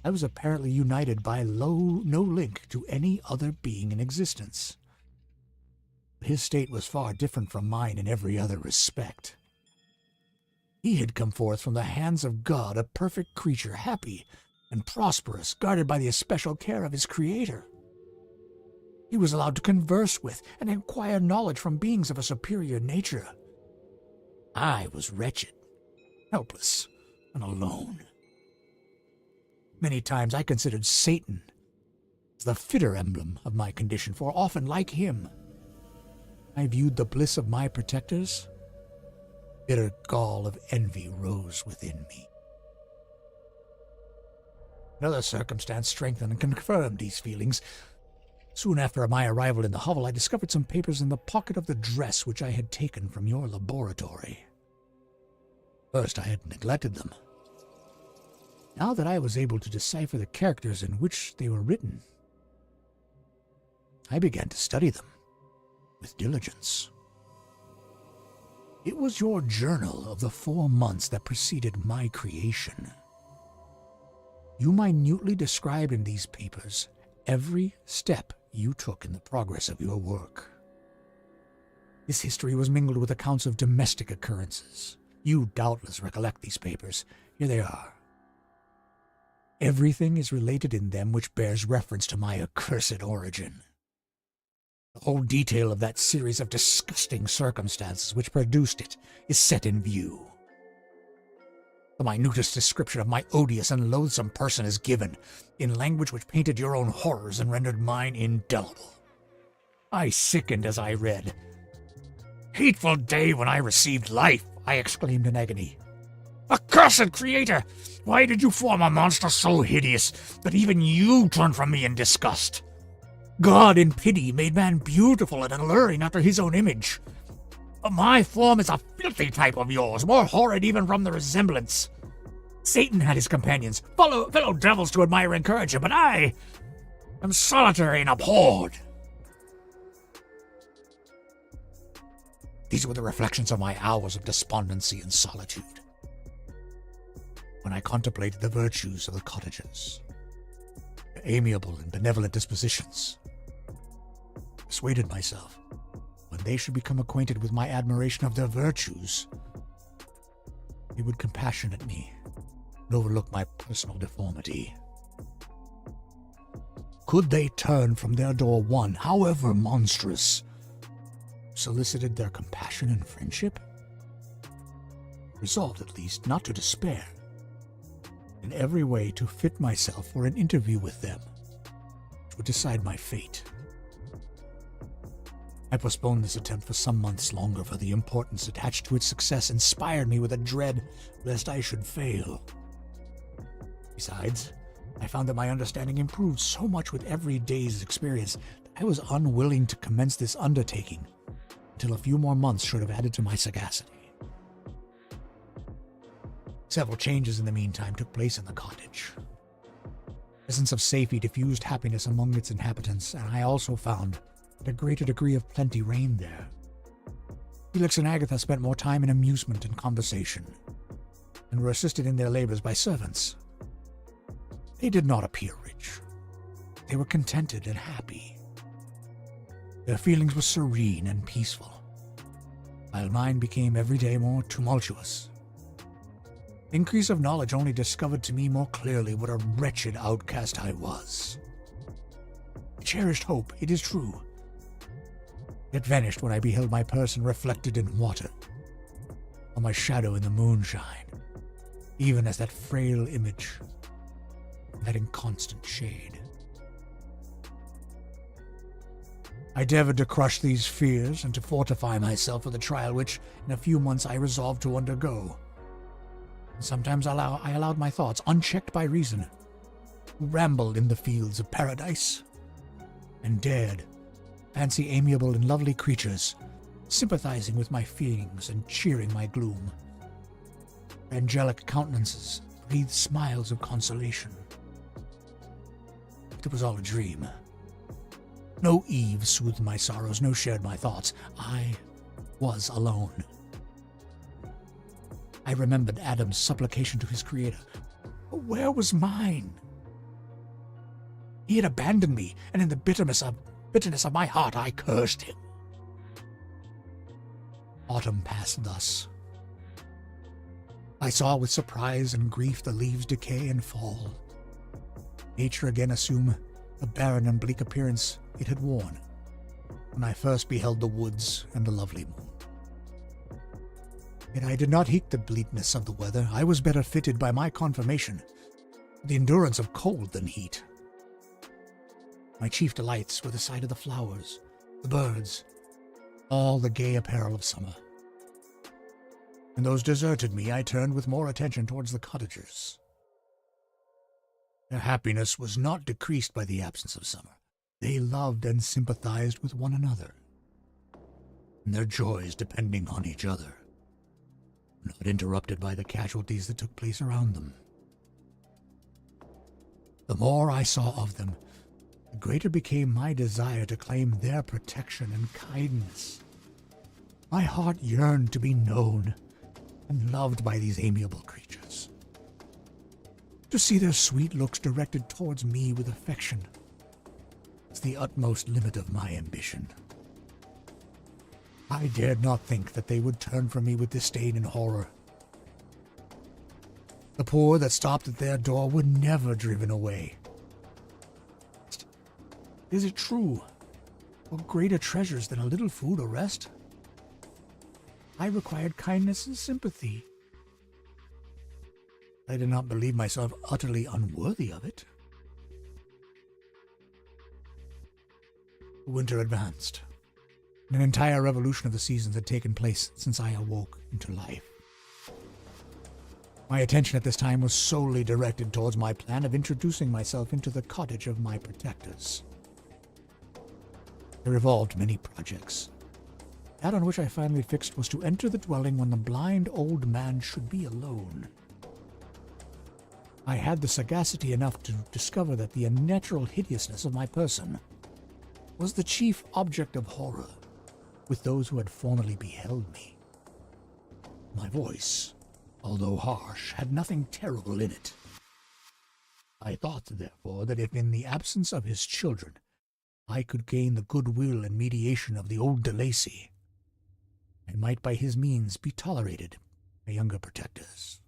I was apparently united by no link to any other being in existence. His state was far different from mine in every other respect. He had come forth from the hands of God, a perfect creature, happy and prosperous, guarded by the especial care of his Creator. He was allowed to converse with and acquire knowledge from beings of a superior nature. I was wretched, helpless, and alone. Many times I considered Satan as the fitter emblem of my condition, for often, like him, I viewed the bliss of my protectors. Bitter gall of envy rose within me. Another circumstance strengthened and confirmed these feelings. Soon after my arrival in the hovel, I discovered some papers in the pocket of the dress which I had taken from your laboratory. First, I had neglected them. Now that I was able to decipher the characters in which they were written, I began to study them with diligence. It was your journal of the 4 months that preceded my creation. You minutely described in these papers every step you took in the progress of your work. This history was mingled with accounts of domestic occurrences. You doubtless recollect these papers. Here they are. Everything is related in them which bears reference to my accursed origin. The whole detail of that series of disgusting circumstances which produced it is set in view. The minutest description of my odious and loathsome person is given, in language which painted your own horrors and rendered mine indelible. I sickened as I read. "Hateful day when I received life!" I exclaimed in agony. "Accursed Creator! Why did you form a monster so hideous that even you turned from me in disgust? God, in pity, made man beautiful and alluring after his own image. But my form is a filthy type of yours, more horrid even from the resemblance. Satan had his companions, fellow devils to admire and encourage him, but I am solitary and abhorred." These were the reflections of my hours of despondency and solitude, when I contemplated the virtues of the cottagers, their amiable and benevolent dispositions. I persuaded myself, when they should become acquainted with my admiration of their virtues, they would compassionate me and overlook my personal deformity. Could they turn from their door one, however monstrous, who solicited their compassion and friendship? Resolved, at least, not to despair, in every way to fit myself for an interview with them, which would decide my fate. I postponed this attempt for some months longer, for the importance attached to its success inspired me with a dread lest I should fail. Besides, I found that my understanding improved so much with every day's experience that I was unwilling to commence this undertaking until a few more months should have added to my sagacity. Several changes in the meantime took place in the cottage. A sense of safety diffused happiness among its inhabitants, and I also found that a greater degree of plenty reigned there. Felix and Agatha spent more time in amusement and conversation, and were assisted in their labors by servants. They did not appear rich. They were contented and happy. Their feelings were serene and peaceful, while mine became every day more tumultuous. Increase of knowledge only discovered to me more clearly what a wretched outcast I was. I cherished hope, it is true. It vanished when I beheld my person reflected in water, or my shadow in the moonshine, even as that frail image, that inconstant shade. I endeavored to crush these fears and to fortify myself for the trial which, in a few months, I resolved to undergo. Sometimes I allowed my thoughts, unchecked by reason, to ramble in the fields of paradise, and dared fancy amiable and lovely creatures, sympathizing with my feelings and cheering my gloom. Angelic countenances breathed smiles of consolation. But it was all a dream. No Eve soothed my sorrows, no shared my thoughts. I was alone. I remembered Adam's supplication to his Creator. But where was mine? He had abandoned me, and in the bitterness of my heart I cursed him. Autumn passed thus. I saw with surprise and grief the leaves decay and fall. Nature again assumed the barren and bleak appearance it had worn when I first beheld the woods and the lovely moon. Yet I did not heed the bleakness of the weather. I was better fitted by my conformation for the endurance of cold than heat. My chief delights were the sight of the flowers, the birds, all the gay apparel of summer. When those deserted me, I turned with more attention towards the cottagers. Their happiness was not decreased by the absence of summer. They loved and sympathized with one another, and their joys depending on each other, not interrupted by the casualties that took place around them. The more I saw of them, the greater became my desire to claim their protection and kindness. My heart yearned to be known and loved by these amiable creatures. To see their sweet looks directed towards me with affection is the utmost limit of my ambition. I dared not think that they would turn from me with disdain and horror. The poor that stopped at their door were never driven away. Is it true? What greater treasures than a little food or rest? I required kindness and sympathy. I did not believe myself utterly unworthy of it. Winter advanced. An entire revolution of the seasons had taken place since I awoke into life. My attention at this time was solely directed towards my plan of introducing myself into the cottage of my protectors. I revolved many projects. That on which I finally fixed was to enter the dwelling when the blind old man should be alone. I had the sagacity enough to discover that the unnatural hideousness of my person was the chief object of horror with those who had formerly beheld me. My voice, although harsh, had nothing terrible in it. I thought, therefore, that if in the absence of his children I could gain the goodwill and mediation of the old de Lacy, I might by his means be tolerated by younger protectors.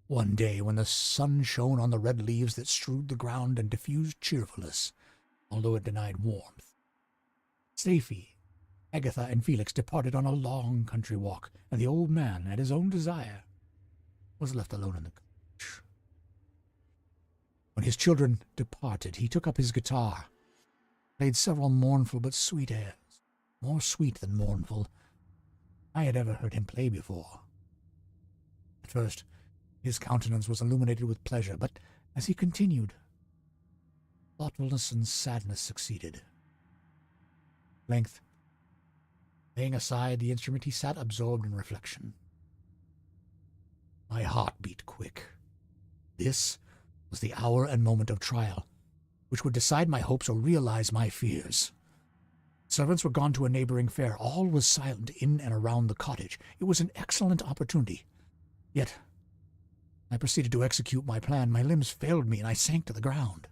One day, when the sun shone on the red leaves that strewed the ground and diffused cheerfulness, although it denied warmth, Safie, Agatha, and Felix departed on a long country walk, and the old man, at his own desire, was left alone in the cottage. When his children departed, he took up his guitar, played several mournful but sweet airs, more sweet than mournful I had ever heard him play before. At first, his countenance was illuminated with pleasure, but as he continued, thoughtfulness and sadness succeeded. At length, laying aside the instrument, he sat absorbed in reflection. My heart beat quick. This was the hour and moment of trial, which would decide my hopes or realize my fears. Servants were gone to a neighboring fair. All was silent in and around the cottage. It was an excellent opportunity. Yet, I proceeded to execute my plan. My limbs failed me, and I sank to the ground.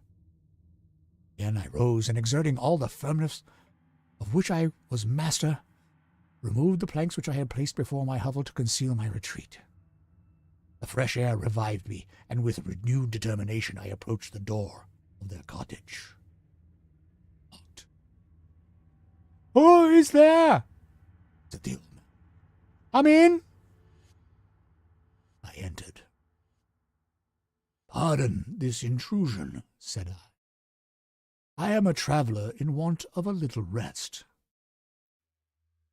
Again I rose, and exerting all the firmness of which I was master, removed the planks which I had placed before my hovel to conceal my retreat. The fresh air revived me, and with renewed determination I approached the door of their cottage. Locked. "Who is there?" said the old man. "Come in." I entered. "Pardon this intrusion," said I. "I am a traveler in want of a little rest.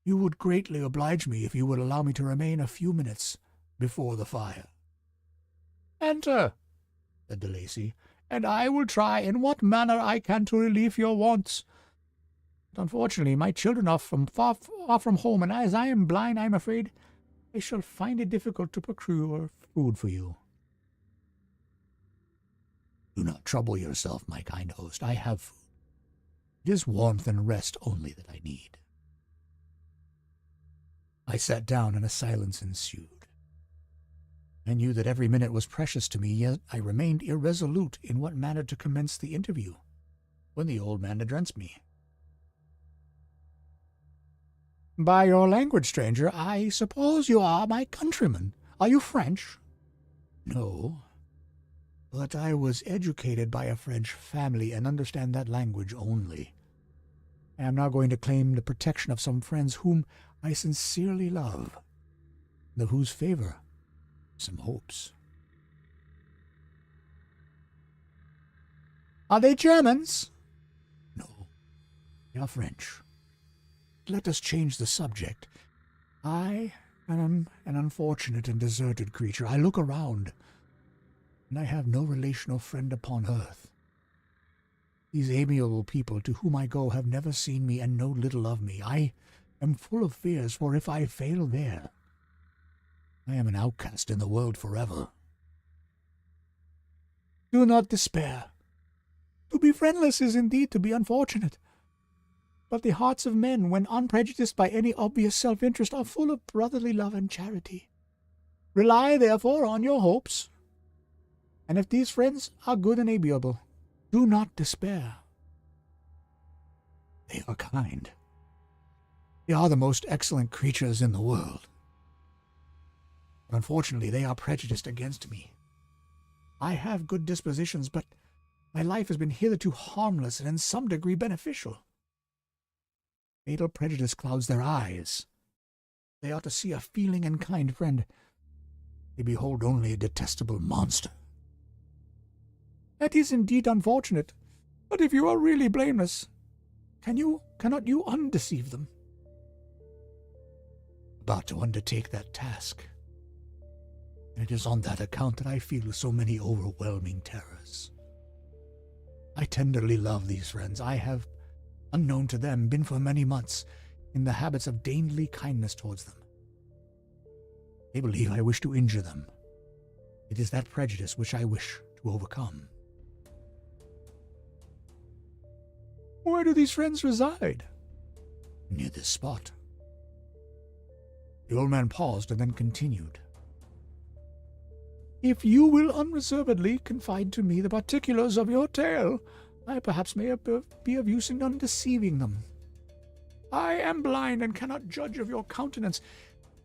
You would greatly oblige me if you would allow me to remain a few minutes before the fire." "Enter," said De Lacy, "and I will try in what manner I can to relieve your wants. But unfortunately, my children are far from home, and as I am blind, I am afraid I shall find it difficult to procure food for you." "Do not trouble yourself, my kind host. I have food. It is warmth and rest only that I need." I sat down, and a silence ensued. I knew that every minute was precious to me, yet I remained irresolute in what manner to commence the interview, when the old man addressed me. "By your language, stranger, I suppose you are my countryman. Are you French?" "No, but I was educated by a French family and understand that language only. I am now going to claim the protection of some friends whom I sincerely love, and of whose favor some hopes." "Are they Germans?" "No, they are French. Let us change the subject. I am an unfortunate and deserted creature. I look around, and I have no relation or friend upon earth. These amiable people to whom I go have never seen me and know little of me. I am full of fears, for if I fail there, I am an outcast in the world forever." "Do not despair. To be friendless is indeed to be unfortunate. But the hearts of men, when unprejudiced by any obvious self-interest, are full of brotherly love and charity. Rely, therefore, on your hopes. And if these friends are good and amiable, do not despair." "They are kind. They are the most excellent creatures in the world. But unfortunately, they are prejudiced against me. I have good dispositions, but my life has been hitherto harmless and in some degree beneficial. Fatal prejudice clouds their eyes. They ought to see a feeling and kind friend. They behold only a detestable monster." "That is indeed unfortunate. But if you are really blameless, cannot you undeceive them?" "About to undertake that task. And it is on that account that I feel so many overwhelming terrors. I tenderly love these friends. I have, unknown to them, been for many months in the habits of dainty kindness towards them. They believe I wish to injure them. It is that prejudice which I wish to overcome." "Where do these friends reside?" "Near this spot." The old man paused and then continued. "If you will unreservedly confide to me the particulars of your tale, I perhaps may be of use in undeceiving them. I am blind and cannot judge of your countenance.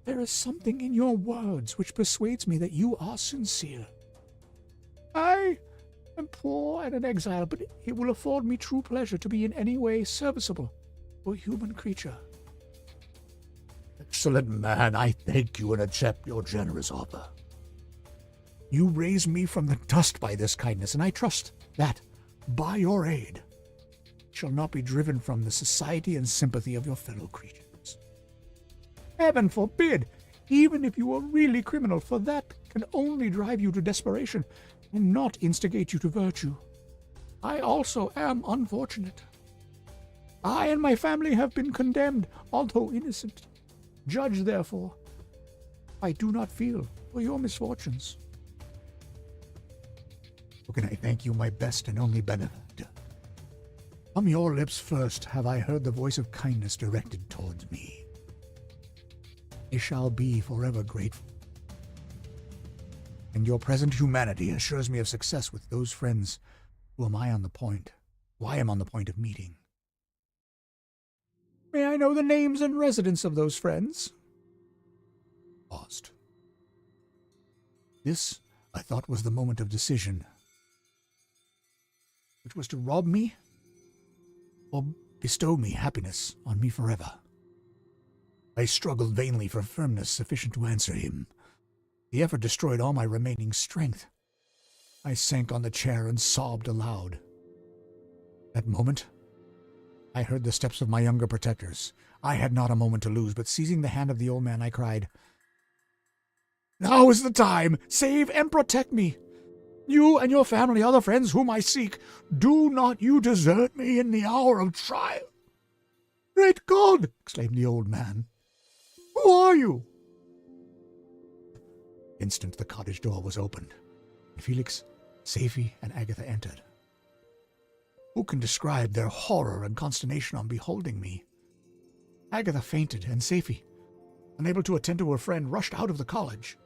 There is something in your words which persuades me that you are sincere. I am poor and an exile, but it will afford me true pleasure to be in any way serviceable to a human creature." "Excellent man, I thank you and accept your generous offer. You raise me from the dust by this kindness, and I trust that, by your aid, I shall not be driven from the society and sympathy of your fellow creatures." "Heaven forbid! Even if you are really criminal, for that can only drive you to desperation, and not instigate you to virtue. I also am unfortunate. I and my family have been condemned, although innocent. Judge, therefore. I do not feel for your misfortunes." can I thank you, my best and only benefactor? From your lips first have I heard the voice of kindness directed towards me. I shall be forever grateful. And your present humanity assures me of success with those friends who am I on the point of meeting. May I know the names and residence of those friends? Paused. This, I thought, was the moment of decision, which was to rob me or bestow me happiness on me forever. I struggled vainly for firmness sufficient to answer him. The effort destroyed all my remaining strength. I sank on the chair and sobbed aloud. That moment, I heard the steps of my younger protectors. I had not a moment to lose, but seizing the hand of the old man, I cried, "Now is the time! Save and protect me! You and your family are the friends whom I seek. Do not you desert me in the hour of trial!" "Great God!" exclaimed the old man. "Who are you?" Instant the cottage door was opened, and Felix, Safie, and Agatha entered. Who can describe their horror and consternation on beholding me? Agatha fainted, and Safie, unable to attend to her friend, rushed out of the cottage.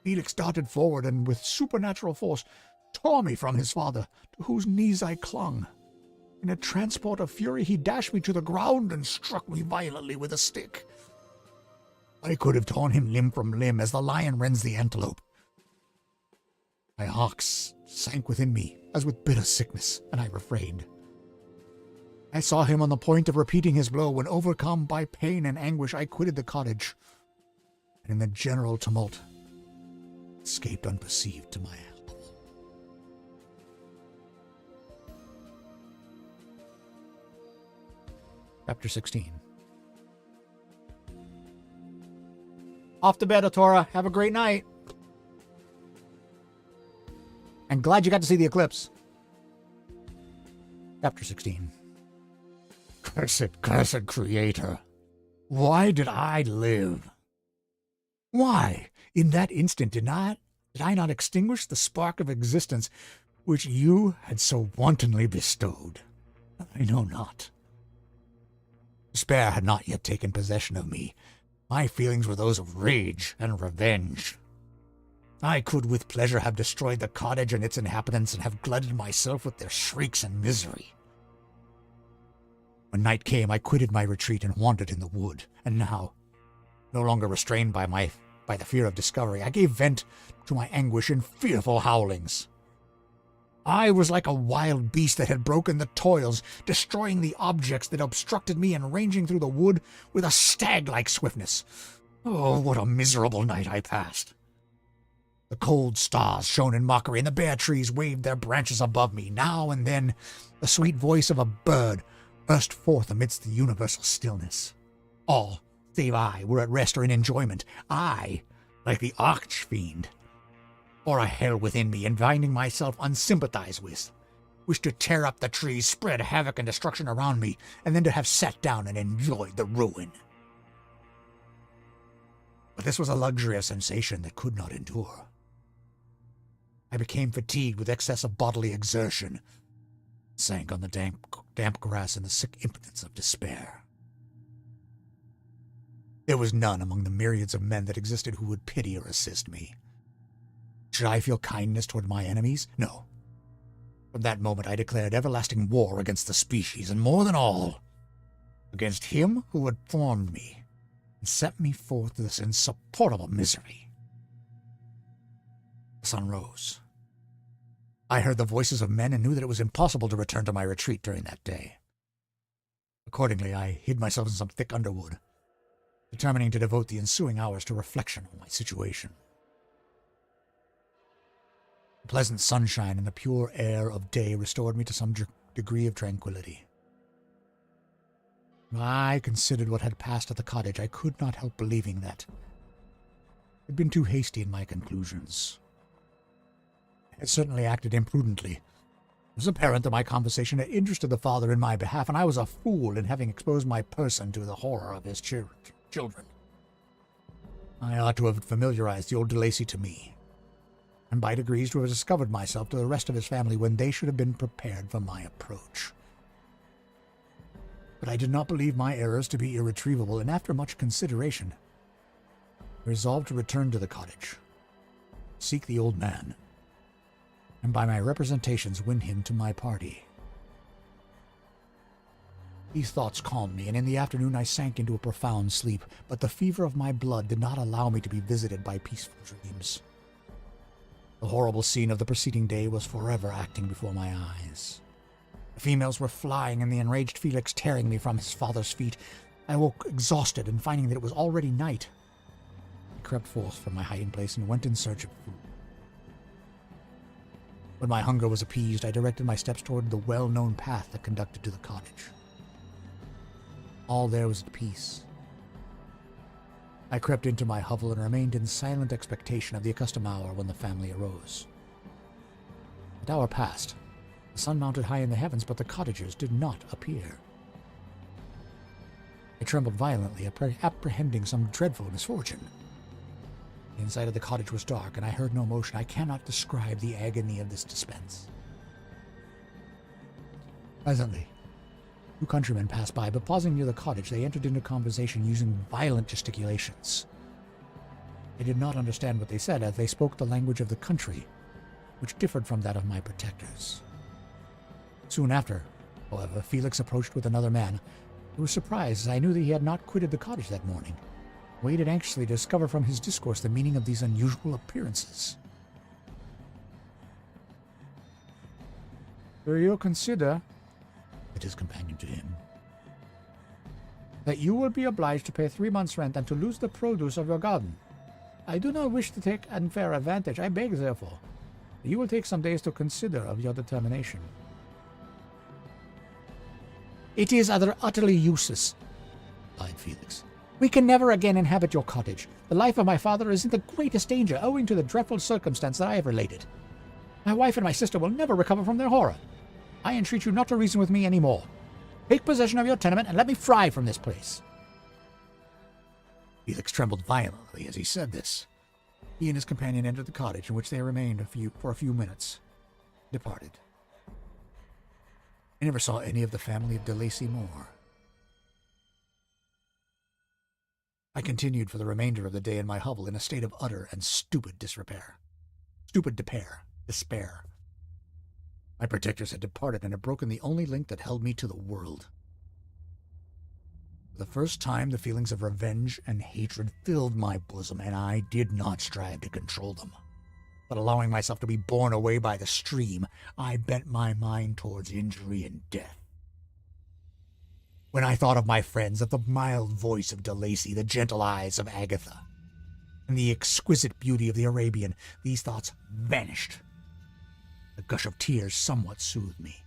Felix darted forward and, with supernatural force, tore me from his father, to whose knees I clung. In a transport of fury, he dashed me to the ground and struck me violently with a stick. I could have torn him limb from limb as the lion rends the antelope. My heart sank within me as with bitter sickness, and I refrained. I saw him on the point of repeating his blow when, overcome by pain and anguish, I quitted the cottage, and in the general tumult, escaped unperceived to my help. Chapter 16. Off to bed, Otora. Have a great night. And glad you got to see the eclipse. Chapter 16. Cursed Creator. Why did I live? Why, in that instant, did I not extinguish the spark of existence which you had so wantonly bestowed? I know not. Despair had not yet taken possession of me. My feelings were those of rage and revenge. I could with pleasure have destroyed the cottage and its inhabitants and have glutted myself with their shrieks and misery. When night came, I quitted my retreat and wandered in the wood, and now, no longer restrained by the fear of discovery, I gave vent to my anguish in fearful howlings. I was like a wild beast that had broken the toils, destroying the objects that obstructed me and ranging through the wood with a stag-like swiftness. Oh, what a miserable night I passed! The cold stars shone in mockery, and the bare trees waved their branches above me. Now and then the sweet voice of a bird burst forth amidst the universal stillness. All, save I, were at rest or in enjoyment. I, like the arch-fiend, or a hell within me, and finding myself unsympathized with, wished to tear up the trees, spread havoc and destruction around me, and then to have sat down and enjoyed the ruin. But this was a luxury of sensation that could not endure. I became fatigued with excess of bodily exertion, sank on the damp grass in the sick impotence of despair. There was none among the myriads of men that existed who would pity or assist me. Should I feel kindness toward my enemies? No. From that moment I declared everlasting war against the species, and more than all, against him who had formed me and set me forth to this insupportable misery. The sun rose. I heard the voices of men and knew that it was impossible to return to my retreat during that day. Accordingly, I hid myself in some thick underwood, determining to devote the ensuing hours to reflection on my situation. The pleasant sunshine and the pure air of day restored me to some degree of tranquility. When I considered what had passed at the cottage, I could not help believing that I had been too hasty in my conclusions. I had certainly acted imprudently. It was apparent that my conversation had interested the father in my behalf, and I was a fool in having exposed my person to the horror of his children. I ought to have familiarized the old de Lacy to me. and by degrees to have discovered myself to the rest of his family when they should have been prepared for my approach. But I did not believe my errors to be irretrievable, and after much consideration, resolved to return to the cottage, seek the old man, and by my representations win him to my party. These thoughts calmed me, and in the afternoon I sank into a profound sleep, but the fever of my blood did not allow me to be visited by peaceful dreams. The horrible scene of the preceding day was forever acting before my eyes. The females were flying, and the enraged Felix tearing me from his father's feet. I woke exhausted, and finding that it was already night, I crept forth from my hiding place and went in search of food. When my hunger was appeased, I directed my steps toward the well-known path that conducted to the cottage. All there was at peace. I crept into my hovel and remained in silent expectation of the accustomed hour when the family arose. That hour passed. The sun mounted high in the heavens, but the cottagers did not appear. I trembled violently, apprehending some dreadful misfortune. The inside of the cottage was dark, and I heard no motion. I cannot describe the agony of this suspense. Presently, two countrymen passed by, but pausing near the cottage, they entered into conversation using violent gesticulations. I did not understand what they said, as they spoke the language of the country, which differed from that of my protectors. Soon after, however, Felix approached with another man. I was surprised, as I knew that he had not quitted the cottage that morning. I waited anxiously to discover from his discourse the meaning of these unusual appearances. "Do you consider," said his companion to him, "that you will be obliged to pay 3 months' rent and to lose the produce of your garden? I do not wish to take unfair advantage. I beg, therefore, that you will take some days to consider of your determination." "It is utterly useless," replied Felix. "We can never again inhabit your cottage. The life of my father is in the greatest danger, owing to the dreadful circumstance that I have related. My wife and my sister will never recover from their horror. I entreat you not to reason with me any more. Take possession of your tenement and let me fly from this place." Felix trembled violently as he said this. He and his companion entered the cottage, in which they remained for a few minutes, departed. I never saw any of the family of de Lacy more. I continued for the remainder of the day in my hovel in a state of utter and stupid despair. My protectors had departed and had broken the only link that held me to the world. For the first time, the feelings of revenge and hatred filled my bosom, and I did not strive to control them. But allowing myself to be borne away by the stream, I bent my mind towards injury and death. When I thought of my friends, of the mild voice of de Lacy, the gentle eyes of Agatha, and the exquisite beauty of the Arabian, these thoughts vanished. A gush of tears somewhat soothed me.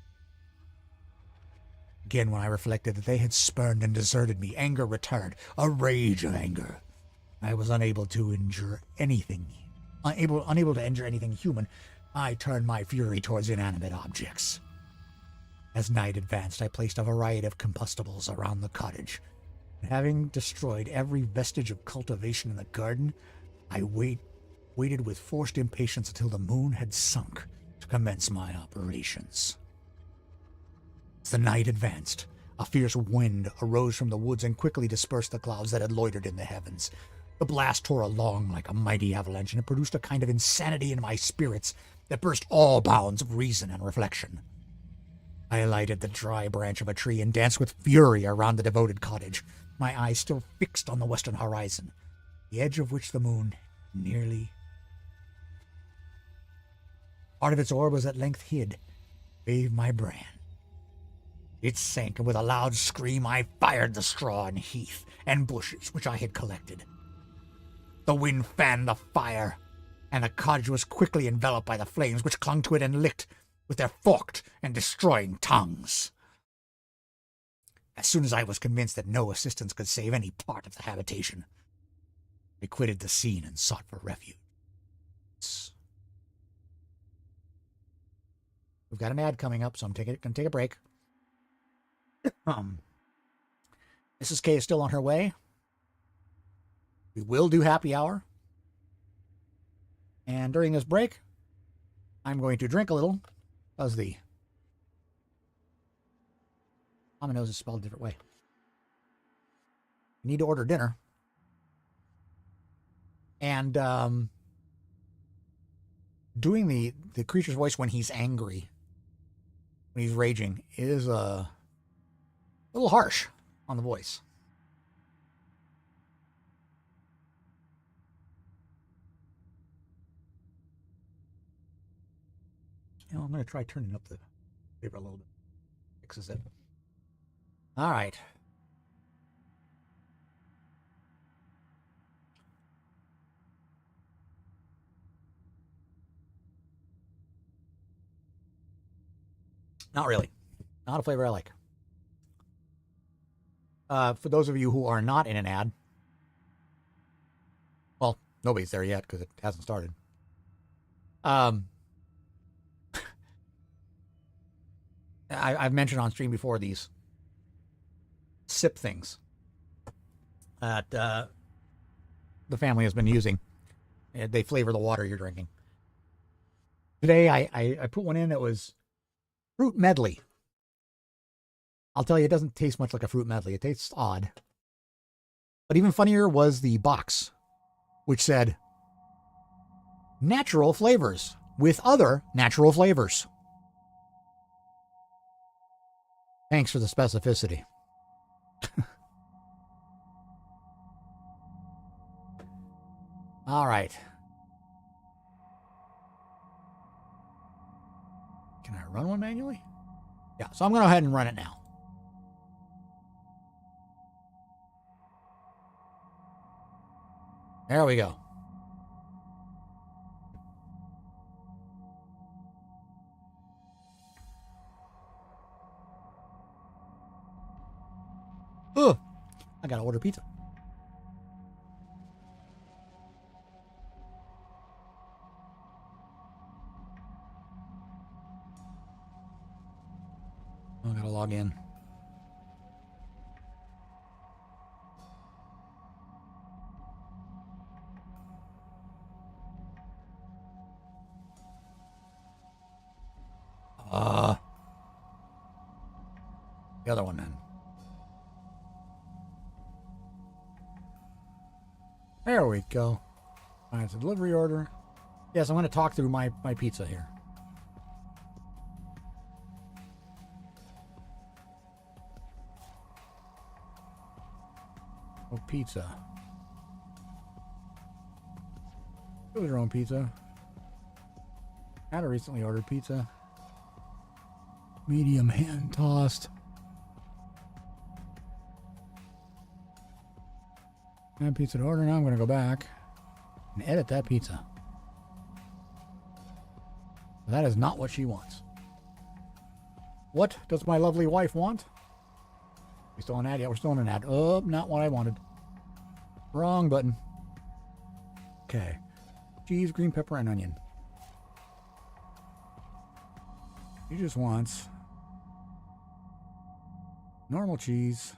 Again, when I reflected that they had spurned and deserted me, anger returned, a rage of anger. I was unable to injure anything human. I turned my fury towards inanimate objects. As night advanced, I placed a variety of combustibles around the cottage, and having destroyed every vestige of cultivation in the garden, I waited with forced impatience until the moon had sunk to commence my operations. As the night advanced, a fierce wind arose from the woods and quickly dispersed the clouds that had loitered in the heavens. The blast tore along like a mighty avalanche, and it produced a kind of insanity in my spirits that burst all bounds of reason and reflection. I alighted the dry branch of a tree and danced with fury around the devoted cottage, my eyes still fixed on the western horizon, the edge of which the moon nearly... Part of its orb was at length hid, waved my brand. It sank, and with a loud scream I fired the straw and heath and bushes which I had collected. The wind fanned the fire, and the cottage was quickly enveloped by the flames which clung to it and licked with their forked and destroying tongues. As soon as I was convinced that no assistance could save any part of the habitation, I quitted the scene and sought for refuge. We've got an ad coming up, so I'm going to take a break. Mrs. K is still on her way. We will do happy hour. And during this break, I'm going to drink a little, because the Domino's is spelled a different way. I need to order dinner. And doing the creature's voice when he's angry, when he's raging, is a little harsh on the voice. You know, I'm going to try turning up the paper a little bit. Fixes it. All right. Not really. Not a flavor I like. For those of you who are not in an ad, well, nobody's there yet because it hasn't started. I've mentioned on stream before these sip things that the family has been using. They flavor the water you're drinking. Today I put one in that was fruit medley. I'll tell you, it doesn't taste much like a fruit medley. It tastes odd. But even funnier was the box, which said, natural flavors with other natural flavors. Thanks for the specificity. All right. Can I run one manually? Yeah, so I'm going to go ahead and run it now. There we go. Ugh, I gotta order pizza. I gotta log in. The other one then. There we go. All right, it's a delivery order. Yes, I'm going to talk through my pizza here. Oh, pizza. It was your own pizza. Had a recently ordered pizza. Medium hand tossed. Add pizza to order. Now I'm going to go back and edit that pizza. That is not what she wants. What does my lovely wife want? We still an ad? Yeah, we're still in an ad. Oh, not what I wanted. Wrong button. Okay. Cheese, green pepper, and onion. She just wants normal cheese.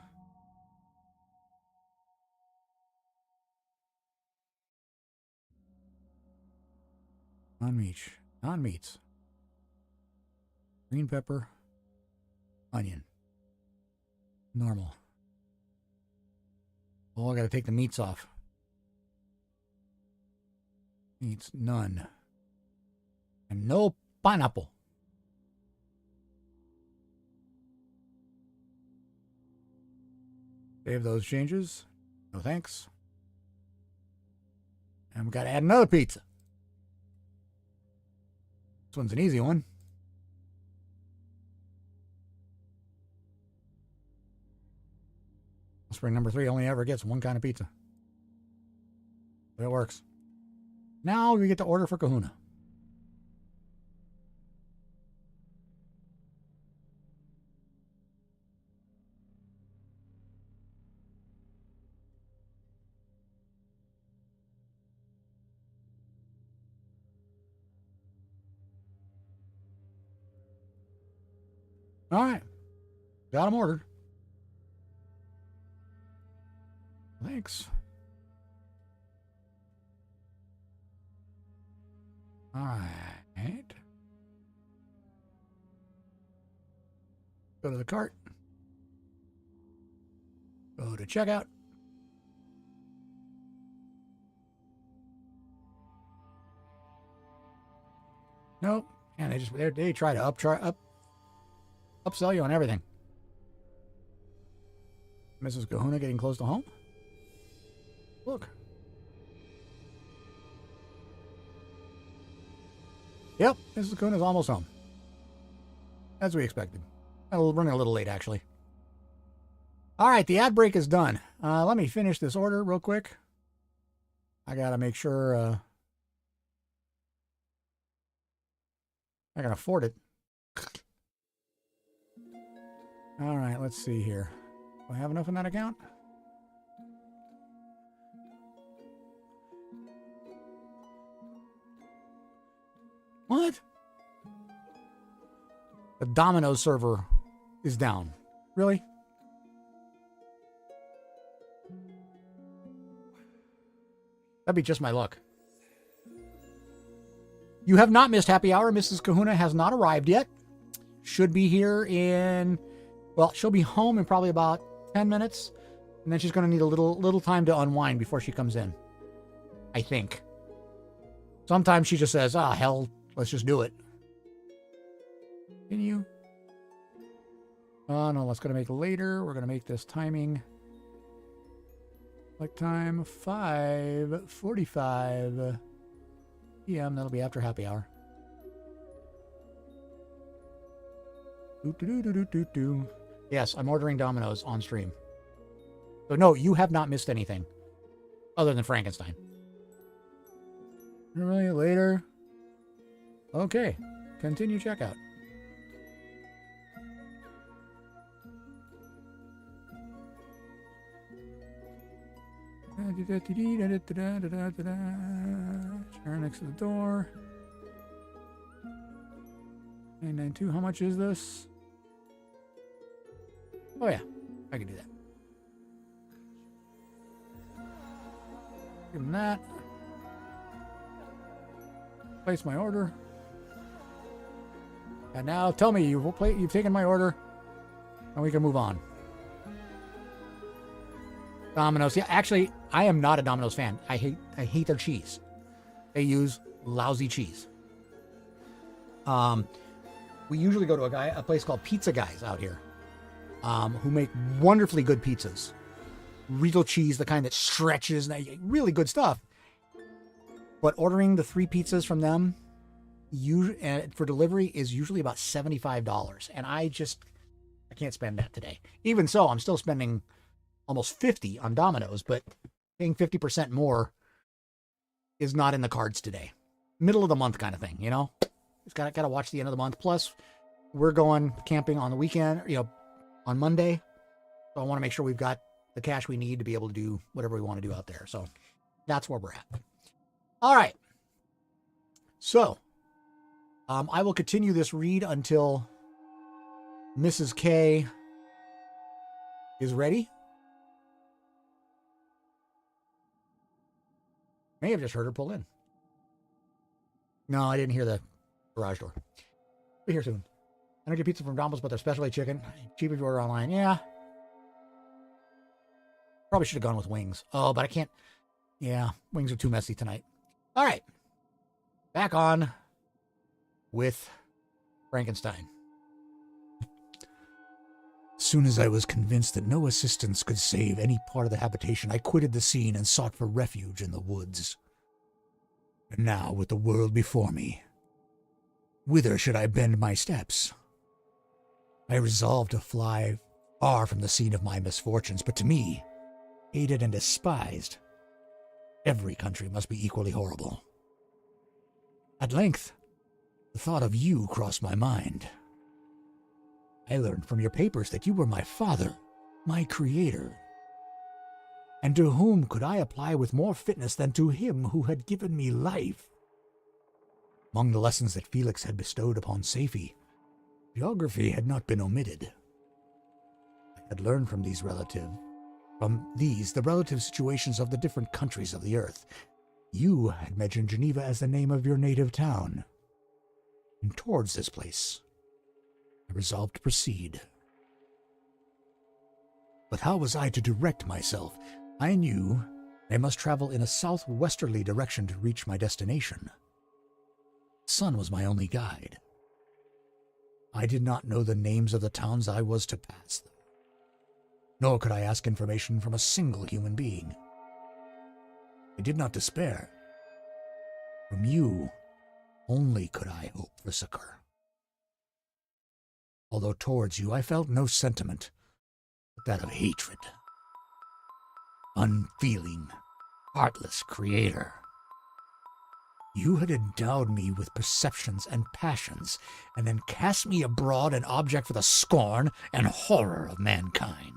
Non-meats. Green pepper. Onion. Normal. Oh, I gotta take the meats off. Meats, none. And no pineapple. Save those changes. No thanks. And we gotta add another pizza. This one's an easy one. Spring number 3 only ever gets one kind of pizza. But it works. Now we get to order for Kahuna. All right. Got them ordered. Thanks. All right. Go to the cart. Go to checkout. Nope. And they try to upsell you on everything. Mrs. Kahuna getting close to home. Look. Yep, Mrs. Kahuna's almost home. As we expected. Running a little late, actually. All right, the ad break is done. Let me finish this order real quick. I got to make sure I can afford it. All right, let's see here. Do I have enough in that account? What? The Domino's server is down. Really? That'd be just my luck. You have not missed happy hour. Mrs. Kahuna has not arrived yet. Should be here in... Well, she'll be home in probably about 10 minutes. And then she's going to need a little time to unwind before she comes in. I think. Sometimes she just says, hell, let's just do it. Continue. Oh, no, let's go to make later. We're going to make this timing. Like time 5:45 p.m. That'll be after happy hour. Yes, I'm ordering Domino's on stream. So no, you have not missed anything other than Frankenstein. Really later. Okay, continue checkout. Chair next to the door. 992. How much is this? Oh yeah, I can do that. Give him that. Place my order. And now tell me you've taken my order, and we can move on. Domino's. Yeah, actually, I am not a Domino's fan. I hate their cheese. They use lousy cheese. We usually go to a place called Pizza Guys out here, who make wonderfully good pizzas. Real cheese, the kind that stretches, and really good stuff. But ordering the 3 pizzas from them for delivery is usually about $75. And I can't spend that today. Even so, I'm still spending almost $50 on Domino's, but paying 50% more is not in the cards today. Middle of the month kind of thing, you know? Just gotta watch the end of the month. Plus, we're going camping on the weekend, on Monday. So I want to make sure we've got the cash we need to be able to do whatever we want to do out there. So that's where we're at. All right. So I will continue this read until Mrs. K is ready. May have just heard her pull in. No, I didn't hear the garage door. Be here soon. I don't get pizza from Domino's, but they're specialty chicken. Cheap if you order online. Yeah. Probably should have gone with wings. Oh, but I can't. Yeah, wings are too messy tonight. All right. Back on with Frankenstein. As soon as I was convinced that no assistance could save any part of the habitation, I quitted the scene and sought for refuge in the woods. And now, with the world before me, whither should I bend my steps? I resolved to fly far from the scene of my misfortunes, but to me, hated and despised, every country must be equally horrible. At length, the thought of you crossed my mind. I learned from your papers that you were my father, my creator. And to whom could I apply with more fitness than to him who had given me life? Among the lessons that Felix had bestowed upon Safie, geography had not been omitted. I had learned from these the relative situations of the different countries of the earth. You had mentioned Geneva as the name of your native town. And towards this place, I resolved to proceed. But how was I to direct myself? I knew I must travel in a southwesterly direction to reach my destination. The sun was my only guide. I did not know the names of the towns I was to pass, nor could I ask information from a single human being. I did not despair. From you only could I hope for succor. Although towards you I felt no sentiment but that of hatred. Unfeeling, heartless creator. You had endowed me with perceptions and passions, and then cast me abroad an object for the scorn and horror of mankind.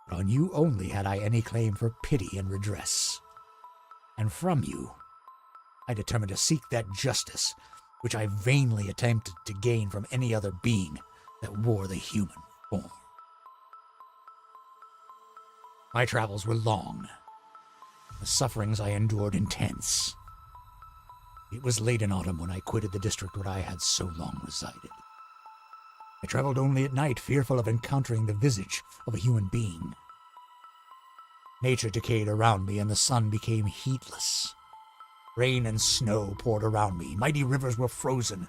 But on you only had I any claim for pity and redress. And from you, I determined to seek that justice which I vainly attempted to gain from any other being that wore the human form. My travels were long, the sufferings I endured intense. It was late in autumn when I quitted the district where I had so long resided. I traveled only at night, fearful of encountering the visage of a human being. Nature decayed around me, and the sun became heatless. Rain and snow poured around me. Mighty rivers were frozen.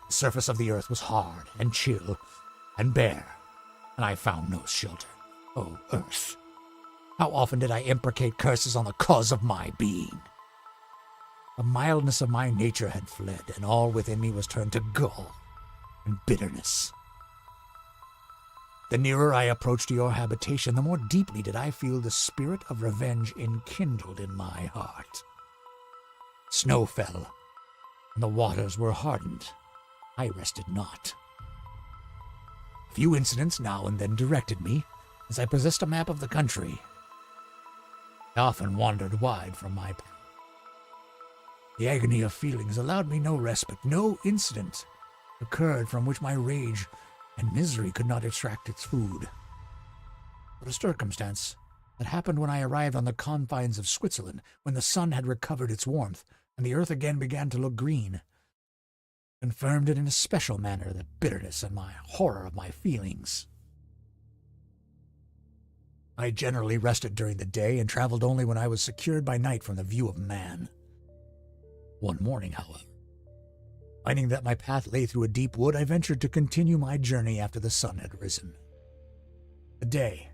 The surface of the earth was hard and chill and bare, and I found no shelter. Oh, earth! How often did I imprecate curses on the cause of my being? The mildness of my nature had fled, and all within me was turned to gall and bitterness. The nearer I approached your habitation, the more deeply did I feel the spirit of revenge enkindled in my heart. Snow fell, and the waters were hardened. I rested not. A few incidents now and then directed me, as I possessed a map of the country. I often wandered wide from my path. The agony of feelings allowed me no respite. No incident occurred from which my rage and misery could not extract its food. But a circumstance that happened when I arrived on the confines of Switzerland, when the sun had recovered its warmth, and the earth again began to look green, confirmed in a special manner the bitterness and my horror of my feelings. I generally rested during the day and traveled only when I was secured by night from the view of man. One morning, however, finding that my path lay through a deep wood, I ventured to continue my journey after the sun had risen. The day,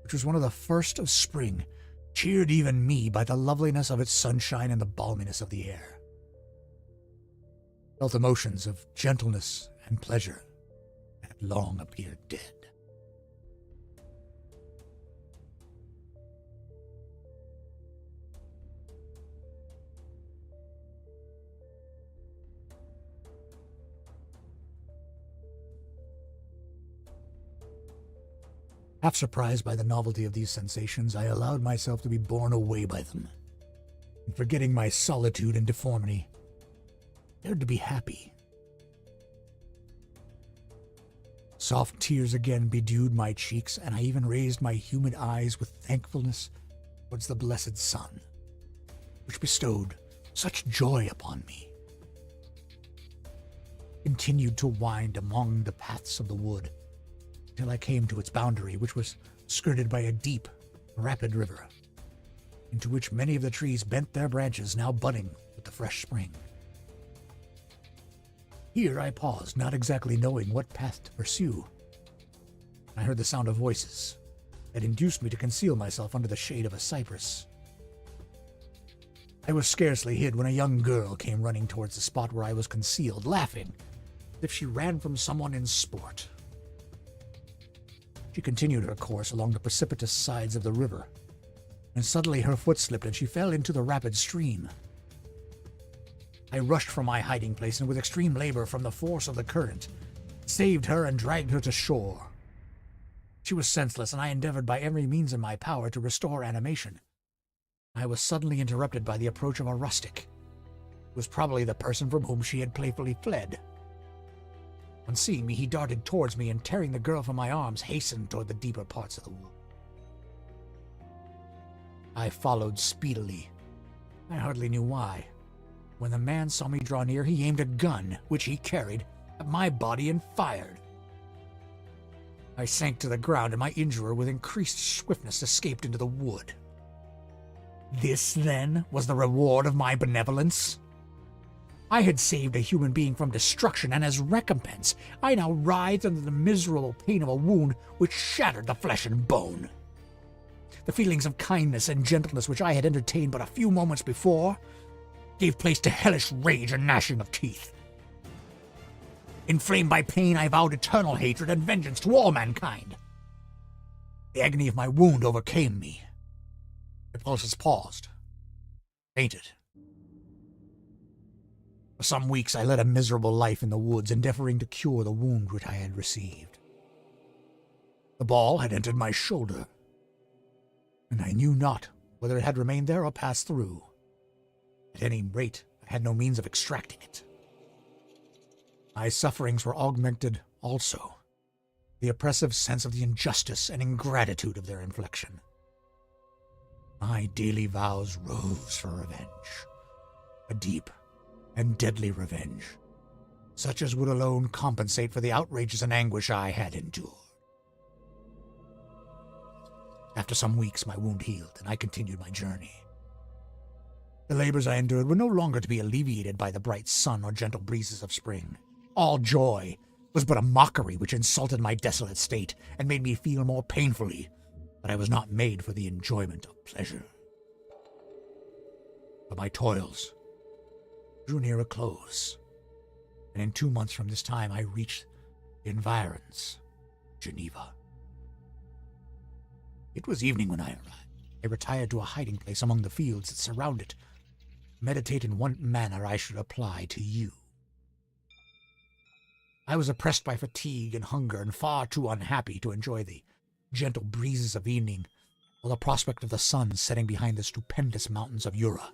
which was one of the first of spring, cheered even me by the loveliness of its sunshine and the balminess of the air. I felt emotions of gentleness and pleasure that had long appeared dead. Half surprised by the novelty of these sensations, I allowed myself to be borne away by them, and forgetting my solitude and deformity, dared to be happy. Soft tears again bedewed my cheeks, and I even raised my humid eyes with thankfulness towards the blessed sun, which bestowed such joy upon me. I continued to wind among the paths of the wood, till I came to its boundary, which was skirted by a deep, rapid river, into which many of the trees bent their branches, now budding with the fresh spring. Here I paused, not exactly knowing what path to pursue. I heard the sound of voices that induced me to conceal myself under the shade of a cypress. I was scarcely hid when a young girl came running towards the spot where I was concealed, laughing as if she ran from someone in sport. She continued her course along the precipitous sides of the river, and suddenly her foot slipped and she fell into the rapid stream. I rushed from my hiding place and with extreme labor from the force of the current, saved her and dragged her to shore. She was senseless, and I endeavored by every means in my power to restore animation. I was suddenly interrupted by the approach of a rustic, who was probably the person from whom she had playfully fled. On seeing me, he darted towards me, and tearing the girl from my arms, hastened toward the deeper parts of the wood. I followed speedily. I hardly knew why. When the man saw me draw near, he aimed a gun, which he carried, at my body and fired. I sank to the ground, and my injurer with increased swiftness escaped into the wood. This, then, was the reward of my benevolence? I had saved a human being from destruction, and as recompense, I now writhed under the miserable pain of a wound which shattered the flesh and bone. The feelings of kindness and gentleness which I had entertained but a few moments before gave place to hellish rage and gnashing of teeth. Inflamed by pain, I vowed eternal hatred and vengeance to all mankind. The agony of my wound overcame me. My pulses paused, fainted. For some weeks I led a miserable life in the woods, endeavoring to cure the wound which I had received. The ball had entered my shoulder, and I knew not whether it had remained there or passed through. At any rate, I had no means of extracting it. My sufferings were augmented also, the oppressive sense of the injustice and ingratitude of their infliction. My daily vows rose for revenge, a deep and deadly revenge, such as would alone compensate for the outrages and anguish I had endured. After some weeks, my wound healed, and I continued my journey. The labors I endured were no longer to be alleviated by the bright sun or gentle breezes of spring. All joy was but a mockery which insulted my desolate state and made me feel more painfully that I was not made for the enjoyment of pleasure. But my toils drew near a close, and in 2 months from this time I reached the environs of Geneva. It was evening when I arrived. I retired to a hiding place among the fields that surround it, meditating what manner I should apply to you. I was oppressed by fatigue and hunger, and far too unhappy to enjoy the gentle breezes of evening or the prospect of the sun setting behind the stupendous mountains of Jura.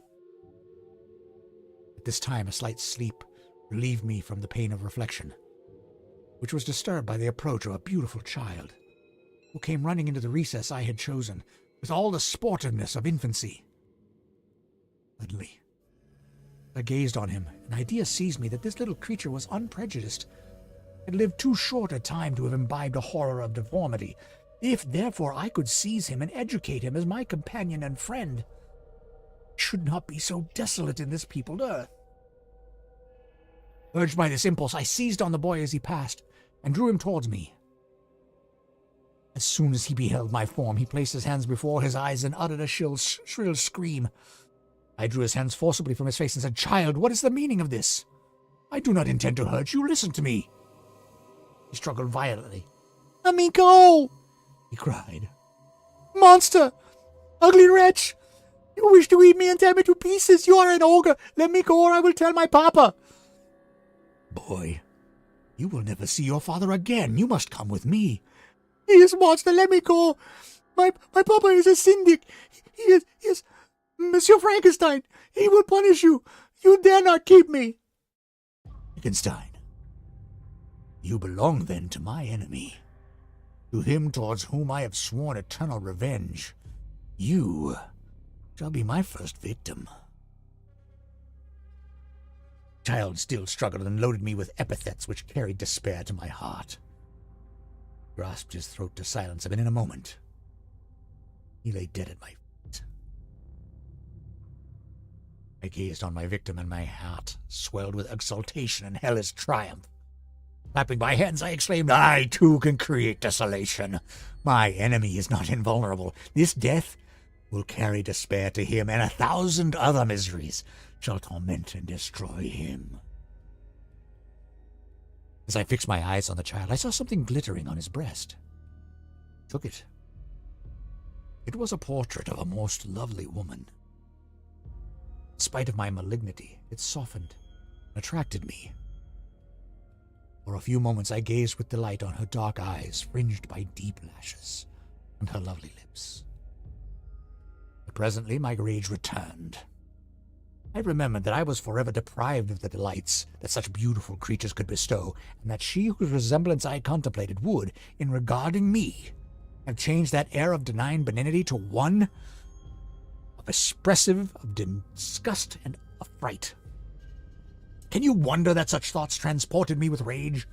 At this time a slight sleep relieved me from the pain of reflection, which was disturbed by the approach of a beautiful child, who came running into the recess I had chosen with all the sportiveness of infancy. Suddenly, I gazed on him. An idea seized me that this little creature was unprejudiced, had lived too short a time to have imbibed a horror of deformity. If, therefore, I could seize him and educate him as my companion and friend, I should not be so desolate in this peopled earth. Urged by this impulse, I seized on the boy as he passed and drew him towards me. As soon as he beheld my form, he placed his hands before his eyes and uttered a shrill scream. I drew his hands forcibly from his face and said, "Child, what is the meaning of this? I do not intend to hurt you. Listen to me." He struggled violently. "Let me go!" he cried. "Monster! Ugly wretch! You wish to eat me and tear me to pieces. You are an ogre. Let me go, or I will tell my papa." "Boy, you will never see your father again. You must come with me." "He is a monster. Let me go. My papa is a syndic. He is Monsieur Frankenstein. He will punish you. You dare not keep me." "Frankenstein, you belong then to my enemy, to him towards whom I have sworn eternal revenge. You shall be my first victim." The child still struggled and loaded me with epithets which carried despair to my heart. I grasped his throat to silence him, and in a moment he lay dead at my feet. I gazed on my victim, and my heart swelled with exultation and hellish triumph. Clapping my hands, I exclaimed, "I too can create desolation. My enemy is not invulnerable. This death will carry despair to him, and 1,000 other miseries shall torment and destroy him." As I fixed my eyes on the child, I saw something glittering on his breast. I took it. It was a portrait of a most lovely woman. In spite of my malignity, it softened and attracted me. For a few moments I gazed with delight on her dark eyes, fringed by deep lashes, and her lovely lips. But presently my rage returned. I remembered that I was forever deprived of the delights that such beautiful creatures could bestow, and that she whose resemblance I contemplated would, in regarding me, have changed that air of denying benignity to one expressive of disgust and affright. Can you wonder that such thoughts transported me with rage?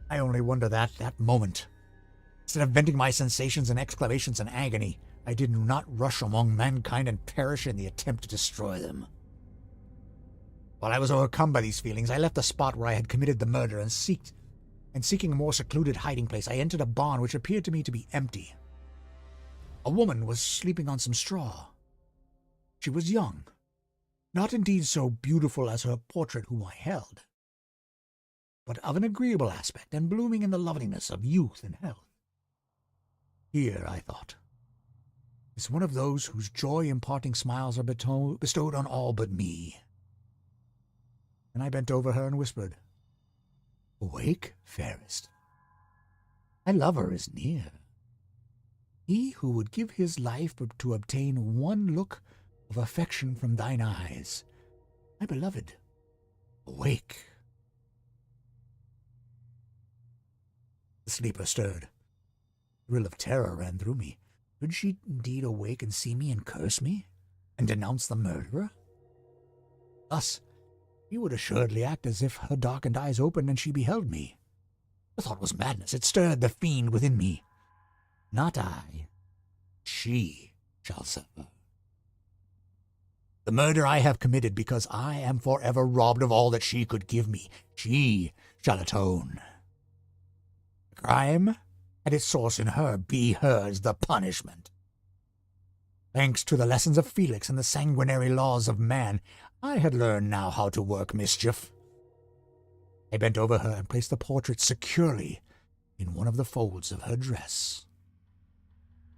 I only wonder that moment, Instead of venting my sensations in exclamations and agony, I did not rush among mankind and perish in the attempt to destroy them. While I was overcome by these feelings, I left the spot where I had committed the murder and seeking a more secluded hiding place, I entered a barn which appeared to me to be empty. A woman was sleeping on some straw. She was young, not indeed so beautiful as her portrait whom I held, but of an agreeable aspect and blooming in the loveliness of youth and health. Here, I thought, is one of those whose joy-imparting smiles are bestowed on all but me. And I bent over her and whispered, "Awake, fairest. Thy lover is near. He who would give his life to obtain one look of affection from thine eyes. My beloved, awake." The sleeper stirred. A thrill of terror ran through me. Should she indeed awake and see me and curse me, and denounce the murderer? Thus, he would assuredly act as if her darkened eyes opened and she beheld me. The thought was madness. It stirred the fiend within me. Not I. She shall suffer. The murder I have committed because I am forever robbed of all that she could give me. She shall atone. The crime had its source in her. Be hers the punishment. Thanks to the lessons of Felix and the sanguinary laws of man, I had learned now how to work mischief. I bent over her and placed the portrait securely in one of the folds of her dress.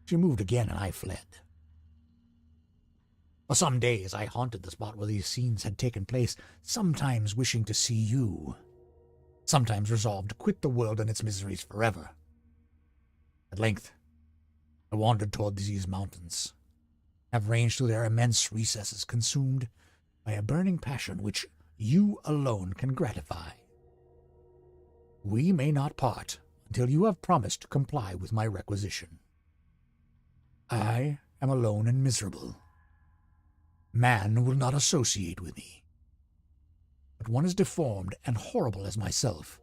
She moved again, and I fled. For some days I haunted the spot where these scenes had taken place, sometimes wishing to see you, sometimes resolved to quit the world and its miseries forever. At length, I wandered toward these mountains, have ranged through their immense recesses, consumed by a burning passion which you alone can gratify. We may not part until you have promised to comply with my requisition. I am alone and miserable. Man will not associate with me. But one as deformed and horrible as myself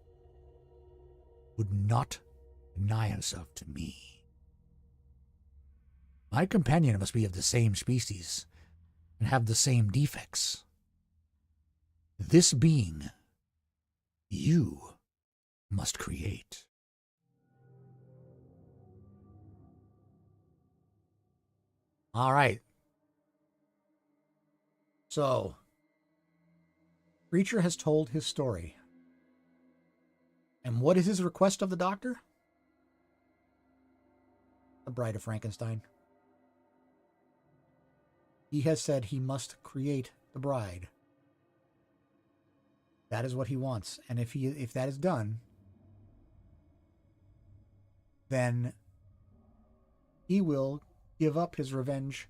would not deny herself to me. My companion must be of the same species and have the same defects. This being you must create. All right. So, Preacher has told his story. And what is his request of the doctor? The Bride of Frankenstein. He has said he must create the bride. That is what he wants. And if that is done, then he will give up his revenge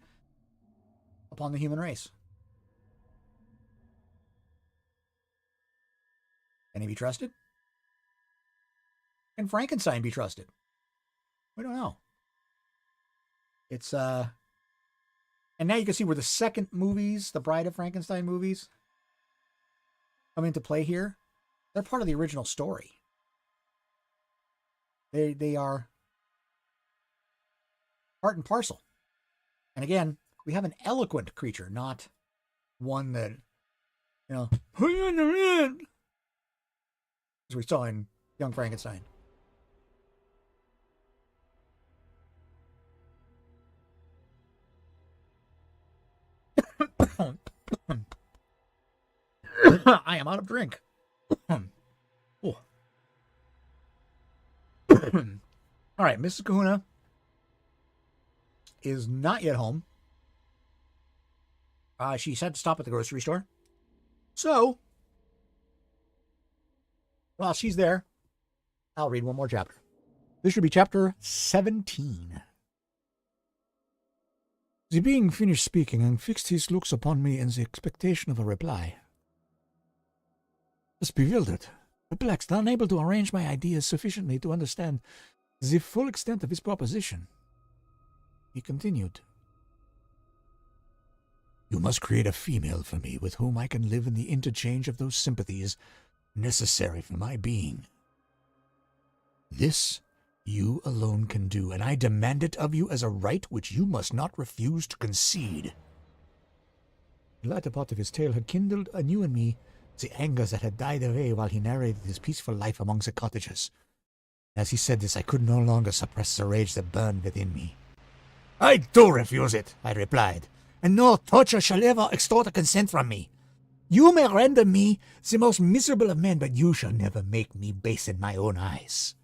upon the human race. Can he be trusted? Can Frankenstein be trusted? We don't know. It's and now you can see where the second movies, the Bride of Frankenstein movies, come into play here. They're part of the original story. They are part and parcel. And again, we have an eloquent creature, not one that, as we saw in Young Frankenstein. I am out of drink. Oh. All right, Mrs. Kahuna is not yet home. She had to stop at the grocery store. So, while she's there, I'll read one more chapter. This should be chapter 17. The being finished speaking and fixed his looks upon me in the expectation of a reply. I was bewildered, perplexed, unable to arrange my ideas sufficiently to understand the full extent of his proposition. He continued, "You must create a female for me with whom I can live in the interchange of those sympathies necessary for my being. This you alone can do, and I demand it of you as a right which you must not refuse to concede. The latter part of his tale had kindled anew in me the angers that had died away while he narrated his peaceful life among the cottagers. As he said this, I could no longer suppress the rage that burned within me. I do refuse it, I replied, and no torture shall ever extort a consent from me. You may render me the most miserable of men, but you shall never make me base in my own eyes.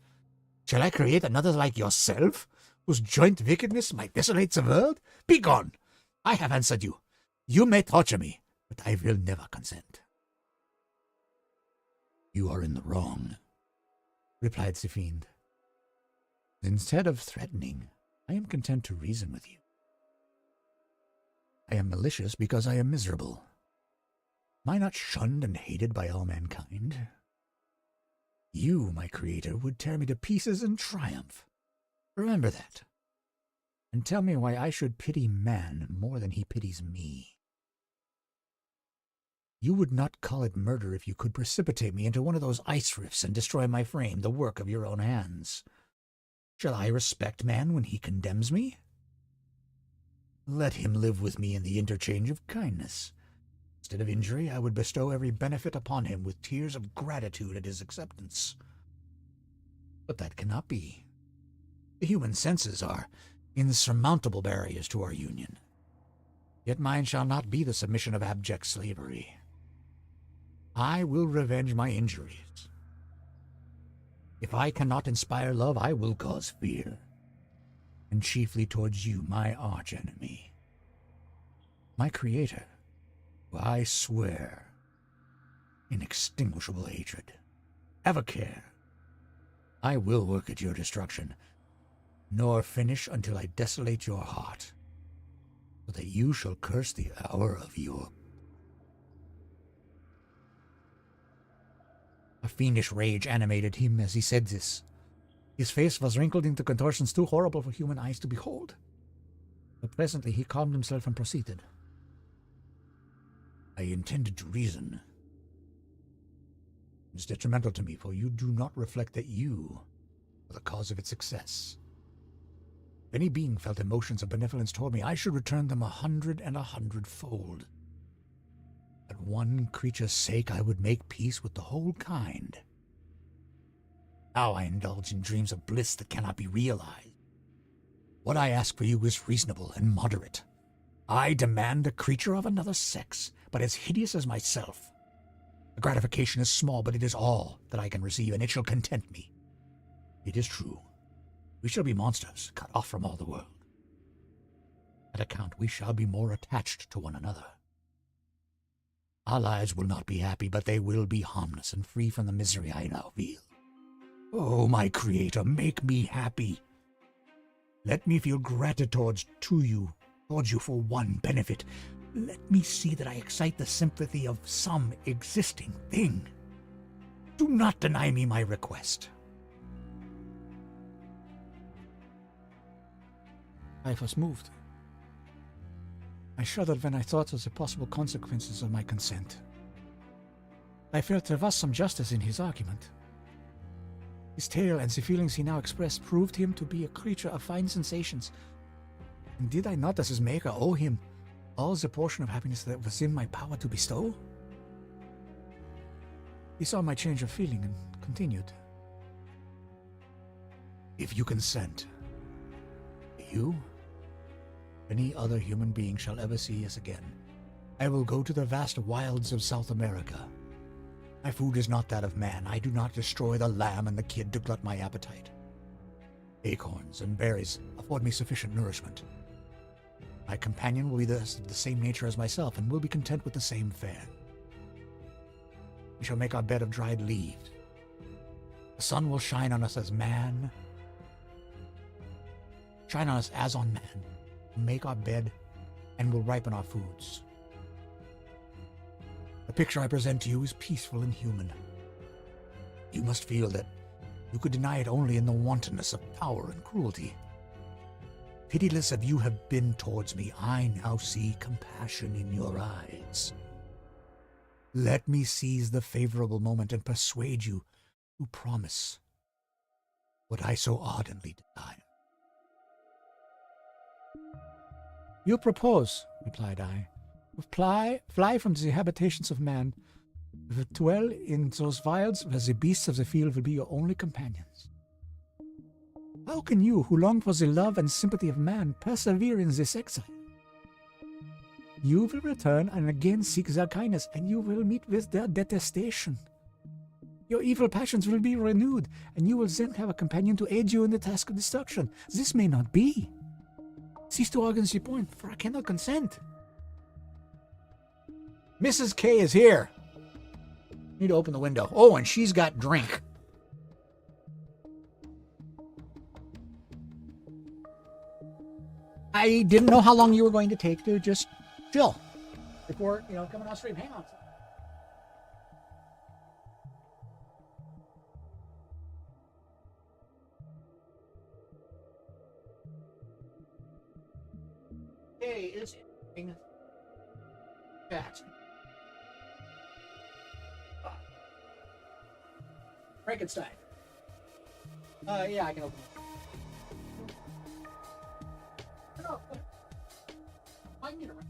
Shall I create another like yourself, whose joint wickedness might desolate the world? Begone! I have answered you. You may torture me, but I will never consent. You are in the wrong, replied the fiend. Instead of threatening, I am content to reason with you. I am malicious because I am miserable. Am I not shunned and hated by all mankind? You, my creator, would tear me to pieces in triumph. Remember that. And tell me why I should pity man more than he pities me. You would not call it murder if you could precipitate me into one of those ice rifts and destroy my frame, the work of your own hands. Shall I respect man when he condemns me? Let him live with me in the interchange of kindness. Instead of injury, I would bestow every benefit upon him with tears of gratitude at his acceptance. But that cannot be. The human senses are insurmountable barriers to our union. Yet mine shall not be the submission of abject slavery. I will revenge my injuries. If I cannot inspire love, I will cause fear, and chiefly towards you, my arch-enemy. My creator, who I swear inextinguishable hatred. Have a care. I will work at your destruction, nor finish until I desolate your heart, so that you shall curse the hour of your... A fiendish rage animated him as he said this. His face was wrinkled into contortions too horrible for human eyes to behold. But presently he calmed himself and proceeded. I intended to reason. It is detrimental to me, for you do not reflect that you are the cause of its success. If any being felt emotions of benevolence toward me, I should return them 100 and 100-fold. At one creature's sake, I would make peace with the whole kind. Now I indulge in dreams of bliss that cannot be realized. What I ask for you is reasonable and moderate. I demand a creature of another sex, but as hideous as myself. The gratification is small, but it is all that I can receive, and it shall content me. It is true. We shall be monsters, cut off from all the world. On that account, we shall be more attached to one another. Our lives will not be happy, but they will be harmless and free from the misery I now feel. Oh, my Creator, make me happy. Let me feel gratitude towards you for one benefit. Let me see that I excite the sympathy of some existing thing. Do not deny me my request. I was moved. I shuddered when I thought of the possible consequences of my consent. I felt there was some justice in his argument. His tale and the feelings he now expressed proved him to be a creature of fine sensations. And did I not, as his maker, owe him all the portion of happiness that was in my power to bestow? He saw my change of feeling and continued. If you consent, you, any other human being shall ever see us again, I will go to the vast wilds of South America. My food is not that of man. I do not destroy the lamb and the kid to glut my appetite. Acorns and berries afford me sufficient nourishment. My companion will be the same nature as myself, and will be content with the same fare. We shall make our bed of dried leaves. The sun will shine on us as on man. Make our bed, and will ripen our foods. The picture I present to you is peaceful and human. You must feel that you could deny it only in the wantonness of power and cruelty. Pitiless as you have been towards me, I now see compassion in your eyes. Let me seize the favorable moment and persuade you to promise what I so ardently desire. You propose, replied I, to fly from the habitations of man, to dwell in those wilds where the beasts of the field will be your only companions. How can you, who long for the love and sympathy of man, persevere in this exile? You will return and again seek their kindness, and you will meet with their detestation. Your evil passions will be renewed, and you will then have a companion to aid you in the task of destruction. This may not be. Cease to argue the point, for I cannot consent. Mrs. K is here. Need to open the window. Oh, and she's got drink. I didn't know how long you were going to take to just chill before, coming on stream. Hang on. Okay, it's in chat. Frankenstein. Yeah, I can open it. No, I can get around.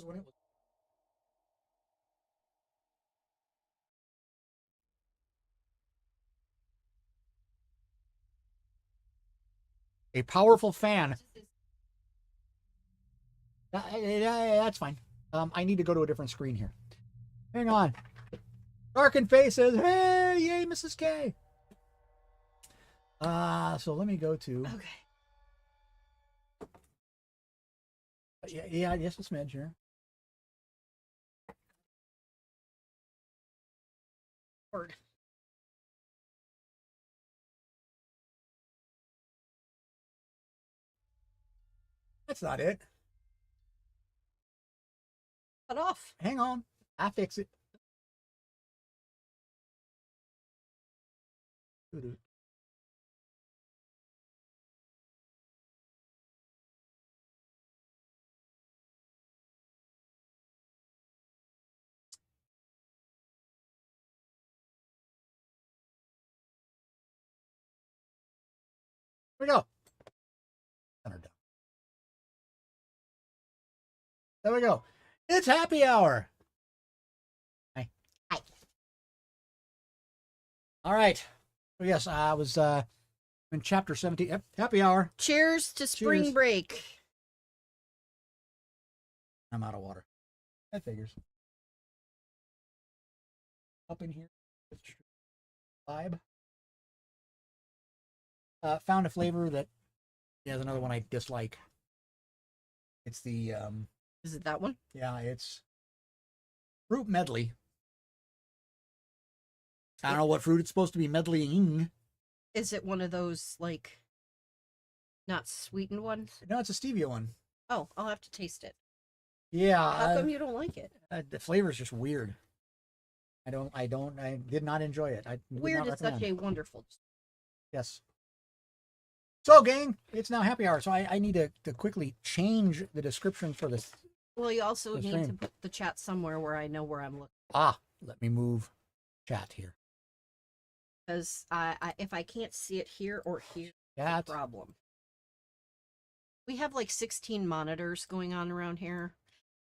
When it was a powerful fan. That's fine. I need to go to a different screen here. Hang on. Darkened Faces. Hey, yay, Mrs. K. So let me go to. Okay. Yeah, just a smidge here. Word. That's not it. Cut off. Hang on. I'll fix it. Here we go. There we go. It's happy hour. Hi. All right. So yes, I was in chapter 17. Yep, happy hour. Cheers to spring Cheers. break. I'm out of water. That figures. Up in here. Vibe. Found a flavor that is another one I dislike. It's the Is it that one? yeah, it's fruit medley. I don't know what fruit it's supposed to be medleying. Is it one of those, like, not sweetened ones? No, it's a stevia one. Oh, I'll have to taste it. Yeah. How come you don't like it? The flavor is just weird. I did not enjoy it. I would Weird not is such recommend. a wonderful. Yes. So, gang, it's now happy hour. So I need to quickly change the description for this. Well, you also The need stream. to put the chat somewhere where I know where I'm looking. Let me move chat here. Because if I can't see it here or here, Yeah, it's a problem. We have like 16 monitors going on around here.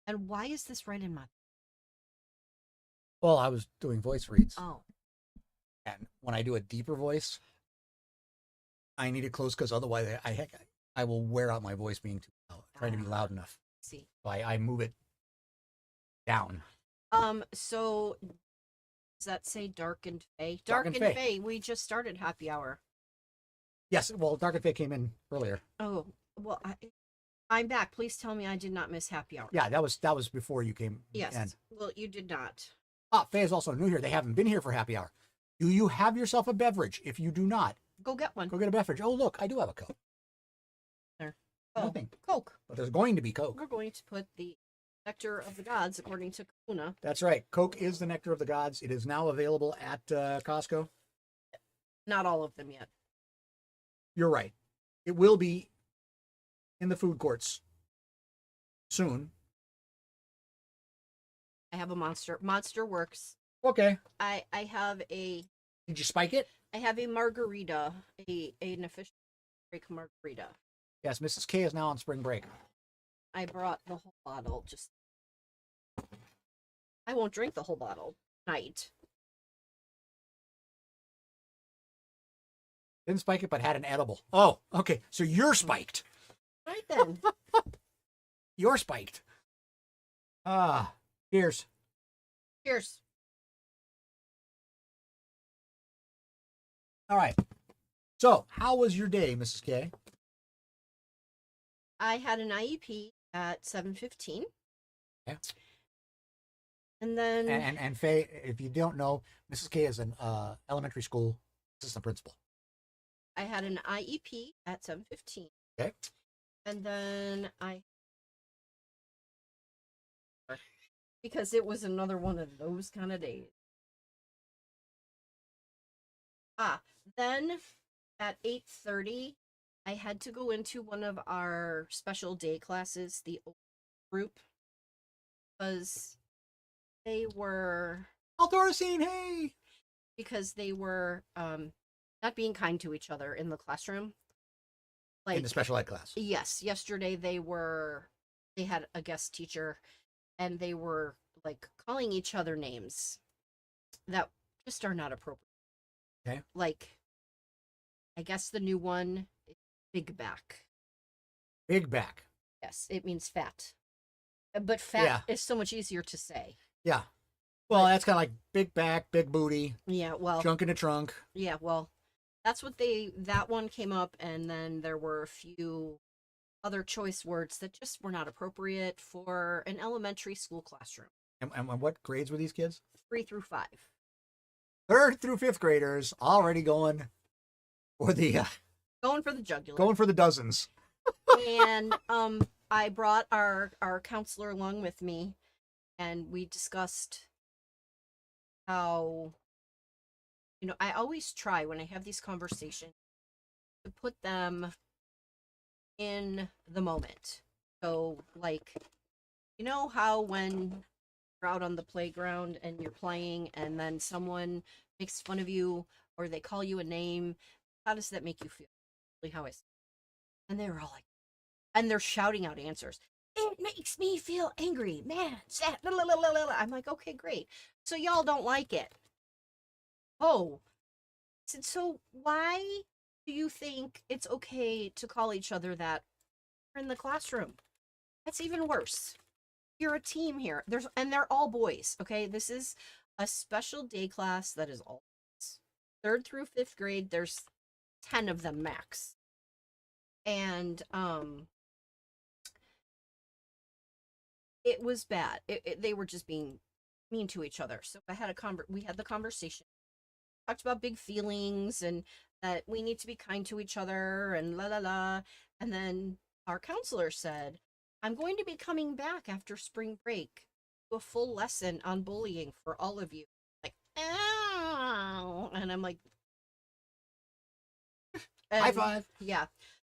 And why is this right in my... well, I was doing voice reads. Oh. And when I do a deeper voice, I need it close because otherwise I will wear out my voice being too loud, trying to be loud enough. See. So I move it down. So does that say Dark and Fey? Dark Dark and and Fey. Fey, we just started happy hour. Yes, well, Dark and Fey came in earlier. Oh, well, I'm back. Please tell me I did not miss happy hour. Yeah, that was before you came. Yes. in. Well, you did not. Faye is also new here. They haven't been here for happy hour. Do you have yourself a beverage? If you do not, Go get one. go get a beverage. Oh, look, I do have a cup. Oh, Nothing. Coke. But there's going to be Coke. We're going to put the nectar of the gods according to Kahuna. That's right. Coke is the nectar of the gods. It is now available at Costco. Not all of them yet. You're right. It will be in the food courts soon. I have a Monster. Monster works. Okay. I have a Did you spike it? I have a margarita, an official break margarita. Yes, Mrs. K is now on spring break. I brought the whole bottle. Just I won't drink the whole bottle tonight. Didn't spike it, but had an edible. Oh, okay. So you're spiked. Right then. You're spiked. Ah, cheers. Cheers. All right. So, how was your day, Mrs. K? I had an IEP at 7:15. Yeah. And then And Faye, if you don't know, Mrs. K is an elementary school assistant principal. I had an IEP at 7:15. Okay. And then because it was another one of those kind of days. Then at 8:30, I had to go into one of our special day classes, the group, because they were Outdoor scene, hey! not being kind to each other in the classroom. In the special ed class. Yes, yesterday they had a guest teacher and they were like calling each other names that just are not appropriate. Okay. Like, I guess the new one is big back. Big back. Yes, it means fat. But fat is so much easier to say. Yeah. Well, that's kind of like big back, big booty. Yeah, well. Junk in the trunk. Yeah, well, that's what that one came up, and then there were a few other choice words that just were not appropriate for an elementary school classroom. And what grades were these kids? 3 through 5. 3rd through 5th graders already going for the Going for the jugular. going for the dozens. And I brought our counselor along with me, and we discussed how, I always try when I have these conversations to put them in the moment. So, like, how when you're out on the playground and you're playing and then someone makes fun of you or they call you a name, how does that make you feel? Really how I said. And they were all like, and they're shouting out answers. It makes me feel angry, man, sad. Blah, blah, blah, blah, blah. I'm like, okay, great. So y'all don't like it. Oh, so why do you think it's okay to call each other that in the classroom? That's even worse. You're a team here. They're all boys, okay? This is a special day class that is all boys. 3rd through 5th grade, there's 10 of them max. And it was bad. They were just being mean to each other. So we had the conversation. Talked about big feelings and that we need to be kind to each other and la la la. And then our counselor said, I'm going to be coming back after spring break to a full lesson on bullying for all of you. Like, ow. And I'm like, High five. Yeah.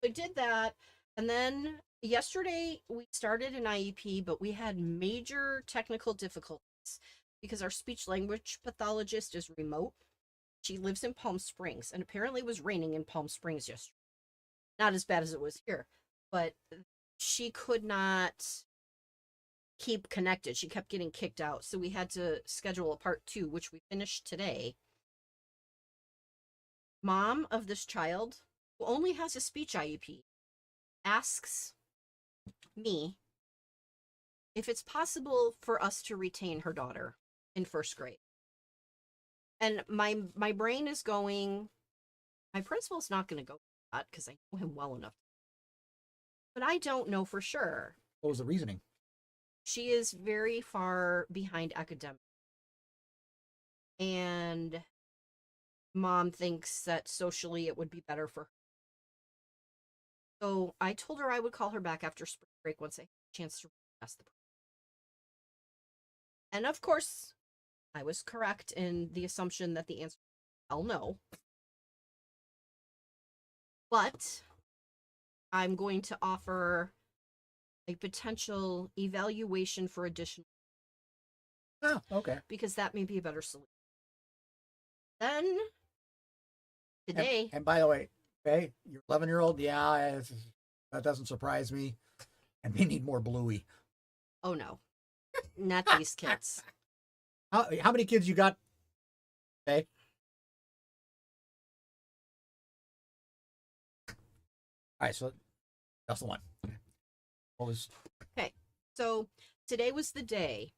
So I did that. And then yesterday we started an IEP, but we had major technical difficulties because our speech language pathologist is remote. She lives in Palm Springs, and apparently it was raining in Palm Springs yesterday. Not as bad as it was here, but she could not keep connected. She kept getting kicked out. So we had to schedule a part 2, which we finished today. Mom of this child, who only has a speech IEP, asks me if it's possible for us to retain her daughter in 1st grade. And my brain is going, my principal's not going to go with that because I know him well enough. But I don't know for sure. What was the reasoning? She is very far behind academic. And Mom thinks that socially it would be better for her. So I told her I would call her back after spring break once I had a chance to ask the. And of course, I was correct in the assumption that the answer was hell no. But I'm going to offer a potential evaluation for additional Oh, okay. because that may be a better solution. Then And, today, and by the way, okay, your 11-year-old, yeah, that doesn't surprise me. And we need more Bluey. oh no, not these kids. How many kids you got? Okay. All right, so that's the one. What was? Okay, so today was the day.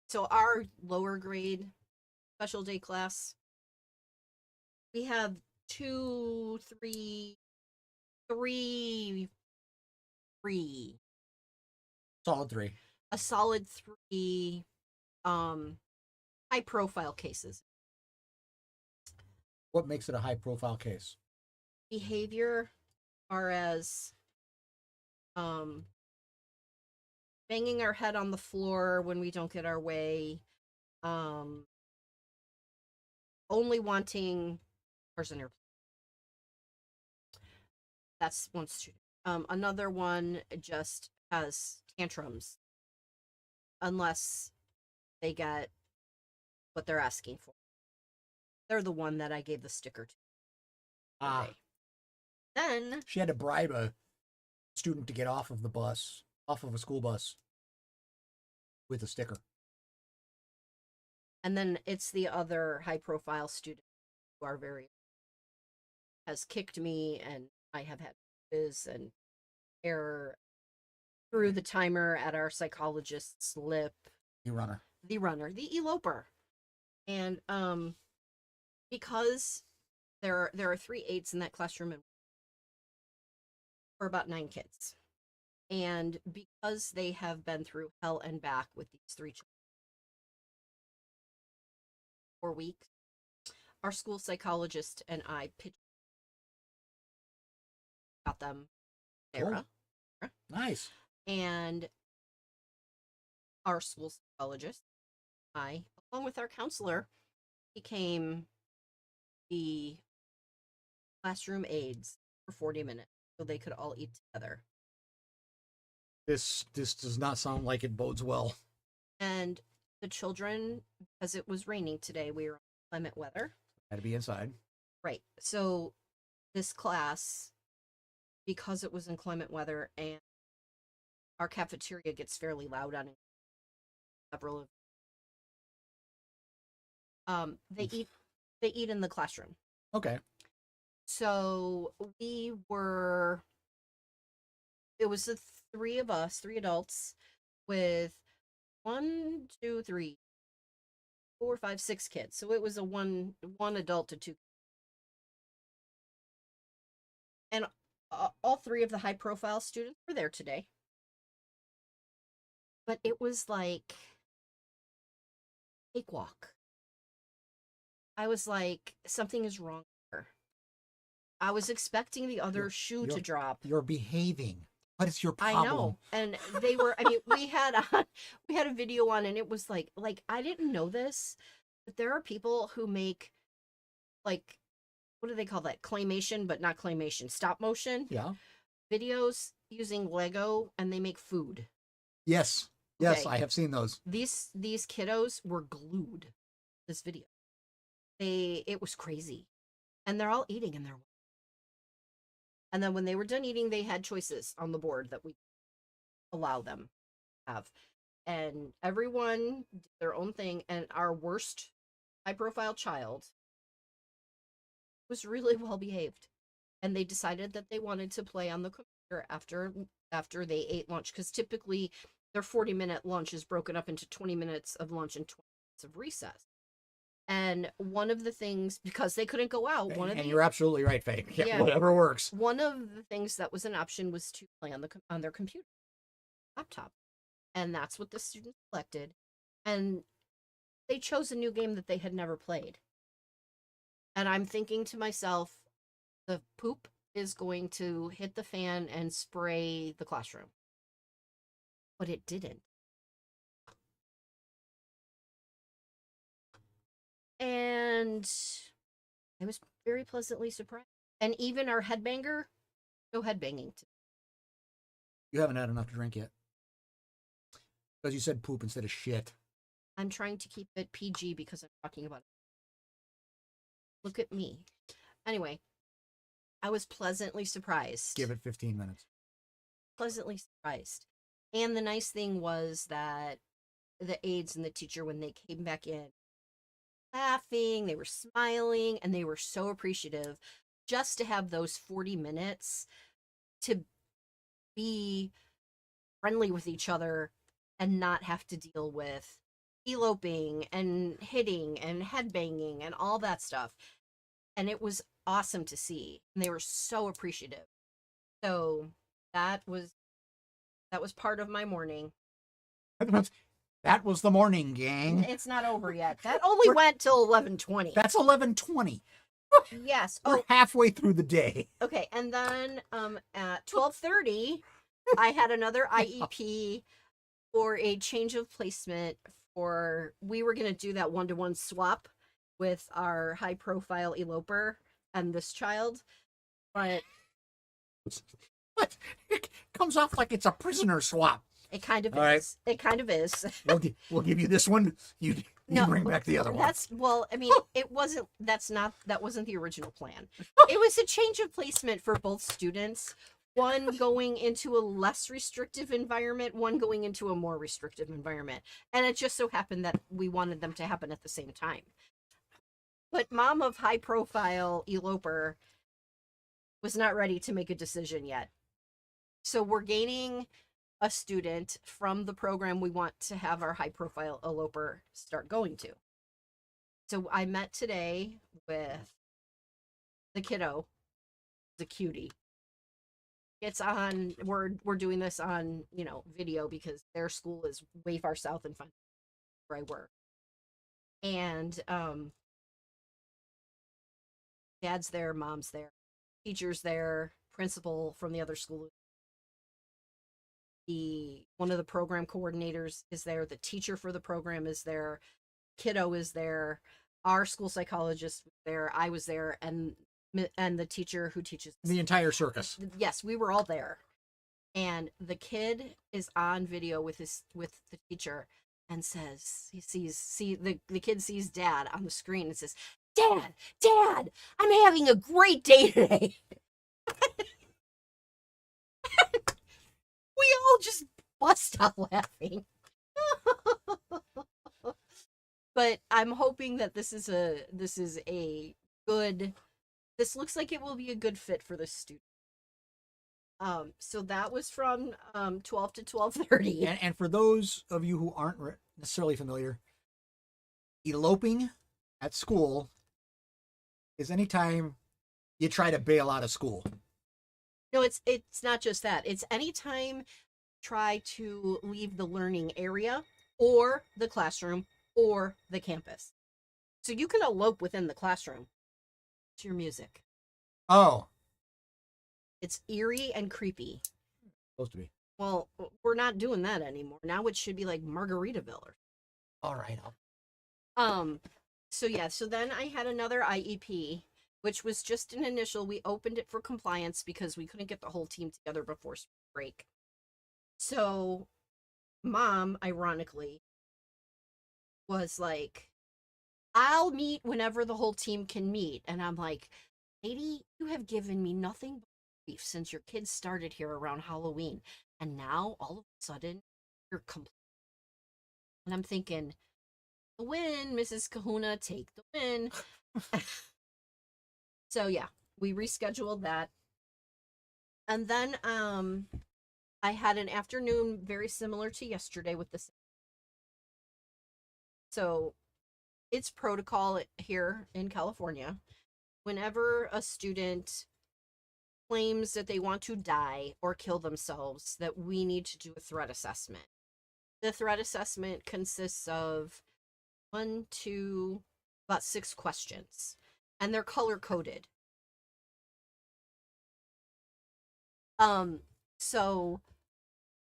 So our lower grade special day class, we have three, Solid 3. a solid three high profile cases. What makes it a high profile case? Behavior are as banging our head on the floor when we don't get our way, um only wanting person airplane. That's one student. Another one just has tantrums unless they get what they're asking for. They're the one that I gave the sticker to today. Then She had to bribe a student to get off of a school bus with a sticker. and then it's the other high profile student who are very has kicked me, and I have had quiz and error through the timer at our psychologist's lip. The runner. The eloper. And because there are 3 8s in that classroom and for about 9 kids. And because they have been through hell and back with these 3 children 4 weeks, our school psychologist and I pitched got them Sarah. Cool. Nice. And our school psychologist, I, along with our counselor, became the classroom aides for 40 minutes so they could all eat together. This does not sound like it bodes well. And the children, because it was raining today, we were on climate weather. Had to be inside. Right. So this class, because it was in climate weather and our cafeteria gets fairly loud on it, several of they eat in the classroom. Okay. So it was the 3 of us, 3 adults, with 1, 2, 3, 4, 5, 6 kids. So it was a one adult to 2. And all 3 of the high profile students were there today. But it was like cakewalk. I was like, something is wrong here. I was expecting the other shoe to drop. You're behaving. What is your problem? I know. And they were, I mean, we had a video on, and it was like I didn't know this, but there are people who make, like, what do they call that? Claymation, but not claymation, stop motion. Yeah. Videos using Lego, and they make food. Yes. Yes, Okay. I have seen those. These kiddos were glued to this video. It was crazy. And they're all eating in their way. And then when they were done eating, they had choices on the board that we allow them to have. And everyone did their own thing. And our worst high profile child was really well behaved. And they decided that they wanted to play on the computer after they ate lunch. Because typically their 40-minute lunch is broken up into 20 minutes of lunch and 20 minutes of recess. And one of the things, because they couldn't go out, And you're absolutely right, Faye. Yeah, Yeah. whatever works. one of the things that was an option was to play on their computer laptop, and that's what the students selected. And they chose a new game that they had never played. And I'm thinking to myself, the poop is going to hit the fan and spray the classroom. But it didn't. And I was very pleasantly surprised. And even our headbanger, no headbanging. You haven't had enough to drink yet. Because you said poop instead of shit. I'm trying to keep it PG because I'm talking about it. Look at me. Anyway, I was pleasantly surprised. Give it 15 minutes. Pleasantly surprised. And the nice thing was that the aides and the teacher, when they came back in, laughing, they were smiling, and they were so appreciative just to have those 40 minutes to be friendly with each other and not have to deal with eloping and hitting and headbanging and all that stuff. And it was awesome to see. And they were so appreciative. So that was part of my morning. That was the morning, gang. It's not over yet. That only went till 11:20. That's 11:20. Yes. We're halfway through the day. Okay, and then at 12:30, I had another IEP for a change of placement. We were going to do that one-to-one swap with our high-profile eloper and this child, but it comes off like it's a prisoner swap. it kind of is. Right. It kind of is. We'll give you this one. You bring back the other one. I mean, it wasn't. That wasn't the original plan. It was a change of placement for both students. One going into a less restrictive environment, one going into a more restrictive environment. And it just so happened that we wanted them to happen at the same time. But mom of high profile eloper was not ready to make a decision yet. So we're gaining a student from the program we want to have our high profile eloper start going to. So I met today with the kiddo, the cutie. It's on, we're doing this on, video because their school is way far south and where I work. And dad's there, mom's there, teacher's there, principal from the other school. One of the program coordinators is there, the teacher for the program is there, kiddo is there, our school psychologist was there, I was there, and the teacher who teaches the entire circus. Yes, we were all there. And the kid is on video with the teacher and says the kid sees dad on the screen and says, Dad, I'm having a great day today. We all just bust out laughing. But I'm hoping that this looks like it will be a good fit for the student. So that was from 12 to 12:30. And for those of you who aren't necessarily familiar, eloping at school is anytime you try to bail out of school. No, it's not just that. It's anytime try to leave the learning area or the classroom or the campus. So you can elope within the classroom. It's your music. Oh. It's eerie and creepy. Supposed to be. Well, we're not doing that anymore. Now it should be like Margaritaville. All right. So then I had another IEP, which was just an initial. We opened it for compliance because we couldn't get the whole team together before spring break. So mom, ironically, was like, I'll meet whenever the whole team can meet. And I'm like, lady, you have given me nothing but grief since your kids started here around Halloween. And now all of a sudden you're complete. And I'm thinking, the win, Mrs. Kahuna, take the win. So yeah, we rescheduled that. And then I had an afternoon very similar to yesterday with the. So it's protocol here in California. Whenever a student claims that they want to die or kill themselves, that we need to do a threat assessment. The threat assessment consists of about 6 questions, and they're color coded. So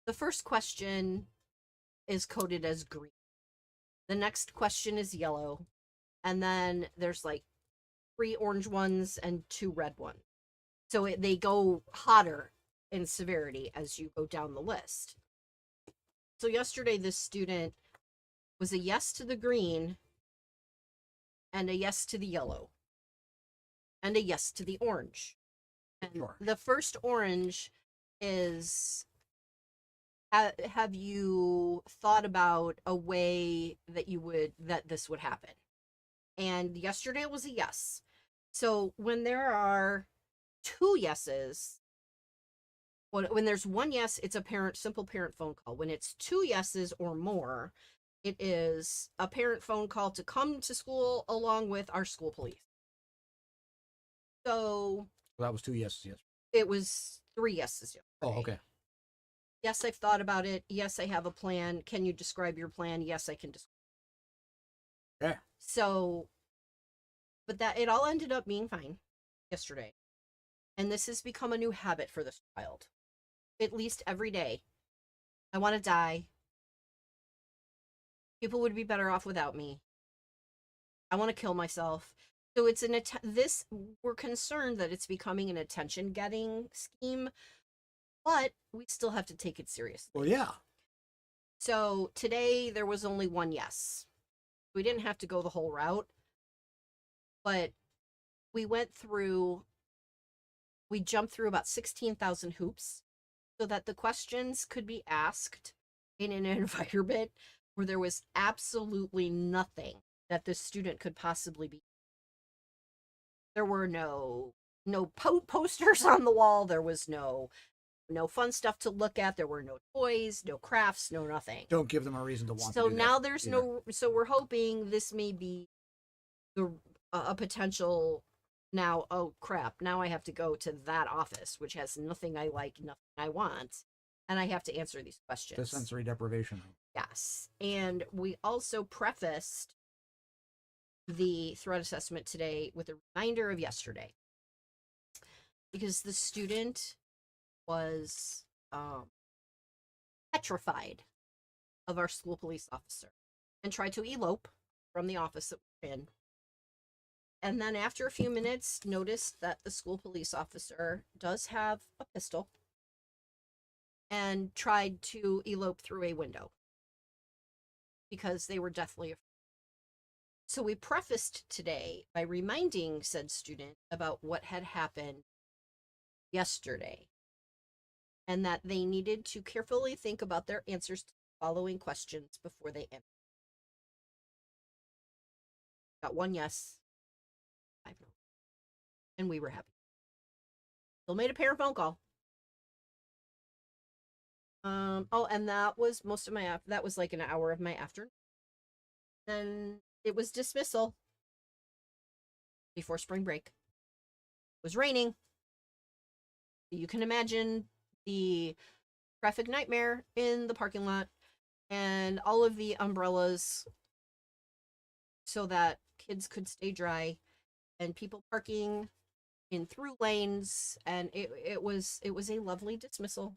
the first question is coded as green. The next question is yellow. And then there's like 3 orange ones and 2 red ones. So they go hotter in severity as you go down the list. So yesterday, this student was a yes to the green and a yes to the yellow and a yes to the orange. And Sure. the first orange is, have you thought about a way that this would happen? And yesterday it was a yes. So when there are 2 yeses, when there's 1 yes, it's a simple parent phone call. When it's 2 yeses or more, it is a parent phone call to come to school along with our school police. So That was 2 yeses, yes. it was 3 yeses yesterday. Oh, okay. Yes, I've thought about it. Yes, I have a plan. Can you describe your plan? Yes, I can describe. Yeah. So, but that it all ended up being fine yesterday. And this has become a new habit for this child. At least every day. I want to die. People would be better off without me. I want to kill myself. So it's we're concerned that it's becoming an attention getting scheme, but we still have to take it seriously. Well, yeah. So today there was only 1 yes. We didn't have to go the whole route, but we jumped through about 16,000 hoops so that the questions could be asked in an environment where there was absolutely nothing that the student could possibly be. There were no posters on the wall. There was no fun stuff to look at. There were no toys, no crafts, no nothing. Don't give them a reason to want to So do now that there's either. so we're hoping this may be a potential. Now, oh crap, now I have to go to that office, which has nothing I like, nothing I want, and I have to answer these questions. The sensory deprivation. Yes. And we also prefaced the threat assessment today with a reminder of yesterday. Because the student was petrified of our school police officer and tried to elope from the office that we're in. And then after a few minutes, noticed that the school police officer does have a pistol and tried to elope through a window because they were deathly afraid. So we prefaced today by reminding said student about what had happened yesterday and that they needed to carefully think about their answers to the following questions before they answer. Got 1 yes, 5 no. And we were happy. Still made a parent phone call. And that was most of that was like an hour of my afternoon. Then it was dismissal before spring break. It was raining. You can imagine the traffic nightmare in the parking lot and all of the umbrellas so that kids could stay dry and people parking in through lanes, and it was a lovely dismissal.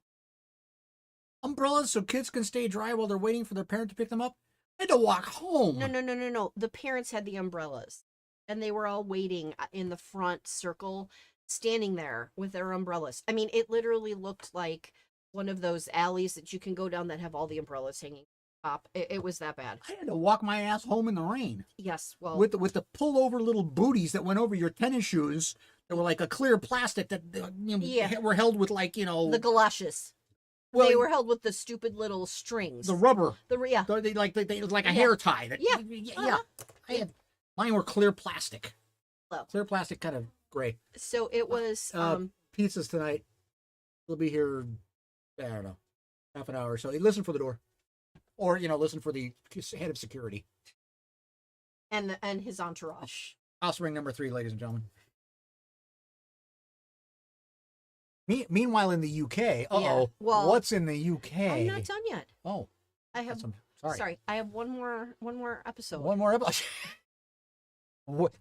Umbrellas so kids can stay dry while they're waiting for their parent to pick them up? I had to walk home. No. The parents had the umbrellas, and they were all waiting in the front circle, standing there with their umbrellas. I mean, it literally looked like one of those alleys that you can go down that have all the umbrellas hanging up. It was that bad. I had to walk my ass home in the rain. Yes, well, with the pullover little booties that went over your tennis shoes. They were like a clear plastic that were held with the galoshes. Well, they were held with the stupid little strings. The rubber. They it was like a hair tie. Yeah. Mine were clear plastic. Hello. Clear plastic, kind of gray. So it was pizzas tonight. We'll be here. I don't know, half an hour or so. Listen for the door, or listen for the head of security and his entourage. House ring number 3, ladies and gentlemen. Meanwhile, in the UK, what's in the UK? I'm not done yet. Oh, I have. Sorry, I have one more episode. One more episode.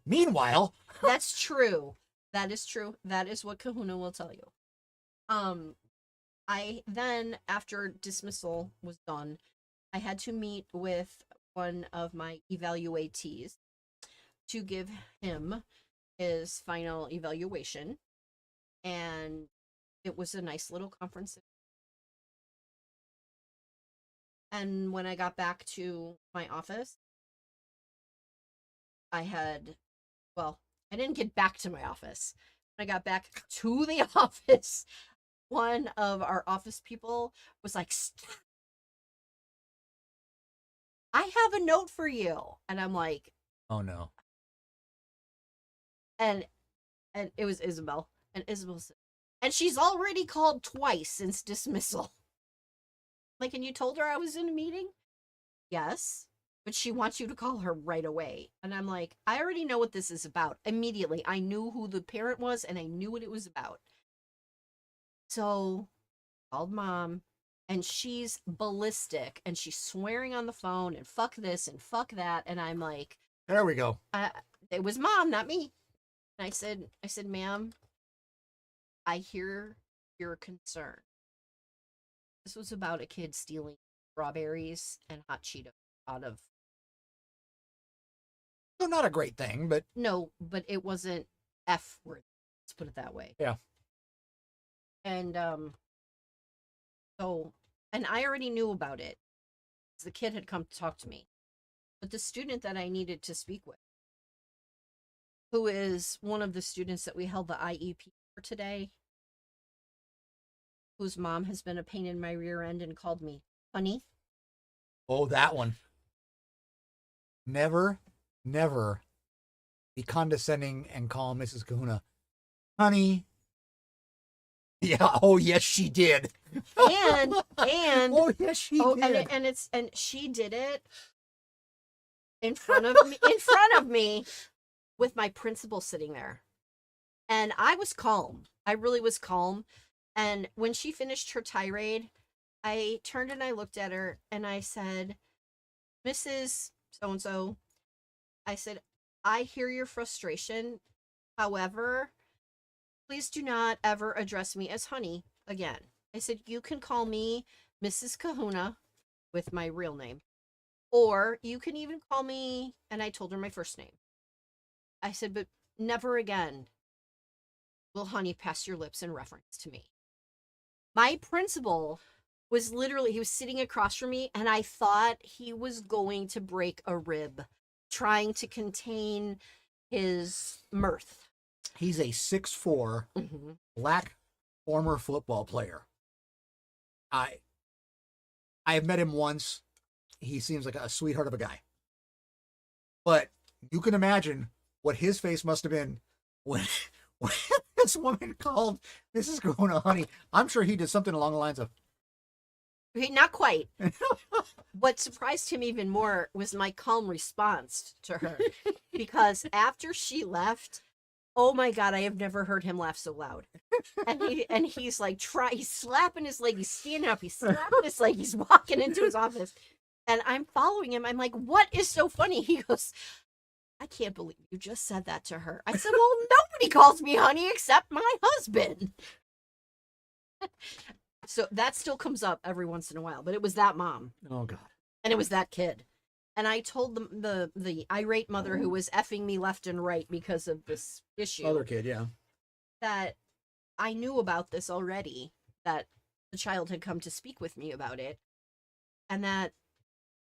Meanwhile, that's true. That is true. That is what Kahuna will tell you. I then, after dismissal was done, I had to meet with one of my evaluatees to give him his final evaluation. And it was a nice little conference. And when I got back to my office, I had, well, I didn't get back to my office. When I got back to the office, one of our office people was like, I have a note for you. And I'm like, Oh no. and it was Isabel. And Isabel said, and she's already called twice since dismissal. Like, and you told her I was in a meeting? Yes. But she wants you to call her right away. And I'm like, I already know what this is about. Immediately, I knew who the parent was and I knew what it was about. So, called mom, and she's ballistic and she's swearing on the phone and fuck this and fuck that. And I'm like, There we go. it was mom, not me. And I said, ma'am, I hear your concern. This was about a kid stealing strawberries and hot Cheetos out of. So not a great thing, but No, but it wasn't F word. Let's put it that way. yeah. And so, and I already knew about it. The kid had come to talk to me. But the student that I needed to speak with, who is one of the students that we held the IEP for today, whose mom has been a pain in my rear end and called me honey. Oh, that one. Never be condescending and call Mrs. Kahuna honey. Yeah. Oh, yes, she did. And oh, yes, she did. And she did it in front of me with my principal sitting there. And I was calm. I really was calm. And when she finished her tirade, I turned and I looked at her and I said, Mrs. So-and-so, I said, I hear your frustration. However, please do not ever address me as honey again. I said, you can call me Mrs. Kahuna with my real name. Or you can even call me, and I told her my first name. I said, but never again will honey pass your lips in reference to me. My principal was literally, he was sitting across from me, and I thought he was going to break a rib trying to contain his mirth. He's a 6'4" black former football player. I have met him once. He seems like a sweetheart of a guy. But you can imagine what his face must have been when this woman called Mrs. Kahuna honey. I'm sure he did something along the lines of, not quite. What surprised him even more was my calm response to her. Because after she left, oh my God, I have never heard him laugh so loud. And he's like, he's slapping his leg, he's standing up, he's slapping his leg, he's walking into his office. And I'm following him. I'm like, what is so funny? He goes, I can't believe you just said that to her. I said, well, nobody calls me honey except my husband. So that still comes up every once in a while, but it was that mom. oh God. And it was that kid. And I told the irate mother who was effing me left and right because of this issue. Other kid, yeah. That I knew about this already, that the child had come to speak with me about it. And that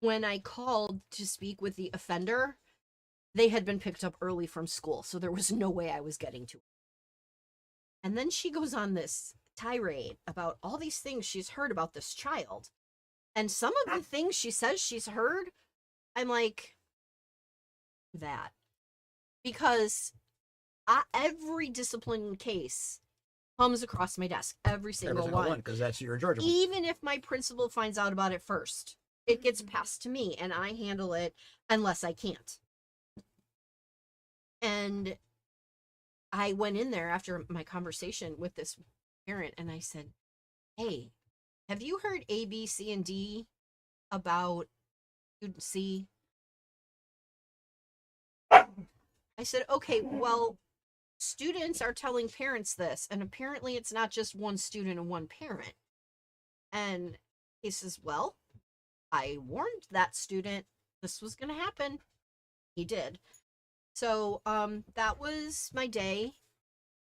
when I called to speak with the offender, they had been picked up early from school. So there was no way I was getting to it. And then she goes on this tirade about all these things she's heard about this child. And some of the things she says she's heard, I'm like, that. Because every discipline case comes across my desk. Every single one. Because that's your Georgia one. Even if my principal finds out about it first, it gets passed to me and I handle it unless I can't. And I went in there after my conversation with this parent and I said, hey, have you heard A, B, C, and D about student C? I said, okay, well, students are telling parents this, and apparently it's not just one student and one parent. And he says, well, I warned that student this was going to happen. He did. So that was my day.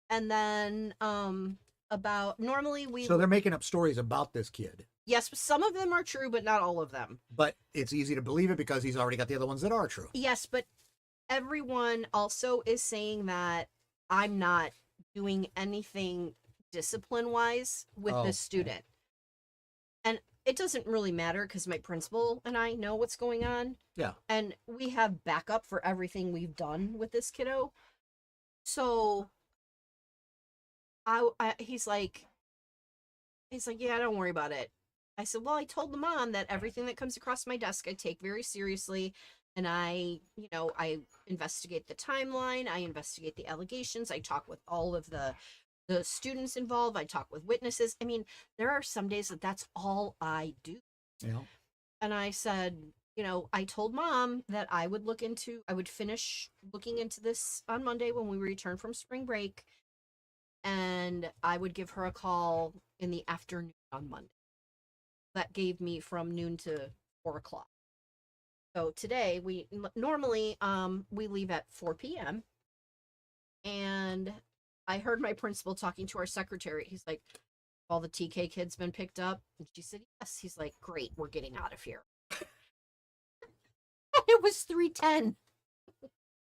And then about normally we So they're making up stories about this kid. yes, some of them are true, but not all of them. But it's easy to believe it because he's already got the other ones that are true. Yes, but everyone also is saying that I'm not doing anything discipline wise with Oh, this student. And it doesn't really matter because my principal and I know what's going on. Yeah. And we have backup for everything we've done with this kiddo. So he's like, yeah, don't worry about it. I said, well, I told the mom that everything that comes across my desk I take very seriously. And I investigate the timeline. I investigate the allegations. I talk with all of the students involved. I talk with witnesses. I mean, there are some days that's all I do. Yeah. And I said, I told mom that I would finish looking into this on Monday when we return from spring break. And I would give her a call in the afternoon on Monday. That gave me from noon to 4:00. So today we normally we leave at 4 p.m. And I heard my principal talking to our secretary. He's like, all the TK kids been picked up? And she said, yes. He's like, great, we're getting out of here. It was 3:10.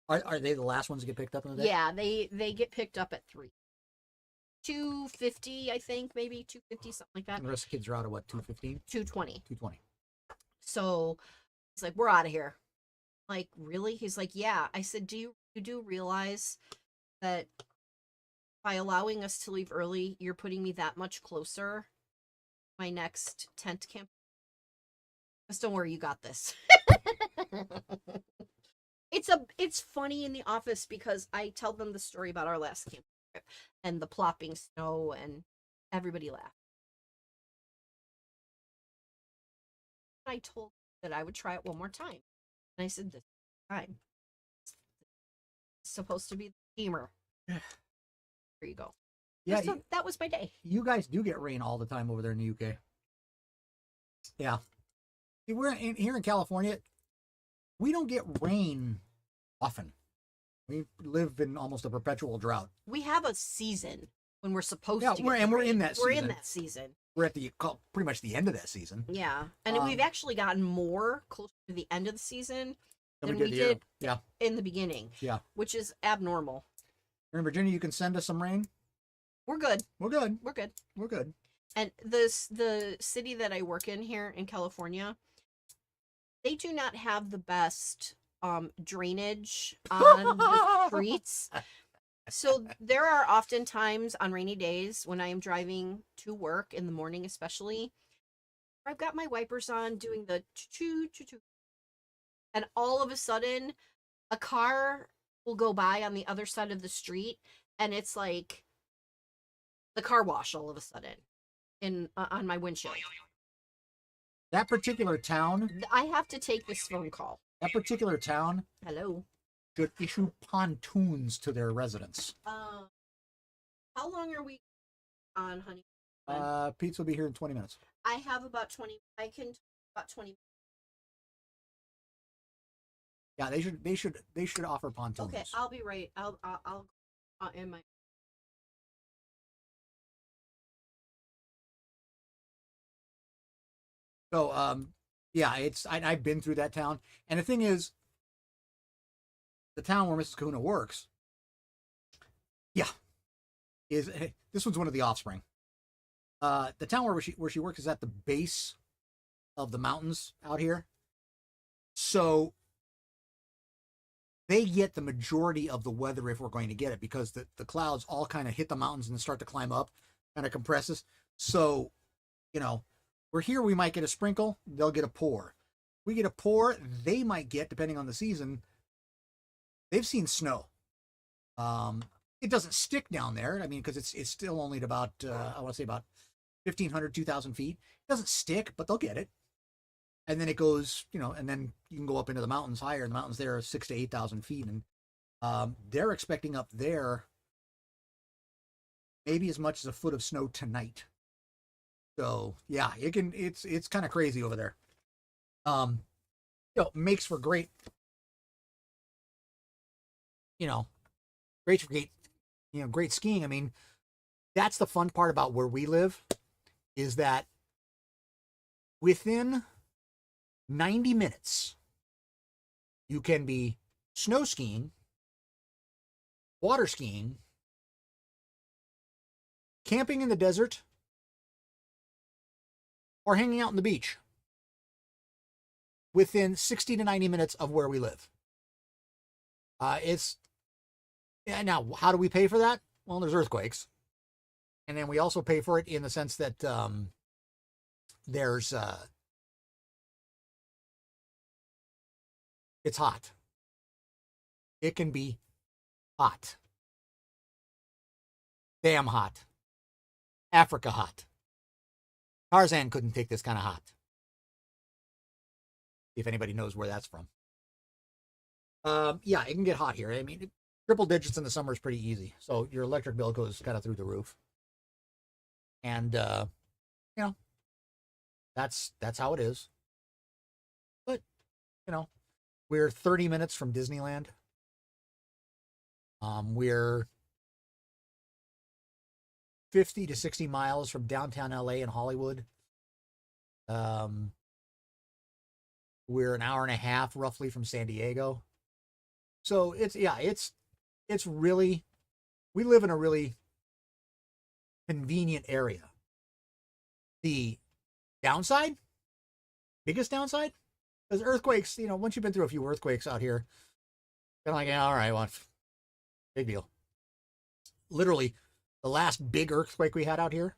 Are they the last ones to get picked up in the day? Yeah, they get picked up at 3. 2:50, I think, maybe 2:50, something like that. And the rest of the kids are out at what, 2:15? 2:20. 2:20. So he's like, we're out of here. Like, really? He's like, yeah. I said, do you do realize that by allowing us to leave early, you're putting me that much closer to my next tent camp? Just don't worry, you got this. It's funny in the office because I tell them the story about our last camp trip and the plopping snow, and everybody laughed. I told that I would try it one more time. And I said, this time. It's supposed to be the steamer. There you go. Yeah, So that was my day. you guys do get rain all the time over there in the UK. Yeah. See, here in California, we don't get rain often. We live in almost a perpetual drought. We have a season when we're supposed Yeah, to. we're in that We're season. in that season. We're at pretty much the end of that season. Yeah, and we've actually gotten more closer to the end of the season than we did in the beginning. Yeah, which is abnormal. Here in Virginia, you can send us some rain. We're good. We're good. We're good. We're good. And the city that I work in here in California, they do not have the best drainage on the streets. So there are often times on rainy days when I am driving to work in the morning, especially, where I've got my wipers on doing the choo-choo, and all of a sudden a car will go by on the other side of the street, and it's like the car wash all of a sudden on my windshield. That particular town. I have to take this phone call. That particular town. Hello. Should issue pontoons to their residents. How long are we on, honey? Pizza will be here in 20 minutes. I have about 20. I can about 20. Yeah, they should offer pontoons. Okay, I'll be right. I'll in my. So yeah, I've been through that town, and the thing is, the town where Mrs. Kahuna works, this one's one of the offspring. The town where she works is at the base of the mountains out here, so they get the majority of the weather if we're going to get it, because the clouds all kind of hit the mountains and start to climb up, kind of compresses. So, we're here, we might get a sprinkle, they'll get a pour. We get a pour, they might get, depending on the season, they've seen snow. It doesn't stick down there. I mean, because it's still only at about, I want to say about 1,500, 2,000 feet. It doesn't stick, but they'll get it. And then it goes, and then you can go up into the mountains higher. The mountains there are 6,000 to 8,000 feet. And they're expecting up there maybe as much as a foot of snow tonight. So yeah, it's kind of crazy over there. Makes for great, you know, great skiing. I mean, that's the fun part about where we live is that within 90 minutes, you can be snow skiing, water skiing, camping in the desert, or hanging out on the beach within 60 to 90 minutes of where we live. Now, how do we pay for that? Well, there's earthquakes. And then we also pay for it in the sense that there's it's hot. It can be hot. Damn hot. Africa hot. Tarzan couldn't take this kind of hot. If anybody knows where that's from. Yeah, it can get hot here. I mean, triple digits in the summer is pretty easy. So your electric bill goes kind of through the roof. And that's how it is. But, we're 30 minutes from Disneyland. We're 50 to 60 miles from downtown LA and Hollywood. We're an hour and a half roughly from San Diego. So it's really, we live in a really convenient area. The downside, biggest downside, is earthquakes. Once you've been through a few earthquakes out here, kind of like, yeah, all right, well, big deal. Literally, the last big earthquake we had out here,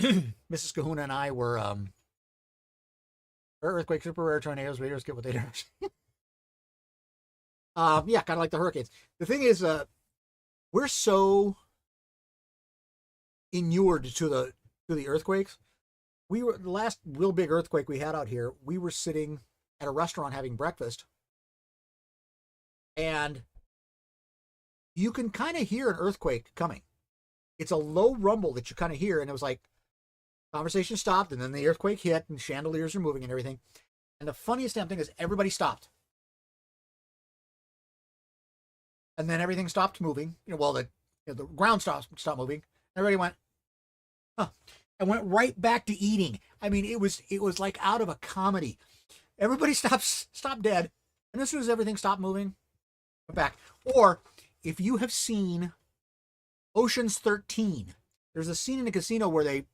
Mrs. Kahuna and I were earthquake, super rare tornadoes, radars get what they do. Yeah, kind of like the hurricanes. The thing is, we're so inured to the earthquakes. The last real big earthquake we had out here, we were sitting at a restaurant having breakfast, and you can kind of hear an earthquake coming. It's a low rumble that you kind of hear, and it was like conversation stopped, and then the earthquake hit, and chandeliers are moving and everything. And the funniest damn thing is everybody stopped. And then everything stopped moving. The ground stopped moving. Everybody went, huh, and went right back to eating. I mean, it was like out of a comedy. Everybody stopped dead, and as soon as everything stopped moving, went back. Or if you have seen Ocean's 13, there's a scene in a casino where they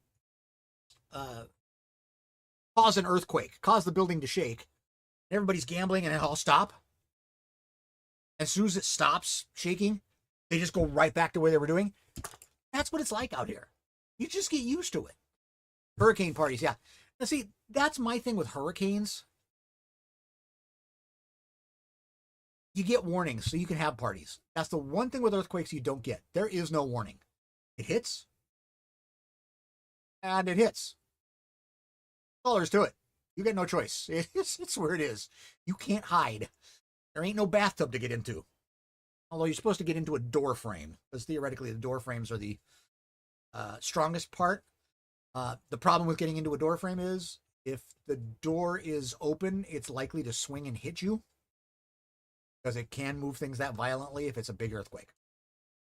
cause an earthquake, cause the building to shake. Everybody's gambling, and it all stop. As soon as it stops shaking, they just go right back to where they were doing. That's what it's like out here. You just get used to it. Hurricane parties, yeah. Now see, that's my thing with hurricanes. You get warnings so you can have parties. That's the one thing with earthquakes you don't get. There is no warning. It hits, and it hits. All there is to it. You get no choice. It's where it is. You can't hide. There ain't no bathtub to get into. Although you're supposed to get into a door frame, because theoretically the door frames are the strongest part. The problem with getting into a door frame is if the door is open, it's likely to swing and hit you, because it can move things that violently if it's a big earthquake.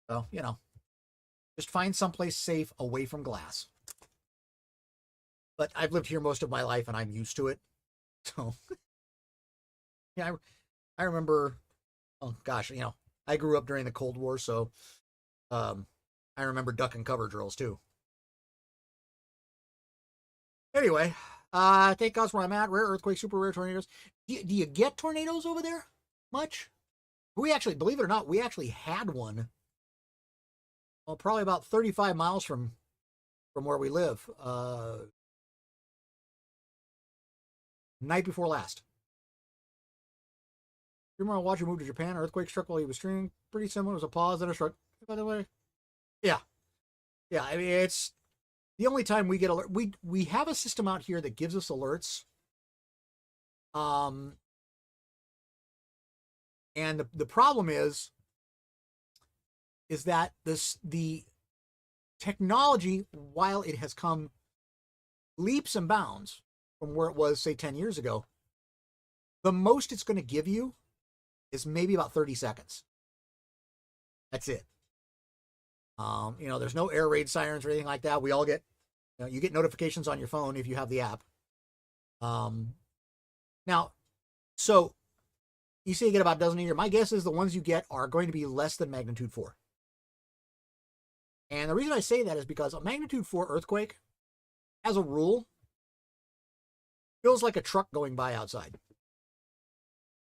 So, just find someplace safe away from glass. But I've lived here most of my life, and I'm used to it. So, yeah, I remember, oh gosh, I grew up during the Cold War, so I remember duck and cover drills too. Anyway, I think that's where I'm at. Rare earthquakes, super rare tornadoes. Do you get tornadoes over there much? We actually, believe it or not, we actually had one. Well, probably about 35 miles from where we live. Night before last. Remember, Watcher moved to Japan. Earthquake struck while he was streaming. Pretty similar. It was a pause, then a struck. By the way, yeah. I mean, it's the only time we get alert. We have a system out here that gives us alerts. And the problem is that the technology, while it has come leaps and bounds from where it was, say, 10 years ago, the most it's going to give you is maybe about 30 seconds. That's it. There's no air raid sirens or anything like that. We all get, you get notifications on your phone if you have the app. Now, so you say you get about a dozen a year. My guess is the ones you get are going to be less than magnitude 4. And the reason I say that is because a magnitude 4 earthquake, as a rule, feels like a truck going by outside.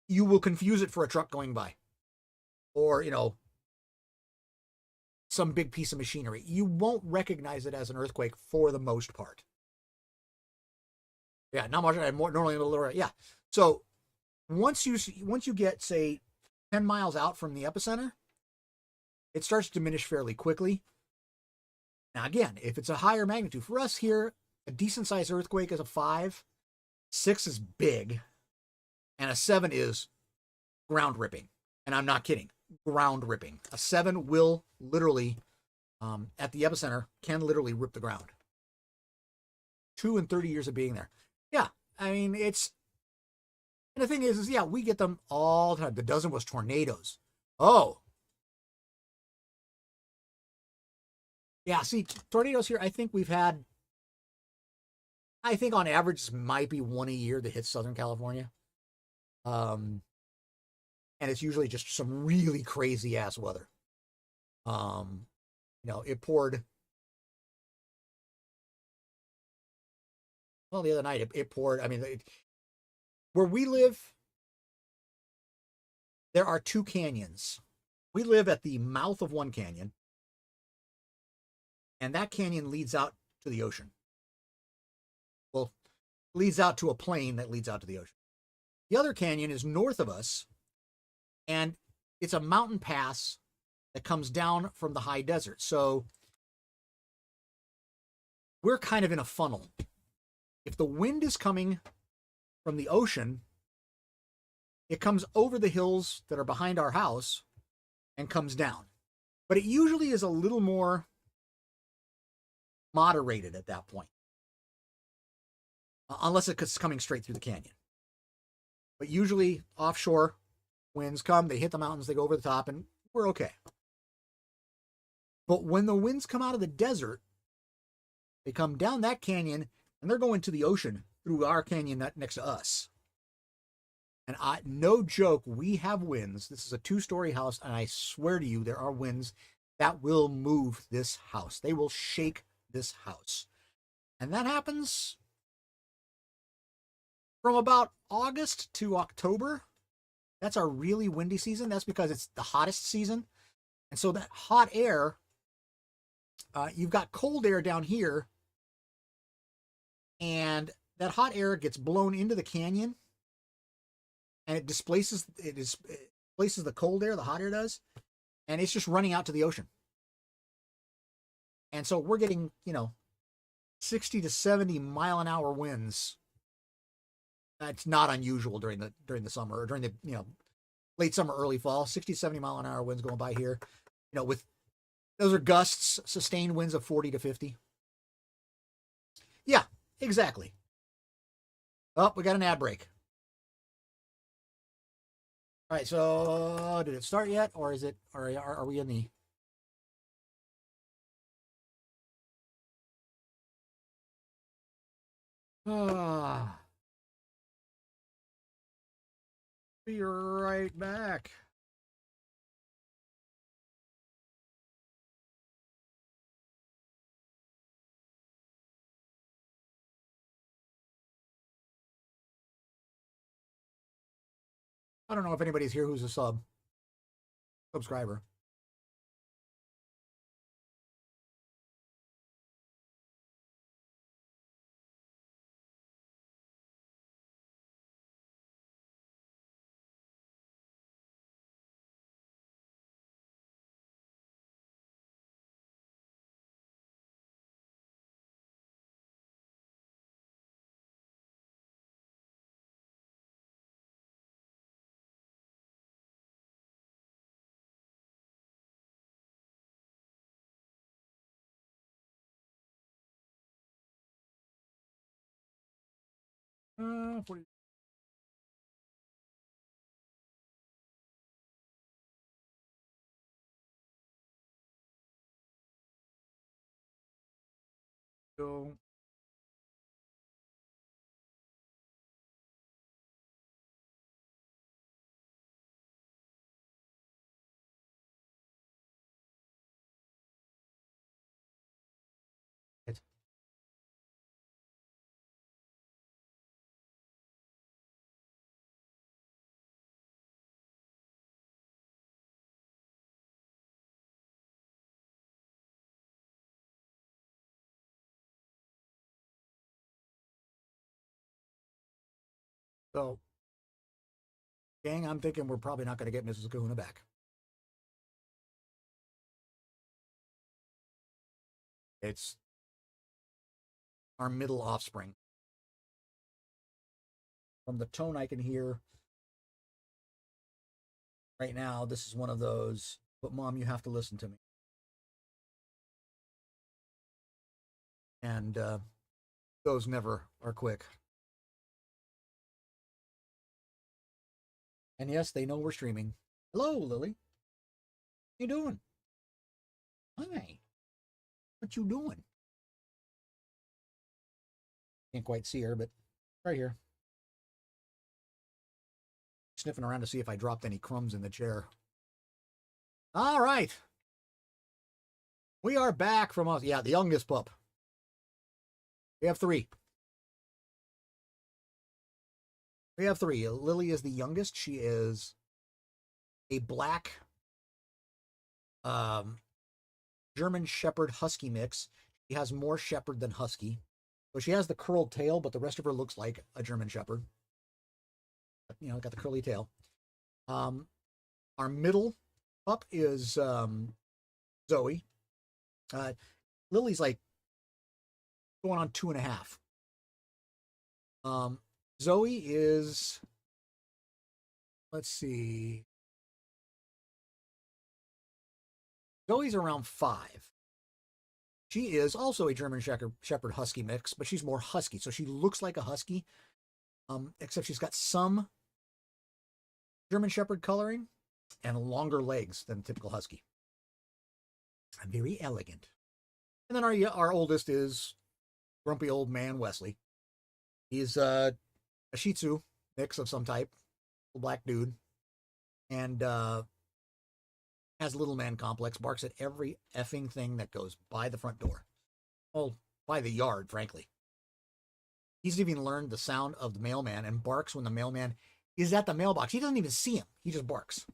You will confuse it for a truck going by. Or, some big piece of machinery. You won't recognize it as an earthquake for the most part. Yeah, not much. Normally a little. Yeah. So once you get, say, 10 miles out from the epicenter, it starts to diminish fairly quickly. Now, again, if it's a higher magnitude, for us here, a decent sized earthquake is a 5, 6 is big, and a 7 is ground ripping. And I'm not kidding. Ground ripping. A 7 will literally, at the epicenter, can literally rip the ground. 2 and 30 years of being there. Yeah, I mean, and the thing is, yeah, we get them all the time. The dozen was tornadoes. Oh. Yeah, see, tornadoes here, I think on average, this might be one a year that hits Southern California. And it's usually just some really crazy ass weather. It poured. Well, the other night it poured. I mean, where we live, there are 2 canyons. We live at the mouth of one canyon, and that canyon leads out to the ocean. Well, leads out to a plain that leads out to the ocean. The other canyon is north of us, and it's a mountain pass that comes down from the high desert. So we're kind of in a funnel. If the wind is coming from the ocean, it comes over the hills that are behind our house and comes down. But it usually is a little more moderated at that point, unless it's coming straight through the canyon. But usually offshore winds come, they hit the mountains, they go over the top, and we're okay. But when the winds come out of the desert, they come down that canyon, and they're going to the ocean through our canyon next to us. And no joke, we have winds. This is a 2-story house, and I swear to you, there are winds that will move this house. They will shake this house. And that happens from about August to October. That's our really windy season. That's because it's the hottest season. And so that hot air, you've got cold air down here, and that hot air gets blown into the canyon, and it displaces the cold air, the hot air does, and it's just running out to the ocean. And so we're getting, 60 to 70 mile an hour winds. That's not unusual during the summer, or during the, late summer, early fall. 60, 70 mile an hour winds going by here. Those are gusts, sustained winds of 40 to 50. Yeah, exactly. Oh, we got an ad break. All right, so did it start yet, or is it? Or are we in the? Be right back. I don't know if anybody's here who's a subscriber. What do you... Go. So, gang, I'm thinking we're probably not going to get Mrs. Kahuna back. It's our middle offspring. From the tone I can hear right now, this is one of those, but Mom, you have to listen to me. And those never are quick. And yes, they know we're streaming. Hello, Lily. What you doing? Hi. What you doing? Can't quite see her, but right here. Sniffing around to see if I dropped any crumbs in the chair. All right. We are back from us. Yeah, the youngest pup. We have three. We have three. Lily is the youngest. She is a black German Shepherd Husky mix. She has more Shepherd than Husky. So she has the curled tail, but the rest of her looks like a German Shepherd. You know, got the curly tail. Our middle pup is Zoe. Lily's like going on 2.5. Zoe is, let's see. Zoe's around 5. She is also a German Shepherd Husky mix, but she's more husky. So she looks like a husky, except she's got some German Shepherd coloring and longer legs than typical husky. Very elegant. And then our oldest is grumpy old man Wesley. He's a Shih Tzu mix of some type, a black dude, and has little man complex, barks at every effing thing that goes by the front door. Well, by the yard, frankly. He's even learned the sound of the mailman and barks when the mailman is at the mailbox. He doesn't even see him. He just barks.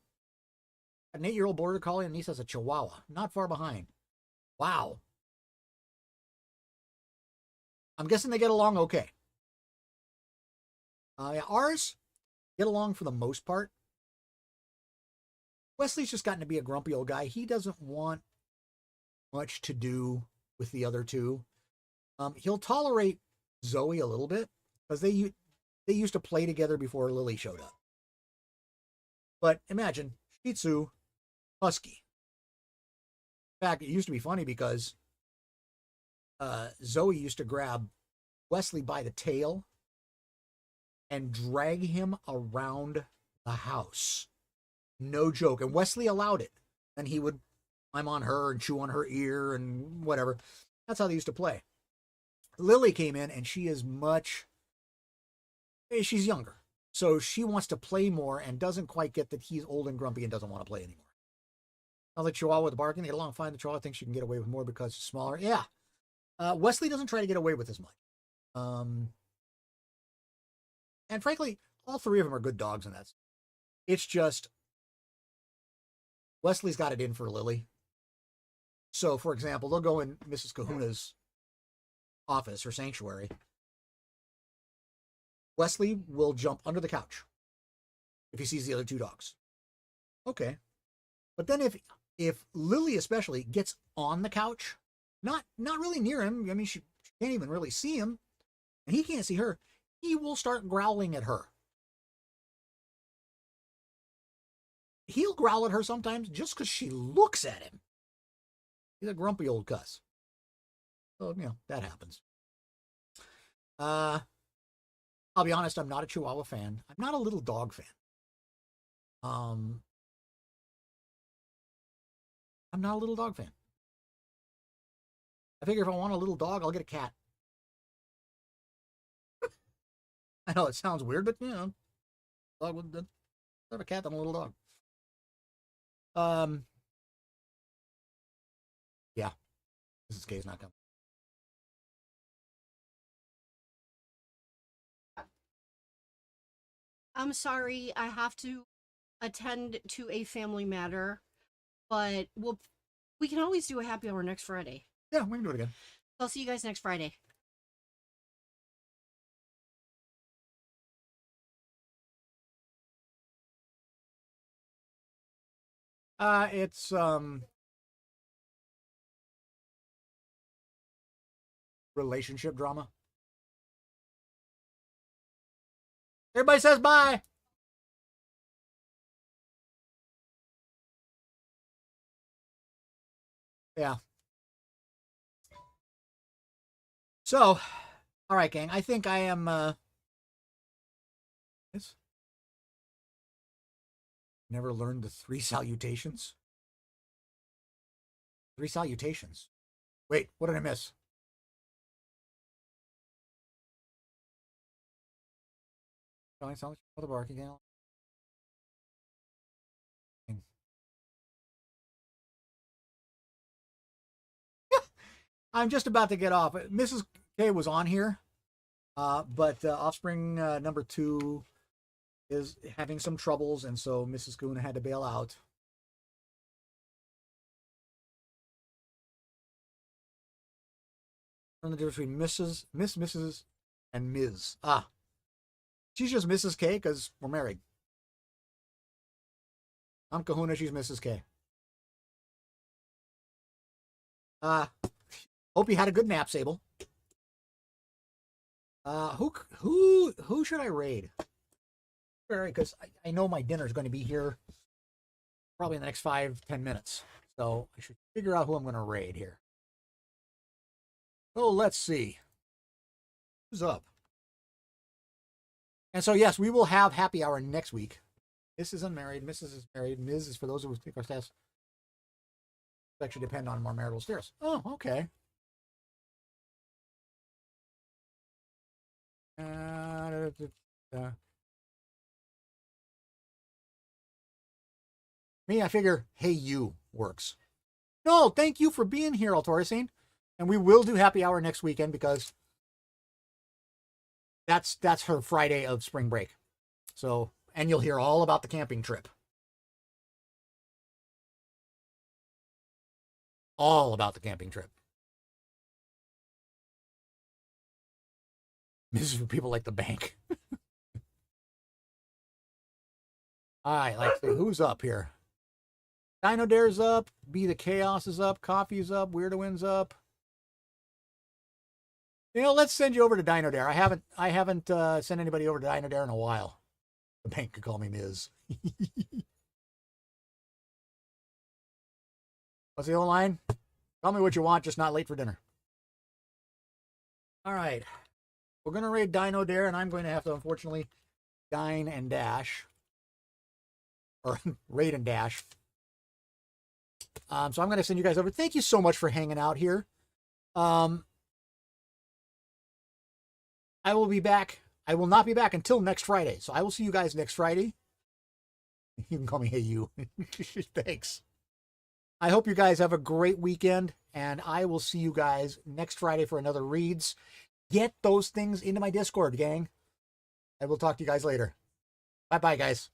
An 8-year-old border collie, and he says a chihuahua, not far behind. Wow. I'm guessing they get along okay. Yeah, ours get along for the most part. Wesley's just gotten to be a grumpy old guy. He doesn't want much to do with the other two. He'll tolerate Zoe a little bit because they used to play together before Lily showed up. But imagine, Shih Tzu, husky. In fact, it used to be funny because Zoe used to grab Wesley by the tail and drag him around the house. No joke. And Wesley allowed it. And he would climb on her and chew on her ear and whatever. That's how they used to play. Lily came in and she is she's younger. So she wants to play more and doesn't quite get that he's old and grumpy and doesn't want to play anymore. Sounds like Chihuahua with the barking. They get along fine. The Chihuahua thinks she can get away with more because she's smaller. Yeah. Wesley doesn't try to get away with as much. And frankly, all three of them are good dogs in that. It's just Wesley's got it in for Lily. So, for example, they'll go in Mrs. Kahuna's office or sanctuary. Wesley will jump under the couch if he sees the other two dogs. Okay. But then if Lily especially gets on the couch, not really near him, I mean, she can't even really see him, and he can't see her, he will start growling at her. He'll growl at her sometimes just because she looks at him. He's a grumpy old cuss. So, that happens. I'll be honest, I'm not a Chihuahua fan. I'm not a little dog fan. I'm not a little dog fan. I figure if I want a little dog, I'll get a cat. I know it sounds weird, but you know, dog would have a cat than a little dog. Yeah, Mrs. K is not coming. I'm sorry, I have to attend to a family matter, but we can always do a happy hour next Friday. Yeah, we can do it again. I'll see you guys next Friday. It's relationship drama. Everybody says bye. Yeah. So, all right, gang. I think I am. Never learned the 3 salutations. 3 salutations. Wait, what did I miss? The barking animal. I'm just about to get off. Mrs. K was on here, but offspring number 2 is having some troubles, and so Mrs. Kahuna had to bail out. The difference between Mrs., and Ms. She's just Mrs. K because we're married. I'm Kahuna, she's Mrs. K. Hope you had a good nap, Sable. Who should I raid? Because I know my dinner is going to be here probably in the next 5-10 minutes. So I should figure out who I'm going to raid here. Oh, let's see. Who's up? And so, yes, we will have happy hour next week. This is unmarried. Mrs. is married. Ms. is for those who take our stats. Actually depend on more marital status. Oh, okay. Me, I figure, hey, you works. No, thank you for being here, Altoricine. And we will do happy hour next weekend because that's her Friday of spring break. So, and you'll hear all about the camping trip. All about the camping trip. This is for people like the bank. All right, let's see who's up here. Dino Dare's up. Be the Chaos is up. Coffee's up. Weirdo up. You know, let's send you over to Dino Dare. I haven't sent anybody over to Dino Dare in a while. The bank could call me Ms. What's the old line? Tell me what you want, just not late for dinner. All right. We're going to raid Dino Dare, and I'm going to have to, unfortunately, dine and dash. Or raid and dash. So I'm going to send you guys over. Thank you so much for hanging out here. I will be back. I will not be back until next Friday. So I will see you guys next Friday. You can call me Hey You. Thanks. I hope you guys have a great weekend, and I will see you guys next Friday for another reads. Get those things into my Discord, gang. I will talk to you guys later. Bye-bye, guys.